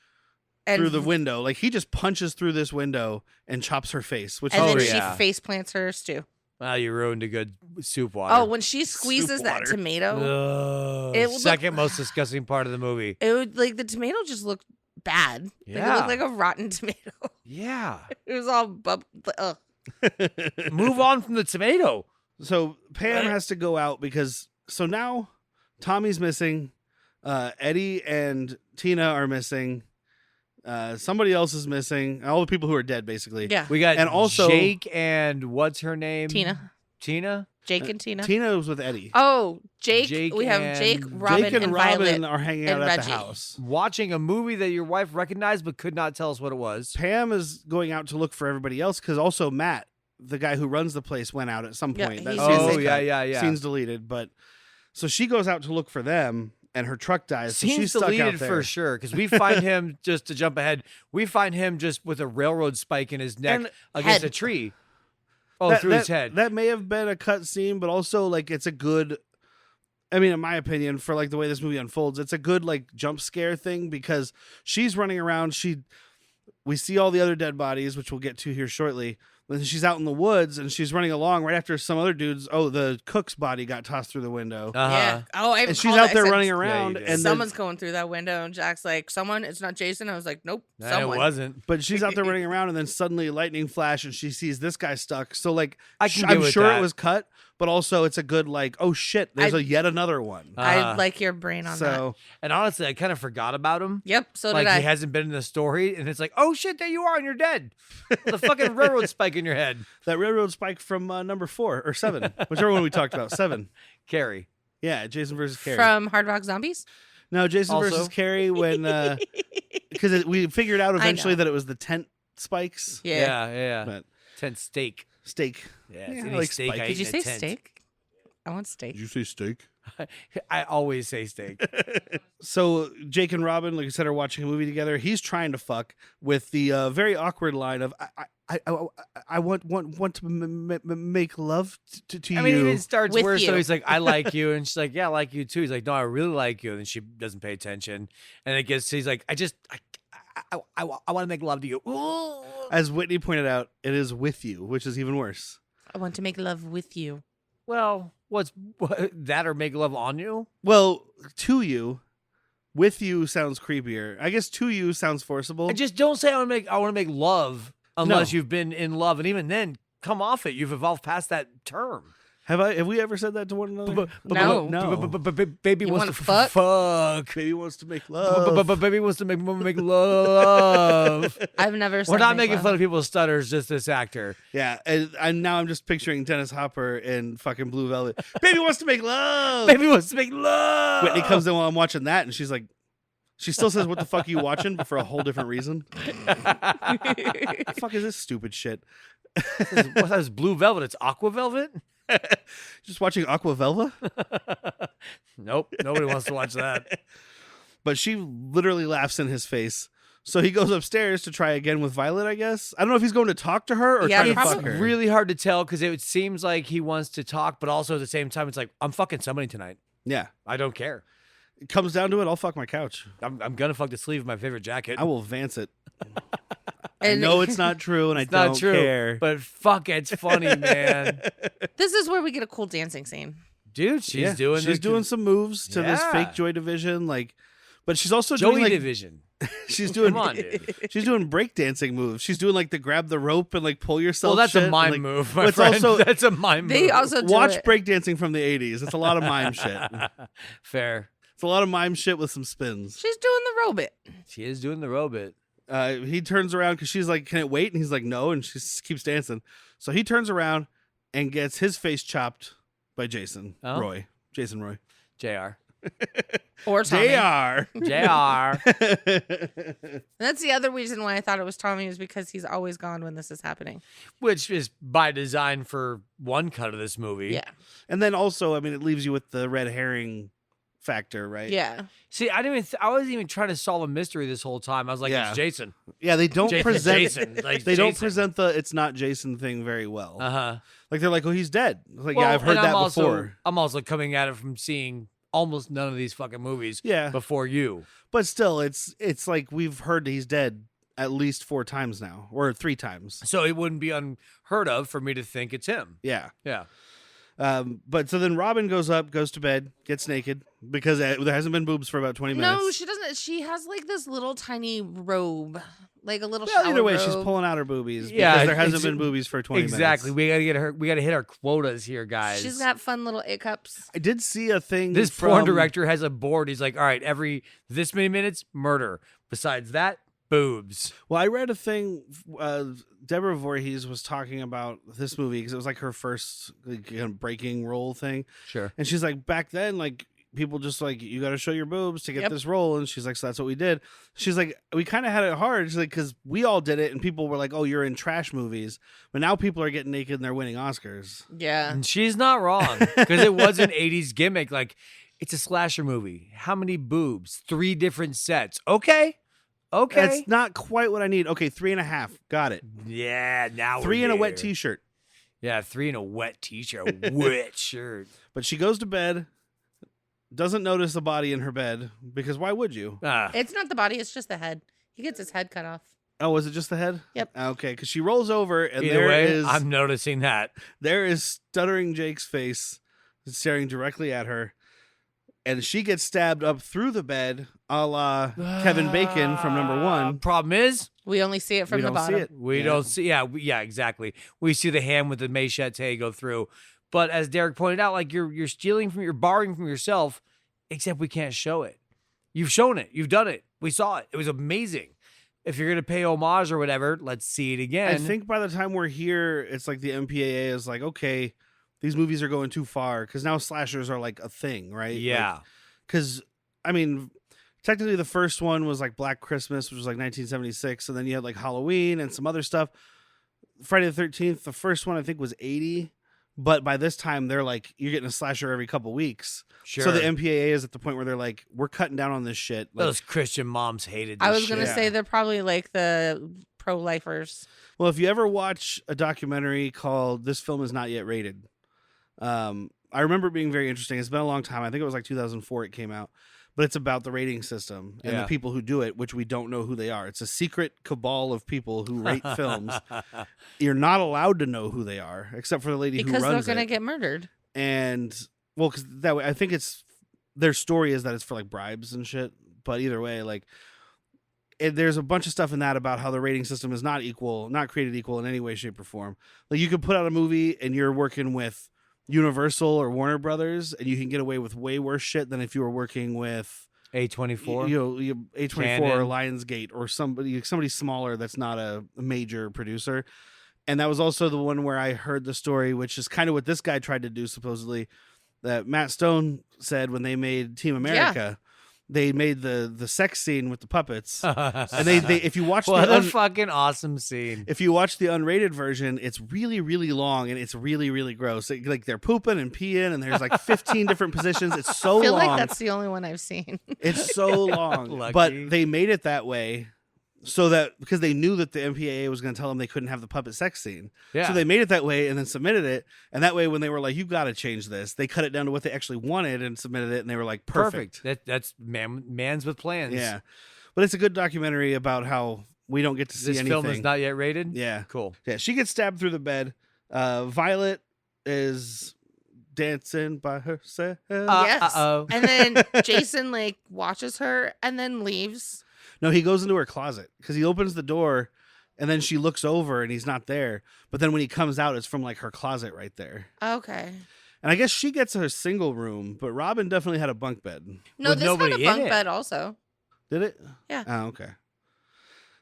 Speaker 4: And,
Speaker 2: through the window. Like he just punches through this window and chops her face, which
Speaker 4: and
Speaker 2: is
Speaker 4: then
Speaker 2: great.
Speaker 4: she
Speaker 3: yeah.
Speaker 4: face plants hers too.
Speaker 3: Well, you ruined a good soup water.
Speaker 4: Oh, when she squeezes that
Speaker 2: water.
Speaker 4: tomato,
Speaker 3: Ugh,
Speaker 4: It would
Speaker 3: second most disgusting part of the movie.
Speaker 4: it would like the tomato just looked bad. Like, it
Speaker 3: Yeah.
Speaker 4: looked like a rotten tomato.
Speaker 3: Yeah.
Speaker 4: It was all ugh.
Speaker 3: Move on from the tomato.
Speaker 2: So Pam has to go out because now Tommy's missing. Eddie and Tina are missing. Somebody else is missing. All the people who are dead, basically.
Speaker 4: Yeah.
Speaker 3: We got
Speaker 2: And also-
Speaker 3: Jake and what's her name?
Speaker 4: Tina.
Speaker 3: Tina?
Speaker 4: Jake and Tina.
Speaker 2: Tina was with Eddie.
Speaker 4: Oh, Jake.
Speaker 3: Jake
Speaker 4: we have
Speaker 3: and-
Speaker 4: Jake, Robin,
Speaker 2: Jake and
Speaker 4: Violet.
Speaker 2: Robin are hanging out
Speaker 4: and
Speaker 2: at the
Speaker 4: Reggie.
Speaker 2: house.
Speaker 3: Watching a movie that your wife recognized but could not tell us what it was.
Speaker 2: Pam is going out to look for everybody else because also Matt, the guy who runs the place, went out at some
Speaker 4: Yeah,
Speaker 2: point.
Speaker 4: he's
Speaker 2: That
Speaker 4: Oh,
Speaker 2: scene's
Speaker 3: Oh,
Speaker 4: busy.
Speaker 2: cut.
Speaker 3: yeah.
Speaker 2: Scene's deleted, but so she goes out to look for them, and her truck dies. So she's
Speaker 3: Scenes
Speaker 2: stuck out
Speaker 3: deleted
Speaker 2: there.
Speaker 3: for sure because we find him, just to jump ahead, we find him just with a railroad spike in his neck
Speaker 2: And
Speaker 3: against
Speaker 4: head.
Speaker 3: a tree. Oh,
Speaker 2: That-
Speaker 3: through his head.
Speaker 2: That may have been a cut scene, but also like it's a good. I mean, in my opinion, for like the way this movie unfolds, it's a good like jump scare thing because she's running around. we see all the other dead bodies, which we'll get to here shortly. Then she's out in the woods and she's running along right after some other dude's. Oh, the cook's body got tossed through the window.
Speaker 4: Yeah. Oh, I
Speaker 2: And she's out there running around, and
Speaker 4: someone's going through that window, and Jack's like, "Someone? It's not Jason." I was like, "Nope, someone."
Speaker 3: It wasn't.
Speaker 2: But she's out there running around, and then suddenly lightning flash, and she sees this guy stuck. So like,
Speaker 3: I can
Speaker 2: I'm
Speaker 3: get with
Speaker 2: sure
Speaker 3: that.
Speaker 2: it was cut, but also it's a good like, oh shit, there's yet another one.
Speaker 4: I like your brain on that.
Speaker 2: So
Speaker 3: And honestly, I kind of forgot about him.
Speaker 4: Yep, so
Speaker 3: Like
Speaker 4: did I.
Speaker 3: he hasn't been in the story, and it's like, oh shit, there you are, and you're dead. The fucking railroad spike in your head.
Speaker 2: that railroad spike from number 4 or 7, whichever one we talked about. 7.
Speaker 3: Carrie.
Speaker 2: Yeah, Jason versus Carrie.
Speaker 4: From Hard Rock Zombies.
Speaker 2: No, Jason
Speaker 3: Also-
Speaker 2: versus Carrie when because we figured out eventually
Speaker 4: know.
Speaker 2: that it was the tent spikes.
Speaker 3: Yeah.
Speaker 2: But
Speaker 3: Tent steak.
Speaker 2: steak.
Speaker 3: Yeah,
Speaker 2: Yeah,
Speaker 3: it's
Speaker 2: I
Speaker 3: any
Speaker 2: like
Speaker 3: steak
Speaker 2: spike.
Speaker 3: I
Speaker 4: Did
Speaker 3: eat
Speaker 4: you
Speaker 3: in
Speaker 4: say
Speaker 3: a tent.
Speaker 4: steak? I want steak.
Speaker 2: Did you say steak?
Speaker 3: I always say steak.
Speaker 2: So Jake and Robin, like I said, are watching a movie together. He's trying to fuck with the very awkward line of I want to make love to
Speaker 3: I mean,
Speaker 2: you.
Speaker 3: it starts
Speaker 4: With
Speaker 3: worse. So
Speaker 4: you.
Speaker 3: he's like, I like you. And she's like, yeah, I like you too. He's like, no, I really like you. And then she doesn't pay attention. And it gets, he's like, I want to make love to you. Ooh.
Speaker 2: As Whitney pointed out, it is with you, which is even worse.
Speaker 4: I want to make love with you.
Speaker 3: Well, what, that or make love on you?
Speaker 2: Well, to you, with you sounds creepier. I guess to you sounds forcible.
Speaker 3: I just don't say I want to make love unless
Speaker 2: No.
Speaker 3: you've been in love. And even then, come off it. You've evolved past that term.
Speaker 2: Have we ever said that to one another?
Speaker 4: No.
Speaker 2: No.
Speaker 3: Baby
Speaker 4: You
Speaker 3: wants
Speaker 4: wanna
Speaker 3: to
Speaker 4: fuck?
Speaker 3: fuck.
Speaker 2: Baby wants to make love.
Speaker 3: Baby wants to make love.
Speaker 4: I've never said
Speaker 3: We're not
Speaker 4: make
Speaker 3: making
Speaker 4: love.
Speaker 3: fun of people's stutters, just this actor.
Speaker 2: Yeah, and now I'm just picturing Dennis Hopper in fucking Blue Velvet. Baby wants to make love.
Speaker 3: Baby wants to make love.
Speaker 2: Whitney comes in while I'm watching that, and she's like, she still says, "What the fuck are you watching?" But for a whole different reason. What the fuck is this stupid shit?
Speaker 3: What's that? Blue Velvet? It's Aqua Velvet?
Speaker 2: Just watching Aqua Velva?
Speaker 3: Nope. Nobody wants to watch that.
Speaker 2: But she literally laughs in his face. So he goes upstairs to try again with Violet, I guess. I don't know if he's going to talk to her or
Speaker 4: Yeah,
Speaker 2: try to
Speaker 4: probably.
Speaker 2: fuck her.
Speaker 3: Really hard to tell because it seems like he wants to talk, but also at the same time, it's like, I'm fucking somebody tonight.
Speaker 2: Yeah.
Speaker 3: I don't care.
Speaker 2: It comes down to it, I'll fuck my couch.
Speaker 3: I'm going to fuck the sleeve of my favorite jacket.
Speaker 2: I will Vance it. I
Speaker 4: And
Speaker 2: know it's not true, and
Speaker 3: It's
Speaker 2: I
Speaker 3: not
Speaker 2: don't
Speaker 3: true,
Speaker 2: care.
Speaker 3: but fuck, it's funny, man.
Speaker 4: This is where we get a cool dancing scene.
Speaker 3: Dude, she's
Speaker 2: Yeah,
Speaker 3: doing
Speaker 2: she's doing some moves to this
Speaker 3: Yeah.
Speaker 2: fake Joy Division, like, but she's also
Speaker 3: Joey
Speaker 2: doing like
Speaker 3: Division.
Speaker 2: she's doing
Speaker 3: Come on, dude.
Speaker 2: she's doing breakdancing moves. She's doing like the grab the rope and like pull yourself.
Speaker 3: Well, that's
Speaker 2: shit,
Speaker 3: a mime
Speaker 2: like,
Speaker 3: move, my
Speaker 2: but it's
Speaker 3: friend.
Speaker 2: also-
Speaker 3: That's a mime
Speaker 4: They
Speaker 3: move.
Speaker 4: also do
Speaker 2: watch
Speaker 4: it.
Speaker 2: breakdancing from the 80s. It's a lot of mime shit.
Speaker 3: Fair.
Speaker 2: It's a lot of mime shit with some spins.
Speaker 4: She's doing the robot.
Speaker 3: She is doing the robot.
Speaker 2: He turns around because she's like, "Can it wait?" And he's like, "No," and she keeps dancing. So he turns around and gets his face chopped by Jason
Speaker 3: Oh.
Speaker 2: Roy. Jason Roy.
Speaker 3: JR.
Speaker 4: Or Tommy.
Speaker 2: JR.
Speaker 3: JR.
Speaker 4: That's the other reason why I thought it was Tommy, is because he's always gone when this is happening.
Speaker 3: Which is by design for one cut of this movie.
Speaker 4: Yeah.
Speaker 2: And then also, I mean, it leaves you with the red herring factor, right?
Speaker 4: Yeah.
Speaker 3: See, I didn't even I wasn't even trying to solve a mystery this whole time. I was like,
Speaker 2: Yeah.
Speaker 3: it's Jason.
Speaker 2: Yeah, they don't
Speaker 3: Jason,
Speaker 2: present
Speaker 3: Jason. Like,
Speaker 2: they don't
Speaker 3: Jason.
Speaker 2: present the "it's not Jason" thing very well.
Speaker 3: Uh-huh.
Speaker 2: Like they're like, "Oh, he's dead." It's like,
Speaker 3: Well,
Speaker 2: yeah, I've heard
Speaker 3: and
Speaker 2: that before.
Speaker 3: I'm also coming at it from seeing almost none of these fucking movies
Speaker 2: Yeah,
Speaker 3: before you.
Speaker 2: but still, it's like we've heard he's dead at least 4 times now, or 3 times.
Speaker 3: So it wouldn't be unheard of for me to think it's him.
Speaker 2: Yeah.
Speaker 3: Yeah.
Speaker 2: But so then Robin goes to bed, gets naked because there hasn't been boobs for about 20 minutes.
Speaker 4: No, she doesn't. She has like this little tiny robe, like a little
Speaker 2: Well,
Speaker 4: shower
Speaker 2: either way,
Speaker 4: robe.
Speaker 2: she's pulling out her boobies
Speaker 3: Yeah,
Speaker 2: because there hasn't
Speaker 3: it's-
Speaker 2: been boobies for 20
Speaker 3: Exactly.
Speaker 2: minutes.
Speaker 3: We gotta get her. We gotta hit our quotas here, guys.
Speaker 4: She's got fun little A cups.
Speaker 2: I did see a thing.
Speaker 3: this
Speaker 2: from,
Speaker 3: porn director has a board. He's like, all right, every this many minutes, murder. Besides that, boobs.
Speaker 2: Well, I read a thing. Deborah Voorhees was talking about this movie because it was like her first breaking role thing,
Speaker 3: Sure.
Speaker 2: and she's like, back then, like people just like, you got to show your boobs to get
Speaker 4: Yep.
Speaker 2: this role, and she's like, so that's what we did. She's like, we kind of had it hard. She's like, because we all did it, and people were like, oh, you're in trash movies, but now people are getting naked and they're winning Oscars.
Speaker 4: Yeah.
Speaker 3: And she's not wrong because it was an '80s gimmick. Like, it's a slasher movie. How many boobs? 3 different sets. Okay.
Speaker 2: That's not quite what I need. Okay, 3.5. Got it.
Speaker 3: Yeah. Now
Speaker 2: 3
Speaker 3: we're
Speaker 2: in a wet
Speaker 3: there.
Speaker 2: t-shirt.
Speaker 3: Yeah, 3 in a wet t-shirt, a wet shirt.
Speaker 2: But she goes to bed, doesn't notice the body in her bed because why would you?
Speaker 3: Ah,
Speaker 4: It's not the body, it's just the head. He gets his head cut off.
Speaker 2: Oh, was it just the head?
Speaker 4: Yep.
Speaker 2: Okay, because she rolls over and
Speaker 3: Either way, I'm noticing that.
Speaker 2: there is stuttering Jake's face staring directly at her. And she gets stabbed up through the bed, a la Kevin Bacon from number 1.
Speaker 3: Problem is,
Speaker 4: We only see it from
Speaker 2: We
Speaker 4: the
Speaker 2: don't see
Speaker 4: bottom.
Speaker 2: it.
Speaker 3: we
Speaker 2: Yeah.
Speaker 3: don't see. Yeah, exactly. We see the hand with the machete go through. But as Derek pointed out, like you're stealing from, you're borrowing from yourself, except we can't show it. You've shown it. You've done it. We saw it. It was amazing. If you're gonna pay homage or whatever, let's see it again.
Speaker 2: I think by the time we're here, it's like the MPAA is like, okay, these movies are going too far because now slashers are like a thing, right?
Speaker 3: Yeah.
Speaker 2: Because, I mean, technically the first one was like Black Christmas, which was like 1976. And then you had like Halloween and some other stuff. Friday the 13th, the first one I think was 80. But by this time, they're like, you're getting a slasher every couple weeks.
Speaker 3: Sure.
Speaker 2: So the MPAA is at the point where they're like, we're cutting down on this shit. Like,
Speaker 3: Those Christian moms hated this
Speaker 4: I was going to
Speaker 3: shit.
Speaker 4: say they're probably like the pro-lifers.
Speaker 2: well, if you ever watch a documentary called This Film Is Not Yet Rated, I remember it being very interesting. It's been a long time. I think it was like 2004 it came out. But it's about the rating system and
Speaker 3: Yeah.
Speaker 2: the people who do it, which we don't know who they are. It's a secret cabal of people who rate films. You're not allowed to know who they are, except for the lady
Speaker 4: Because
Speaker 2: who
Speaker 4: they're
Speaker 2: runs
Speaker 4: going to
Speaker 2: it.
Speaker 4: get murdered.
Speaker 2: And, well, because that way, I think it's, their story is that it's for like bribes and shit. But either way, like, there's a bunch of stuff in that about how the rating system is not equal, not created equal in any way, shape, or form. Like, you could put out a movie and you're working with Universal or Warner Brothers, and you can get away with way worse shit than if you were working with
Speaker 3: A24.
Speaker 2: A24 or
Speaker 3: Canon.
Speaker 2: Lionsgate or somebody smaller that's not a major producer. And that was also the one where I heard the story, which is kind of what this guy tried to do, supposedly, that Matt Stone said when they made Team America. They made the sex scene with the puppets, and they if you watch
Speaker 3: What
Speaker 2: the
Speaker 3: a fucking awesome scene.
Speaker 2: if you watch the unrated version, it's really, really long and it's really, really gross. Like they're pooping and peeing, and there's like 15 different positions. It's so
Speaker 4: I feel
Speaker 2: long.
Speaker 4: like that's the only one I've seen.
Speaker 2: It's so long.
Speaker 3: Lucky.
Speaker 2: But they made it that way so that because they knew that the MPAA was going to tell them they couldn't have the puppet sex scene.
Speaker 3: Yeah.
Speaker 2: So they made it that way and then submitted it. And that way, when they were like, "You got to change this," they cut it down to what they actually wanted and submitted it. And they were like, "Perfect."
Speaker 3: That's man's with plans.
Speaker 2: Yeah. But it's a good documentary about how we don't get to see
Speaker 3: This
Speaker 2: anything.
Speaker 3: film is not yet rated.
Speaker 2: Yeah.
Speaker 3: Cool.
Speaker 2: Yeah, she gets stabbed through the bed. Violet is dancing by herself.
Speaker 4: Yes.
Speaker 3: Uh-oh.
Speaker 4: And then Jason like watches her and then leaves.
Speaker 2: No, he goes into her closet because he opens the door and then she looks over and he's not there. But then when he comes out, it's from like her closet right there.
Speaker 4: Okay.
Speaker 2: And I guess she gets her single room, but Robin definitely had a bunk bed.
Speaker 4: No,
Speaker 3: With
Speaker 4: this had
Speaker 3: nobody
Speaker 4: a
Speaker 3: in
Speaker 4: bunk
Speaker 3: it.
Speaker 4: bed also.
Speaker 2: Did it?
Speaker 4: Yeah.
Speaker 2: Oh, okay.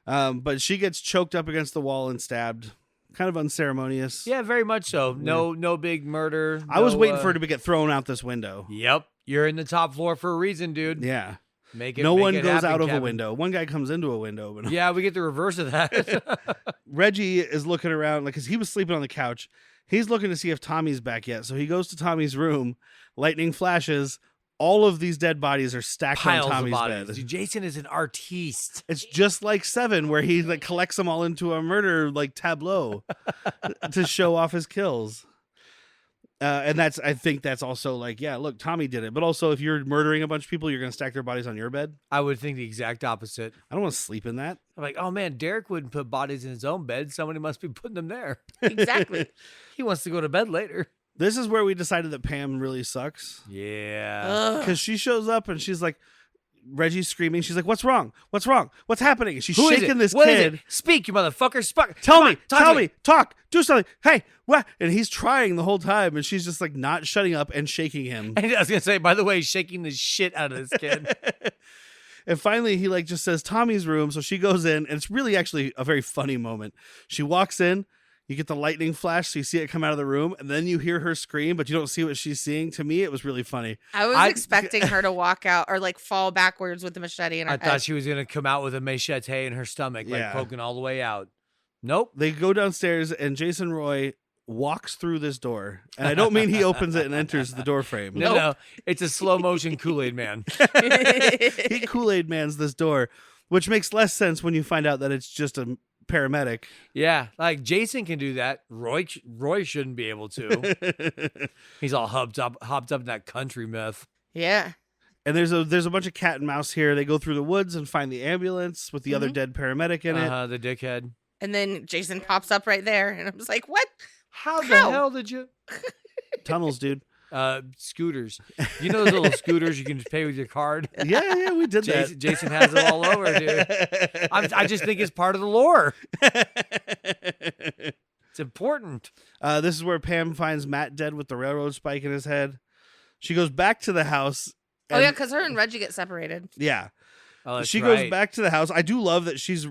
Speaker 2: But she gets choked up against the wall and stabbed. Kind of unceremonious.
Speaker 3: Yeah, very much so. No big murder.
Speaker 2: I was
Speaker 3: no,
Speaker 2: waiting for her to get thrown out this window.
Speaker 3: Yep. You're in the top floor for a reason, dude.
Speaker 2: Yeah.
Speaker 3: Make it.
Speaker 2: No
Speaker 3: make
Speaker 2: one
Speaker 3: it
Speaker 2: goes
Speaker 3: happen,
Speaker 2: out of a
Speaker 3: Kevin.
Speaker 2: window. One guy comes into a window. But
Speaker 3: Yeah, we get the reverse of that.
Speaker 2: Reggie is looking around, like, because he was sleeping on the couch. He's looking to see if Tommy's back yet. So he goes to Tommy's room. Lightning flashes. All of these dead bodies are stacked
Speaker 3: Piles
Speaker 2: on
Speaker 3: of
Speaker 2: Tommy's
Speaker 3: bodies.
Speaker 2: bed.
Speaker 3: Dude, Jason is an artiste.
Speaker 2: It's just like Seven, where he like collects them all into a murder like tableau to show off his kills. And I think that's also like, yeah, look, Tommy did it. But also, if you're murdering a bunch of people, you're going to stack their bodies on your bed.
Speaker 3: I would think the exact opposite.
Speaker 2: I don't want to sleep in that.
Speaker 3: I'm like, oh man, Derek wouldn't put bodies in his own bed. Somebody must be putting them there.
Speaker 4: Exactly.
Speaker 3: He wants to go to bed later.
Speaker 2: This is where we decided that Pam really sucks.
Speaker 3: Yeah.
Speaker 4: Ugh.
Speaker 2: Because she shows up and she's like, Reggie's screaming. She's like, "What's wrong? What's wrong? What's happening?" And she's
Speaker 3: Who is
Speaker 2: shaking
Speaker 3: it?
Speaker 2: this
Speaker 3: What is
Speaker 2: kid.
Speaker 3: it? Speak, you motherfucker.
Speaker 2: Tell
Speaker 3: Come
Speaker 2: me,
Speaker 3: on, talk
Speaker 2: tell
Speaker 3: to
Speaker 2: me, talk, do something. Hey, what? And he's trying the whole time, and she's just like not shutting up and shaking him.
Speaker 3: And I was gonna say, by the way, shaking the shit out of this kid.
Speaker 2: And finally, he like just says Tommy's room. So she goes in, and it's really actually a very funny moment. She walks in. You get the lightning flash, so you see it come out of the room, and then you hear her scream, but you don't see what she's seeing. To me, it was really funny.
Speaker 4: I was
Speaker 3: I-
Speaker 4: expecting her to walk out or like fall backwards with the machete in her
Speaker 3: I
Speaker 4: head.
Speaker 3: thought she was gonna come out with a machete in her stomach, like
Speaker 2: Yeah.
Speaker 3: poking all the way out. Nope.
Speaker 2: They go downstairs, and Jason Roy walks through this door. And I don't mean he opens it and enters the door frame.
Speaker 3: No, it's a slow motion Kool-Aid man.
Speaker 2: He Kool-Aid Man's this door, which makes less sense when you find out that it's just a paramedic.
Speaker 3: Yeah, like Jason can do that. Roy shouldn't be able to. He's all hopped up in that country myth.
Speaker 4: Yeah.
Speaker 2: And there's a bunch of cat and mouse here. They go through the woods and find the ambulance with the other dead paramedic in it.
Speaker 3: The dickhead.
Speaker 4: And then Jason pops up right there, and I was like, "What?
Speaker 3: How the hell did you?
Speaker 2: Tunnels, dude.
Speaker 3: Scooters. You know those little scooters you can just pay with your card?
Speaker 2: Yeah, we did that.
Speaker 3: Jason has it all over, dude. I just think it's part of the lore. It's important.
Speaker 2: This is where Pam finds Matt dead with the railroad spike in his head. She goes back to the house.
Speaker 4: Oh yeah, because her and Reggie get separated.
Speaker 2: Yeah.
Speaker 3: Oh, that's
Speaker 2: she
Speaker 3: right.
Speaker 2: goes back to the house. I do love that she's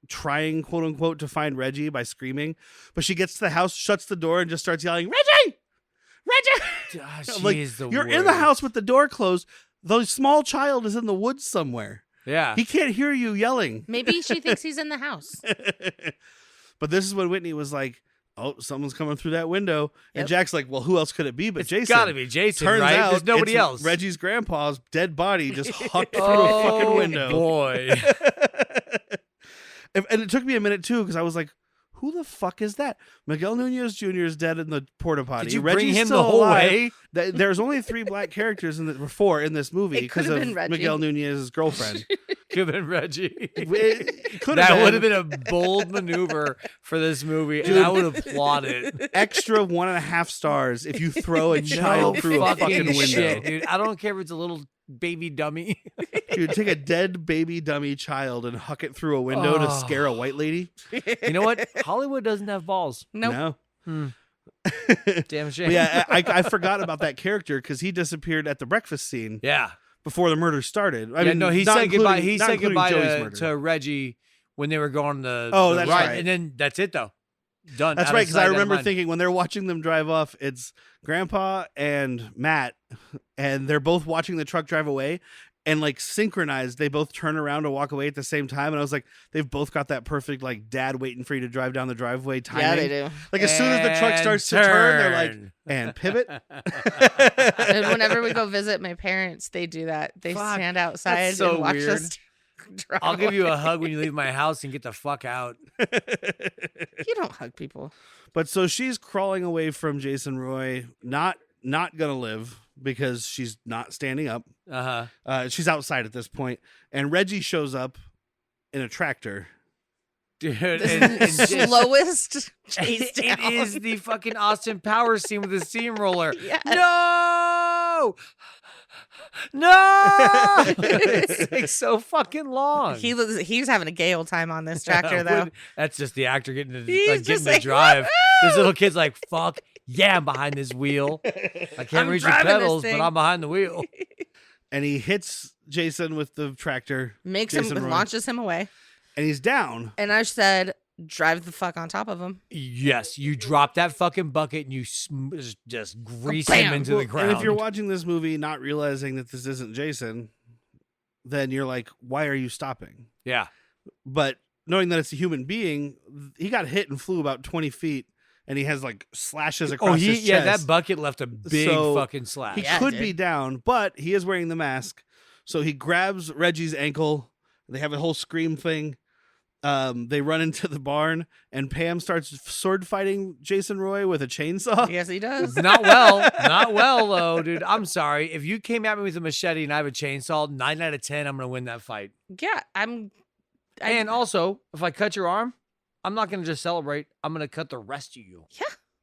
Speaker 2: trying, quote unquote, to find Reggie by screaming, but she gets to the house, shuts the door, and just starts yelling, "Reggie! Reggie!"
Speaker 3: I'm
Speaker 2: like, you're in the house with the door closed. The small child is in the woods somewhere.
Speaker 3: Yeah.
Speaker 2: He can't hear you yelling.
Speaker 4: Maybe she thinks he's in the house.
Speaker 2: But this is when Whitney was like, "Oh, someone's coming through that window." And
Speaker 4: Yep.
Speaker 2: Jack's like, "Well, who else could it be but
Speaker 3: It's
Speaker 2: Jason?"
Speaker 3: gotta be Jason,
Speaker 2: Turns
Speaker 3: right?
Speaker 2: out
Speaker 3: There's nobody
Speaker 2: it's
Speaker 3: else.
Speaker 2: Reggie's grandpa's dead body just hucked through a fucking window.
Speaker 3: Boy.
Speaker 2: And it took me a minute too, because I was like, "Who the fuck is that?" Miguel Nunez Jr. is dead in the porta potty.
Speaker 3: Did you
Speaker 2: Reggie's
Speaker 3: bring him
Speaker 2: still
Speaker 3: the whole
Speaker 2: alive.
Speaker 3: way?
Speaker 2: There's only 3 black characters four in this movie
Speaker 4: It
Speaker 2: because
Speaker 4: could've
Speaker 2: of
Speaker 4: been Reggie.
Speaker 2: Miguel Nunez's girlfriend.
Speaker 3: Could have been Reggie.
Speaker 2: It could
Speaker 3: That would
Speaker 2: have
Speaker 3: have been a bold maneuver for this movie, and I would applaud it.
Speaker 2: extra 1.5 stars if you throw a child through a fucking window.
Speaker 3: shit, dude. I don't care if it's a little baby dummy.
Speaker 2: Dude, take a dead baby dummy child and huck it through a window to scare a white lady.
Speaker 3: You know what? Hollywood doesn't have balls.
Speaker 4: Nope.
Speaker 2: No.
Speaker 3: Damn shame.
Speaker 2: But yeah, I forgot about that character because he disappeared at the breakfast scene
Speaker 3: Yeah.
Speaker 2: before the murder started. I
Speaker 3: Yeah,
Speaker 2: mean,
Speaker 3: no, he
Speaker 2: not
Speaker 3: said goodbye.
Speaker 2: including-
Speaker 3: He
Speaker 2: not
Speaker 3: said
Speaker 2: including
Speaker 3: goodbye
Speaker 2: Joey's murder.
Speaker 3: to Reggie when they were going to
Speaker 2: Oh,
Speaker 3: the
Speaker 2: that's
Speaker 3: ride,
Speaker 2: right.
Speaker 3: and then that's it though. Done.
Speaker 2: That's
Speaker 3: Out
Speaker 2: right,
Speaker 3: of
Speaker 2: because
Speaker 3: sight,
Speaker 2: I
Speaker 3: out of
Speaker 2: remember
Speaker 3: mind.
Speaker 2: thinking when they're watching them drive off, it's Grandpa and Matt, and they're both watching the truck drive away, and like synchronized, they both turn around to walk away at the same time, and I was like, they've both got that perfect like dad waiting for you to drive down the driveway timing.
Speaker 4: Yeah, they do.
Speaker 2: Like as soon as the truck
Speaker 3: And
Speaker 2: starts to turn, they're like,
Speaker 3: turn.
Speaker 2: and pivot.
Speaker 4: And whenever we go visit my parents, they do that. They
Speaker 3: Fuck,
Speaker 4: stand outside
Speaker 3: so
Speaker 4: and watch
Speaker 3: weird.
Speaker 4: us drive
Speaker 3: I'll give you a
Speaker 4: away.
Speaker 3: hug when you leave my house and get the fuck out.
Speaker 4: You don't hug people.
Speaker 2: But so she's crawling away from Jason Roy, not gonna live because she's not standing up. She's outside at this point, and Reggie shows up in a tractor.
Speaker 3: Dude,
Speaker 4: The slowest chase down.
Speaker 3: it is the fucking Austin Powers scene with the steamroller.
Speaker 4: Yes.
Speaker 3: No! No! It's like so fucking long.
Speaker 4: He's having a gay old time on this tractor though.
Speaker 3: That's just the actor getting to,
Speaker 4: He's
Speaker 3: getting
Speaker 4: just
Speaker 3: to
Speaker 4: like,
Speaker 3: drive.
Speaker 4: "Woo-hoo!"
Speaker 3: This little kid's like, fuck yeah, I'm behind this wheel. I can't
Speaker 4: I'm
Speaker 3: reach the
Speaker 4: driving this
Speaker 3: pedals, but
Speaker 4: thing.
Speaker 3: I'm behind the wheel.
Speaker 2: And he hits Jason with the tractor,
Speaker 4: Makes
Speaker 2: Jason
Speaker 4: him
Speaker 2: Roy.
Speaker 4: launches him away.
Speaker 2: and he's down.
Speaker 4: And I said, drive the fuck on top of him.
Speaker 3: Yes, you drop that fucking bucket and you just grease him
Speaker 4: Bam.
Speaker 3: into the
Speaker 2: And
Speaker 3: ground.
Speaker 2: if you're watching this movie not realizing that this isn't Jason, then you're like, why are you stopping?
Speaker 3: yeah.
Speaker 2: But knowing that it's a human being, he got hit and flew about 20 feet, and he has like slashes across his chest.
Speaker 3: Yeah, that bucket left a big
Speaker 2: So,
Speaker 3: fucking slash.
Speaker 2: He
Speaker 4: Yeah,
Speaker 2: could
Speaker 4: dude.
Speaker 2: be down, but he is wearing the mask. So he grabs Reggie's ankle. They have a whole scream thing. They run into the barn, and Pam starts sword fighting Jason Roy with a chainsaw.
Speaker 4: Yes, he does.
Speaker 3: Not well though, dude. I'm sorry. If you came at me with a machete and I have a chainsaw, 9 out of 10, I'm gonna win that fight.
Speaker 4: Yeah,
Speaker 3: And also, if I cut your arm, I'm not gonna just celebrate. I'm gonna cut the rest of you.
Speaker 4: Yeah.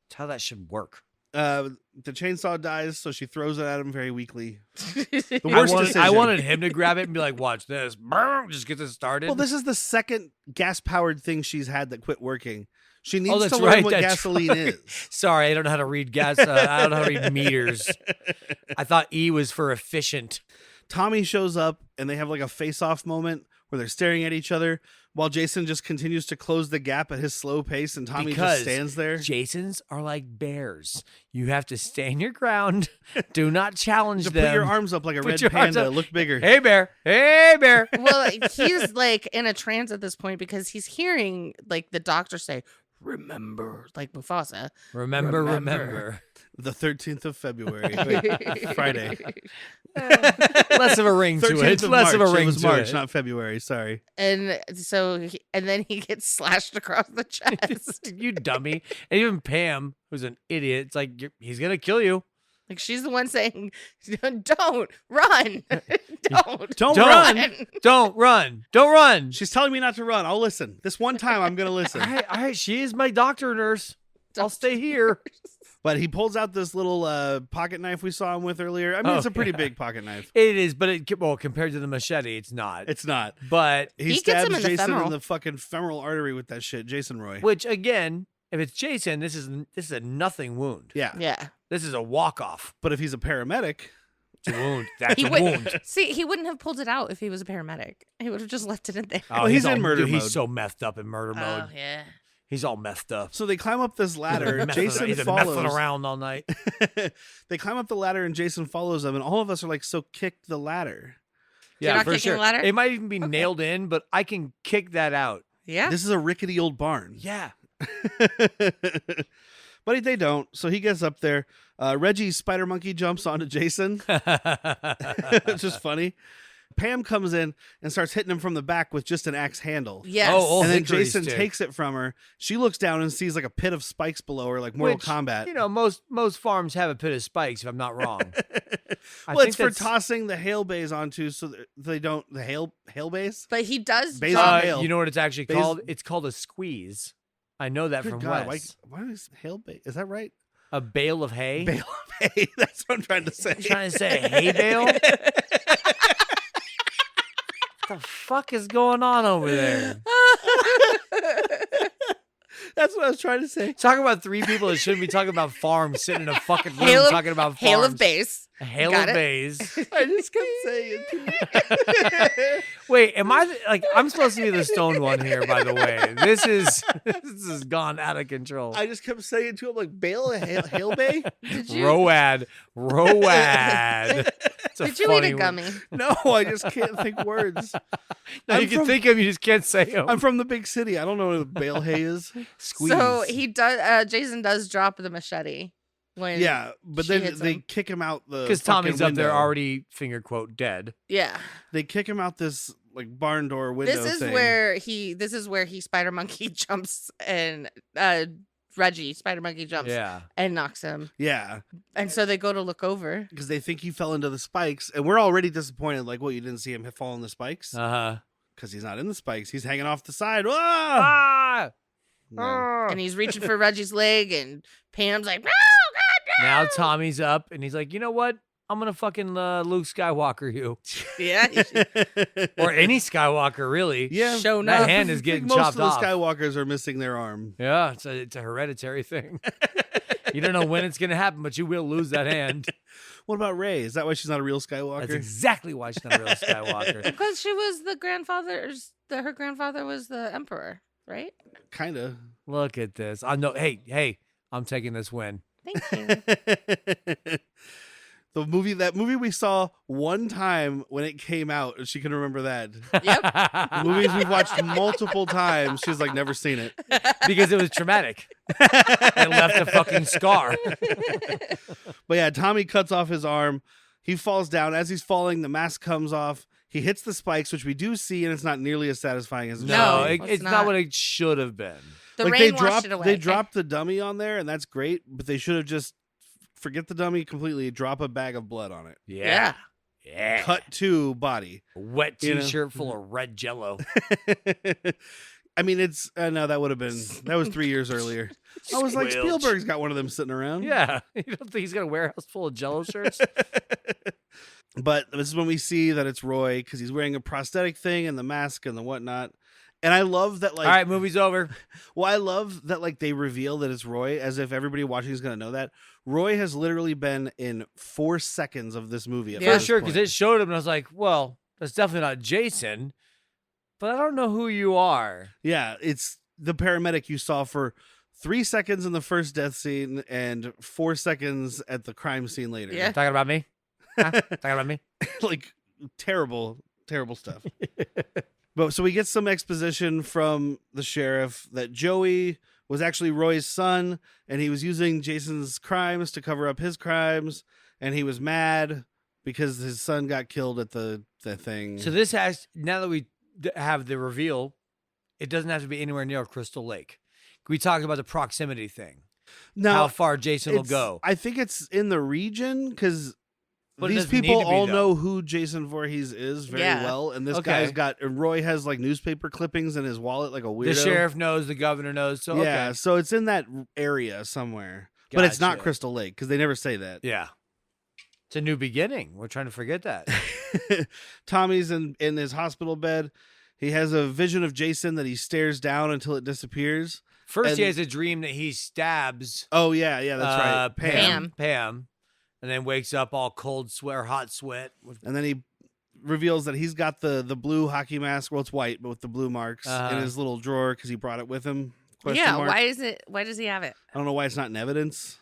Speaker 3: That's how that should work.
Speaker 2: The chainsaw dies, so she throws it at him very weakly. The
Speaker 3: I
Speaker 2: worst
Speaker 3: wanted,
Speaker 2: decision.
Speaker 3: I wanted him to grab it and be like, "Watch this!" Brr, just get this started.
Speaker 2: Well, this is the second gas-powered thing she's had that quit working. She needs
Speaker 3: that's
Speaker 2: to learn
Speaker 3: right,
Speaker 2: what
Speaker 3: that's
Speaker 2: gasoline
Speaker 3: right.
Speaker 2: is.
Speaker 3: Sorry, I don't know how to read gas. I don't know how to read meters. I thought E was for efficient.
Speaker 2: Tommy shows up, and they have like a face-off moment where they're staring at each other while Jason just continues to close the gap at his slow pace, and Tommy
Speaker 3: Because
Speaker 2: just stands there.
Speaker 3: Jasons are like bears. You have to stand your ground. Do not challenge
Speaker 2: To
Speaker 3: them.
Speaker 2: put your arms up like a
Speaker 3: Put
Speaker 2: red
Speaker 3: your arms
Speaker 2: panda,
Speaker 3: up.
Speaker 2: look bigger.
Speaker 3: Hey bear. Hey bear.
Speaker 4: Well, he's like in a trance at this point because he's hearing like the doctor say, remember, like Mufasa.
Speaker 3: Remember.
Speaker 2: The 13th of February, Wait, Friday.
Speaker 3: Less of a ring to
Speaker 2: 13th
Speaker 3: it.
Speaker 2: of
Speaker 3: Less of a
Speaker 2: March.
Speaker 3: ring
Speaker 2: It was
Speaker 3: to
Speaker 2: March,
Speaker 3: it.
Speaker 2: not February. Sorry.
Speaker 4: And so, and then he gets slashed across the chest.
Speaker 3: You dummy. And even Pam, who's an idiot, it's like, he's going to kill you.
Speaker 4: Like she's the one saying, "Don't run,
Speaker 2: Don't run.
Speaker 3: Don't run. Don't run.
Speaker 2: She's telling me not to run. I'll listen. This one time, I'm gonna listen.
Speaker 3: All right. She is my doctor nurse. I'll stay here.
Speaker 2: But he pulls out this little pocket knife we saw him with earlier. I mean, it's a pretty big pocket knife.
Speaker 3: It is, but compared to the machete, it's not.
Speaker 2: It's not.
Speaker 3: But
Speaker 2: He
Speaker 4: gets
Speaker 2: stabs
Speaker 4: him in the
Speaker 2: Jason
Speaker 4: femoral.
Speaker 2: in the fucking femoral artery with that shit. Jason Roy.
Speaker 3: which again, if it's Jason, this is a nothing wound.
Speaker 2: Yeah.
Speaker 4: Yeah.
Speaker 3: This is a walk off.
Speaker 2: But if he's a paramedic,
Speaker 3: It's a wound. That's
Speaker 4: He
Speaker 3: a
Speaker 4: would
Speaker 3: wound.
Speaker 4: see. He wouldn't have pulled it out if he was a paramedic. He would have just left it in there.
Speaker 3: Oh,
Speaker 2: Well, he's in
Speaker 3: all-
Speaker 2: murder
Speaker 3: dude, He's
Speaker 2: mode.
Speaker 3: so messed up in murder mode.
Speaker 4: Oh yeah.
Speaker 3: He's all messed up.
Speaker 2: so they climb up this ladder. Jason
Speaker 3: He's been
Speaker 2: follows.
Speaker 3: messing around all night.
Speaker 2: They climb up the ladder and Jason follows them, and all of us are like, "So kick the ladder."
Speaker 4: You're not
Speaker 3: for
Speaker 4: kicking
Speaker 3: sure.
Speaker 4: the ladder?
Speaker 3: It might even be
Speaker 4: Okay.
Speaker 3: nailed in, but I can kick that out.
Speaker 4: Yeah.
Speaker 2: This is a rickety old barn.
Speaker 3: Yeah.
Speaker 2: But they don't. So he gets up there. Reggie's spider monkey jumps onto Jason. It's just funny. Pam comes in and starts hitting him from the back with just an axe handle.
Speaker 4: Yes.
Speaker 3: Oh,
Speaker 2: And then
Speaker 3: hickory
Speaker 2: Jason
Speaker 3: stick.
Speaker 2: takes it from her. She looks down and sees like a pit of spikes below her, like Mortal
Speaker 3: Which,
Speaker 2: Kombat.
Speaker 3: You know, most farms have a pit of spikes, if I'm not wrong. I
Speaker 2: Well,
Speaker 3: think
Speaker 2: it's for
Speaker 3: that's-
Speaker 2: tossing the hail bays onto so that they don't the hail bays.
Speaker 4: But he does.
Speaker 2: Basil
Speaker 4: drop-
Speaker 2: hail.
Speaker 3: You know what it's actually
Speaker 2: Bas-
Speaker 3: called? It's called a squeeze. I know that
Speaker 2: Good
Speaker 3: from
Speaker 2: God,
Speaker 3: Wes.
Speaker 2: why is hail bay? Is that right?
Speaker 3: A bale of hay.
Speaker 2: Bale of hay. That's what I'm trying to say.
Speaker 3: You trying to say a hay bale? What the fuck is going on over there?
Speaker 2: That's what I was trying to say.
Speaker 3: Talking about three people that shouldn't be talking about farms, sitting in a fucking room
Speaker 4: Hail of-
Speaker 3: talking about farms.
Speaker 4: Hail of base.
Speaker 3: A hail
Speaker 4: Got
Speaker 3: of
Speaker 4: it.
Speaker 3: bays.
Speaker 2: I just kept saying it.
Speaker 3: Wait, am I like I'm supposed to be the stoned one here? By the way, this has gone out of control.
Speaker 2: I just kept saying to him like Bale hail bay.
Speaker 4: Did you?
Speaker 3: Road. It's a
Speaker 4: Did you eat
Speaker 3: funny
Speaker 4: a
Speaker 3: one.
Speaker 4: gummy?
Speaker 2: No, I just can't think words.
Speaker 3: No, you
Speaker 2: I'm
Speaker 3: can
Speaker 2: from-
Speaker 3: think of them, you just can't say them.
Speaker 2: I'm from the big city. I don't know what a bale hay is.
Speaker 3: Squeeze.
Speaker 4: So he does. Jason does drop the machete when.
Speaker 2: Yeah, but
Speaker 4: She
Speaker 2: then
Speaker 4: hits
Speaker 2: they
Speaker 4: him.
Speaker 2: kick him out the
Speaker 3: because
Speaker 2: fucking
Speaker 3: Tommy's up there
Speaker 2: window.
Speaker 3: already finger quote dead.
Speaker 4: Yeah.
Speaker 2: They kick him out this like barn door window.
Speaker 4: This is
Speaker 2: thing.
Speaker 4: where he. This is where he spider monkey jumps and Reggie spider monkey jumps
Speaker 3: Yeah.
Speaker 4: and knocks him.
Speaker 2: Yeah,
Speaker 4: And so they go to look over.
Speaker 2: because they think he fell into the spikes, and we're already disappointed. Like, well, you didn't see him fall in the spikes
Speaker 3: Uh-huh.
Speaker 2: because he's not in the spikes. He's hanging off the side. Ah!
Speaker 3: Ah!
Speaker 2: No.
Speaker 4: And he's reaching for Reggie's leg, and Pam's like, "No, God,
Speaker 3: Now
Speaker 4: no!"
Speaker 3: Tommy's up and he's like, you know what? I'm gonna fucking Luke Skywalker you,
Speaker 4: Yeah,
Speaker 3: or any Skywalker really.
Speaker 2: Yeah,
Speaker 4: Show
Speaker 3: that
Speaker 4: enough.
Speaker 3: hand
Speaker 2: I
Speaker 3: is
Speaker 2: think
Speaker 3: getting
Speaker 2: most
Speaker 3: chopped
Speaker 2: of the
Speaker 3: off.
Speaker 2: Skywalkers are missing their arm.
Speaker 3: Yeah, it's a hereditary thing. You don't know when it's gonna happen, but you will lose that hand.
Speaker 2: What about Rey? Is that why she's not a real Skywalker?
Speaker 3: That's exactly why she's not a real Skywalker.
Speaker 4: because she was the grandfather's. Her grandfather was the emperor, right?
Speaker 2: Kind of.
Speaker 3: Look at this. I know. Hey, I'm taking this win.
Speaker 4: Thank you.
Speaker 2: That movie we saw one time when it came out, and she can remember that.
Speaker 4: Yep.
Speaker 2: Movies we've watched multiple times, she's like never seen it.
Speaker 3: Because it was traumatic. It left a fucking scar.
Speaker 2: But yeah, Tommy cuts off his arm. He falls down. As he's falling, the mask comes off. He hits the spikes, which we do see, and it's not nearly as satisfying as it
Speaker 3: No,
Speaker 2: should be.
Speaker 3: it's not what it should have been.
Speaker 4: The
Speaker 2: Like,
Speaker 4: rain washed it away.
Speaker 2: They dropped the dummy on there, and that's great, but they should have just forget the dummy completely, drop a bag of blood on it.
Speaker 3: Yeah. Yeah.
Speaker 2: Cut to body.
Speaker 3: Wet
Speaker 2: You know?
Speaker 3: t-shirt full of red jello.
Speaker 2: I mean, it's no, that was 3 years earlier. I was like,
Speaker 3: Squelch.
Speaker 2: Spielberg's got one of them sitting around.
Speaker 3: Yeah. You don't think he's got a warehouse full of jello shirts?
Speaker 2: But this is when we see that it's Roy because he's wearing a prosthetic thing and the mask and the whatnot. And I love that, like,
Speaker 3: All right, movie's over.
Speaker 2: well, I love that, like, they reveal that it's Roy as if everybody watching is going to know that. Roy has literally been in 4 seconds of this movie. At
Speaker 3: For
Speaker 2: this
Speaker 3: sure,
Speaker 2: point.
Speaker 3: because it showed him, and I was like, well, that's definitely not Jason, but I don't know who you are.
Speaker 2: Yeah, it's the paramedic you saw for 3 seconds in the first death scene and 4 seconds at the crime scene later.
Speaker 4: Yeah.
Speaker 3: Talking about me? Huh? Talking about me?
Speaker 2: Like, terrible stuff. But so we get some exposition from the sheriff that Joey was actually Roy's son, and he was using Jason's crimes to cover up his crimes, and he was mad because his son got killed at the thing.
Speaker 3: So this has, now that we have the reveal, it doesn't have to be anywhere near Crystal Lake. We talked about the proximity thing.
Speaker 2: No,
Speaker 3: how far Jason will
Speaker 2: it's-
Speaker 3: go.
Speaker 2: I think it's in the region because
Speaker 3: But it
Speaker 2: these
Speaker 3: doesn't need
Speaker 2: people
Speaker 3: to be,
Speaker 2: all
Speaker 3: though.
Speaker 2: know who Jason Voorhees is very
Speaker 4: Yeah.
Speaker 2: well, and this
Speaker 3: Okay.
Speaker 2: guy's got. And Roy has like newspaper clippings in his wallet, like a weirdo.
Speaker 3: The sheriff knows, the governor knows. So
Speaker 2: yeah,
Speaker 3: okay.
Speaker 2: so it's in that area somewhere, but it's not
Speaker 3: Gotcha.
Speaker 2: Crystal Lake because they never say that.
Speaker 3: Yeah. It's a new beginning. We're trying to forget that.
Speaker 2: Tommy's in his hospital bed. He has a vision of Jason that he stares down until it disappears.
Speaker 3: First, he
Speaker 2: And-
Speaker 3: has a dream that he stabs
Speaker 2: Oh yeah, that's right.
Speaker 3: Pam, and then wakes up all cold sweat or hot sweat.
Speaker 2: And then he reveals that he's got the blue hockey mask. Well, it's white, but with the blue marks in his little drawer because he brought it with him. Question mark.
Speaker 4: Why does he have it?
Speaker 2: I don't know why it's not in evidence.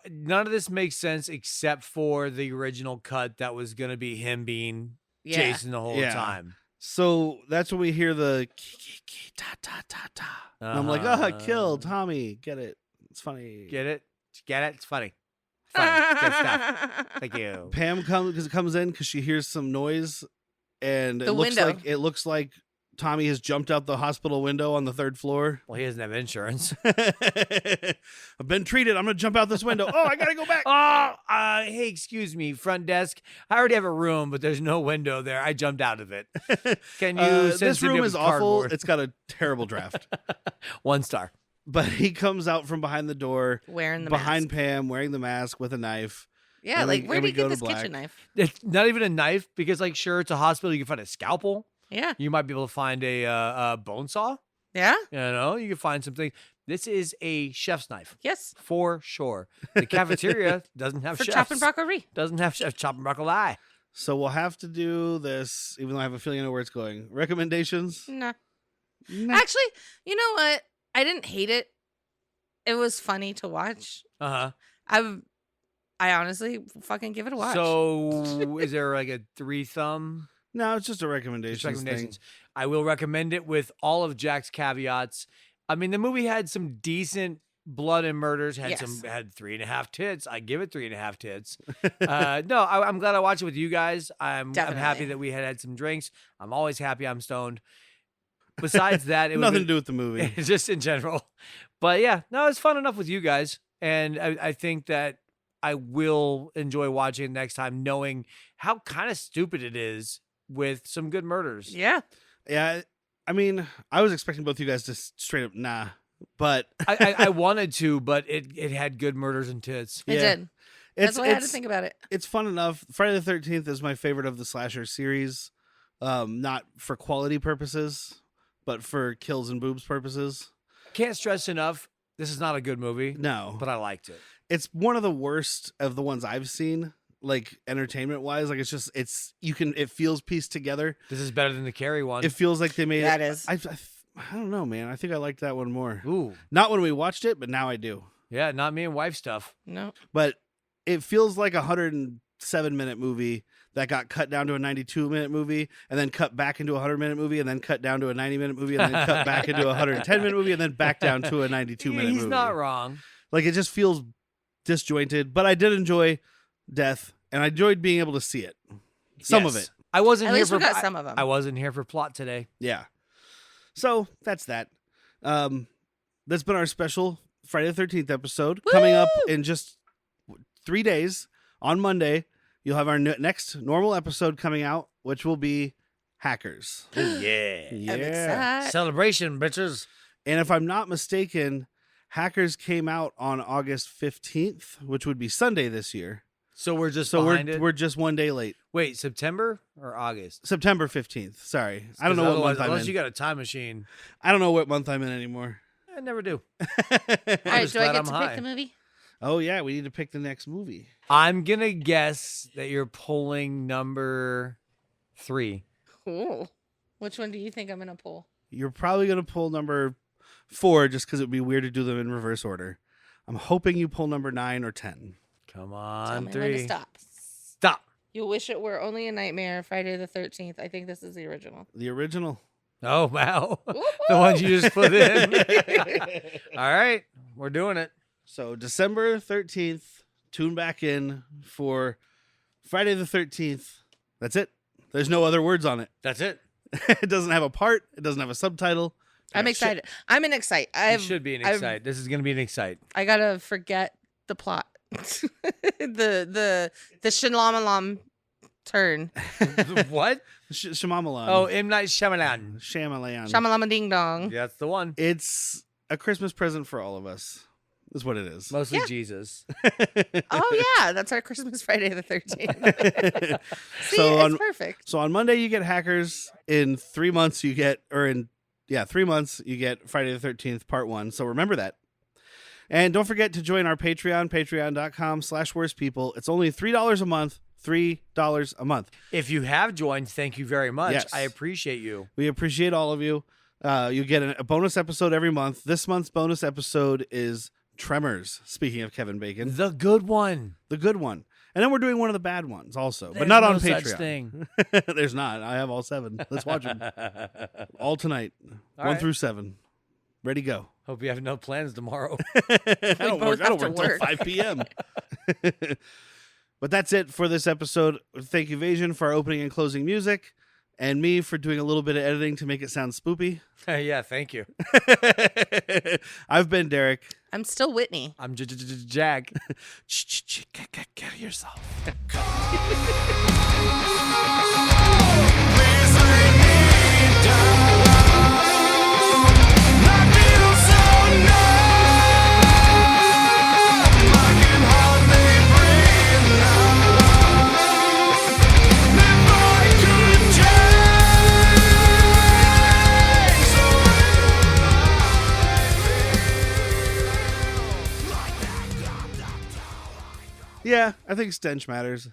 Speaker 3: None of this makes sense except for the original cut that was going to be him being
Speaker 4: Yeah.
Speaker 3: Jason the whole
Speaker 2: Yeah.
Speaker 3: time.
Speaker 2: So that's when we hear the ki, ta ta ta ta. And I'm like, kill Tommy. Get it? It's funny.
Speaker 3: Get it? Get it? It's funny. Funny. Good stuff. Thank you.
Speaker 2: Pam comes in because she hears some noise, and
Speaker 4: The window.
Speaker 2: it looks like Tommy has jumped out the hospital window on the 3rd floor.
Speaker 3: Well, he doesn't have insurance.
Speaker 2: I've been treated. I'm gonna jump out this window. Oh, I gotta go back.
Speaker 3: Hey, excuse me, front desk. I already have a room, but there's no window there. I jumped out of it. Can you send
Speaker 2: this
Speaker 3: somebody
Speaker 2: room
Speaker 3: up
Speaker 2: is
Speaker 3: with
Speaker 2: awful.
Speaker 3: cardboard?
Speaker 2: It's got a terrible draft.
Speaker 3: 1 star.
Speaker 2: But he comes out from behind the door,
Speaker 4: Wearing the
Speaker 2: behind
Speaker 4: mask.
Speaker 2: Pam, wearing the mask with a knife.
Speaker 4: Yeah,
Speaker 2: and
Speaker 4: like
Speaker 2: we-
Speaker 4: where
Speaker 2: and
Speaker 4: did
Speaker 2: we
Speaker 4: he get
Speaker 2: go to
Speaker 4: this
Speaker 2: black.
Speaker 4: kitchen knife?
Speaker 3: It's not even a knife because, like, sure, it's a hospital. You can find a scalpel.
Speaker 4: Yeah.
Speaker 3: You might be able to find a bone saw.
Speaker 4: Yeah.
Speaker 3: You know, you can find something. This is a chef's knife
Speaker 4: Yes.
Speaker 3: for sure. The cafeteria doesn't have
Speaker 4: For
Speaker 3: chefs.
Speaker 4: chopping broccoli.
Speaker 3: Doesn't have chefs chopping broccoli.
Speaker 2: So we'll have to do this, even though I have a feeling I know where it's going. Recommendations?
Speaker 4: No.
Speaker 2: Nah.
Speaker 4: Actually, you know what? I didn't hate it. It was funny to watch.
Speaker 3: Uh
Speaker 4: I honestly fucking give it a
Speaker 3: huh.
Speaker 4: watch.
Speaker 3: So, is there like a 3 thumb?
Speaker 2: No, it's just a
Speaker 3: Just
Speaker 2: recommendations thing.
Speaker 3: recommendations. I will recommend it with all of Jack's caveats. I mean, the movie had some decent blood and murders. Had
Speaker 4: Yes.
Speaker 3: had 3.5 tits. I give it 3.5 tits. No, I'm glad I watched it with you guys. I'm happy
Speaker 4: Definitely.
Speaker 3: that we had some drinks. I'm always happy I'm stoned. Besides that, it was
Speaker 2: Nothing to do with the movie.
Speaker 3: just in general. But yeah, no, it's fun enough with you guys, and I think that I will enjoy watching it next time, knowing how kind of stupid it is with some good murders.
Speaker 4: yeah.
Speaker 2: Yeah, I mean, I was expecting both you guys to straight up nah, but
Speaker 3: I wanted to, but it had good murders and tits.
Speaker 4: It
Speaker 2: Yeah.
Speaker 4: did. That's why I had to
Speaker 2: it's-
Speaker 4: think about it.
Speaker 2: It's fun enough. Friday the 13th is my favorite of the slasher series, not for quality purposes, but for kills and boobs purposes.
Speaker 3: Can't stress enough, this is not a good movie,
Speaker 2: No,
Speaker 3: but I liked it.
Speaker 2: it's one of the worst of the ones I've seen, like entertainment wise. Like it feels pieced together.
Speaker 3: This is better than the Carrie one.
Speaker 2: It feels like they made
Speaker 4: That
Speaker 2: it.
Speaker 4: is.
Speaker 2: I don't know, man. I think I liked that one more.
Speaker 3: Ooh,
Speaker 2: Not when we watched it, but now I do.
Speaker 3: yeah, not me and wife stuff.
Speaker 4: No.
Speaker 2: But it feels like a 107-minute movie that got cut down to a 92-minute movie, and then cut back into a 100-minute movie, and then cut down to a 90-minute movie, and then cut back into a 110-minute movie, and then back down to a 92-minute movie.
Speaker 3: He's not wrong.
Speaker 2: Like, it just feels disjointed, but I did enjoy death, and I enjoyed being able to see it. Some of
Speaker 3: Yes.
Speaker 2: it.
Speaker 3: I wasn't
Speaker 4: At
Speaker 3: here
Speaker 4: least
Speaker 3: for
Speaker 4: we got some of them.
Speaker 3: I wasn't here for plot today.
Speaker 2: Yeah. So that's that. That's been our special Friday the 13th episode. Coming up in just 3 days on Monday, you'll have our next normal episode coming out, which will be Hackers.
Speaker 3: Yeah.
Speaker 4: I'm
Speaker 2: Yeah.
Speaker 4: excited.
Speaker 3: Celebration, bitches.
Speaker 2: And if I'm not mistaken, Hackers came out on August 15th, which would be Sunday this year.
Speaker 3: So we're just
Speaker 2: So
Speaker 3: behind it.
Speaker 2: we're just 1 day late.
Speaker 3: Wait, September or August?
Speaker 2: September 15th. Sorry. I don't know what month I'm
Speaker 3: Unless
Speaker 2: in.
Speaker 3: you got a time machine.
Speaker 2: I don't know what month I'm in anymore.
Speaker 3: I never do.
Speaker 4: All right,
Speaker 3: just
Speaker 4: do I
Speaker 3: glad
Speaker 4: get
Speaker 3: I'm
Speaker 4: to
Speaker 3: high.
Speaker 4: pick the movie?
Speaker 2: Oh, yeah. We need to pick the next movie.
Speaker 3: I'm gonna guess that you're pulling number 3.
Speaker 4: Cool. Which one do you think I'm gonna pull?
Speaker 2: You're probably going to pull number 4 just because it would be weird to do them in reverse order. I'm hoping you pull number 9 or 10.
Speaker 3: Come
Speaker 4: Tell
Speaker 3: on,
Speaker 4: me when to
Speaker 3: 3.
Speaker 4: stop.
Speaker 3: Stop.
Speaker 4: You wish it were only a nightmare. Friday the 13th. I think this is the original.
Speaker 2: The original.
Speaker 3: Oh wow,
Speaker 4: Whoop,
Speaker 3: the
Speaker 4: whoop.
Speaker 3: ones you just put in. All right, we're doing it.
Speaker 2: So December 13th, tune back in for Friday the 13th. That's it. There's no other words on it.
Speaker 3: That's it.
Speaker 2: It doesn't have a part. It doesn't have a subtitle.
Speaker 4: I'm excited. I'm an excite.
Speaker 3: It should be an excite. This is going to be an excite.
Speaker 4: I gotta forget the plot. the shalamalam turn.
Speaker 3: What?
Speaker 2: Shyamalan.
Speaker 3: Oh, M. Night Shyamalan.
Speaker 4: Shamalama ding dong.
Speaker 3: Yeah, that's the one.
Speaker 2: It's a Christmas present for all of us. Is what it is.
Speaker 3: Mostly
Speaker 4: Yeah.
Speaker 3: Jesus.
Speaker 4: Oh yeah, that's our Christmas Friday the 13th. See, it's perfect.
Speaker 2: So on Monday you get Hackers. In 3 months you get, 3 months you get Friday the 13th Part 1. So remember that. And don't forget to join our Patreon, patreon.com/worstpeople. It's only $3 a month. $3 a month.
Speaker 3: If you have joined, thank you very much.
Speaker 2: Yes.
Speaker 3: I appreciate you.
Speaker 2: We appreciate all of you. You get a bonus episode every month. This month's bonus episode is Tremors, speaking of Kevin Bacon.
Speaker 3: The good one.
Speaker 2: The good one. And then we're doing one of the bad ones also, but
Speaker 3: There's
Speaker 2: not
Speaker 3: no
Speaker 2: on
Speaker 3: such
Speaker 2: Patreon.
Speaker 3: thing.
Speaker 2: There's not. I have all 7. Let's watch them. All tonight.
Speaker 3: All
Speaker 2: 1
Speaker 3: right.
Speaker 2: through 7. Ready, go.
Speaker 3: Hope you have no plans tomorrow.
Speaker 2: I don't
Speaker 4: both
Speaker 2: work
Speaker 4: have to
Speaker 2: until
Speaker 4: work.
Speaker 2: 5 p.m. But that's it for this episode. Thank you, Vasion, for our opening and closing music, and me for doing a little bit of editing to make it sound spoopy.
Speaker 3: Yeah, thank you.
Speaker 2: I've been Derek.
Speaker 4: I'm still Whitney.
Speaker 3: I'm Jack.
Speaker 2: Get yourself. Yeah, I think stench matters.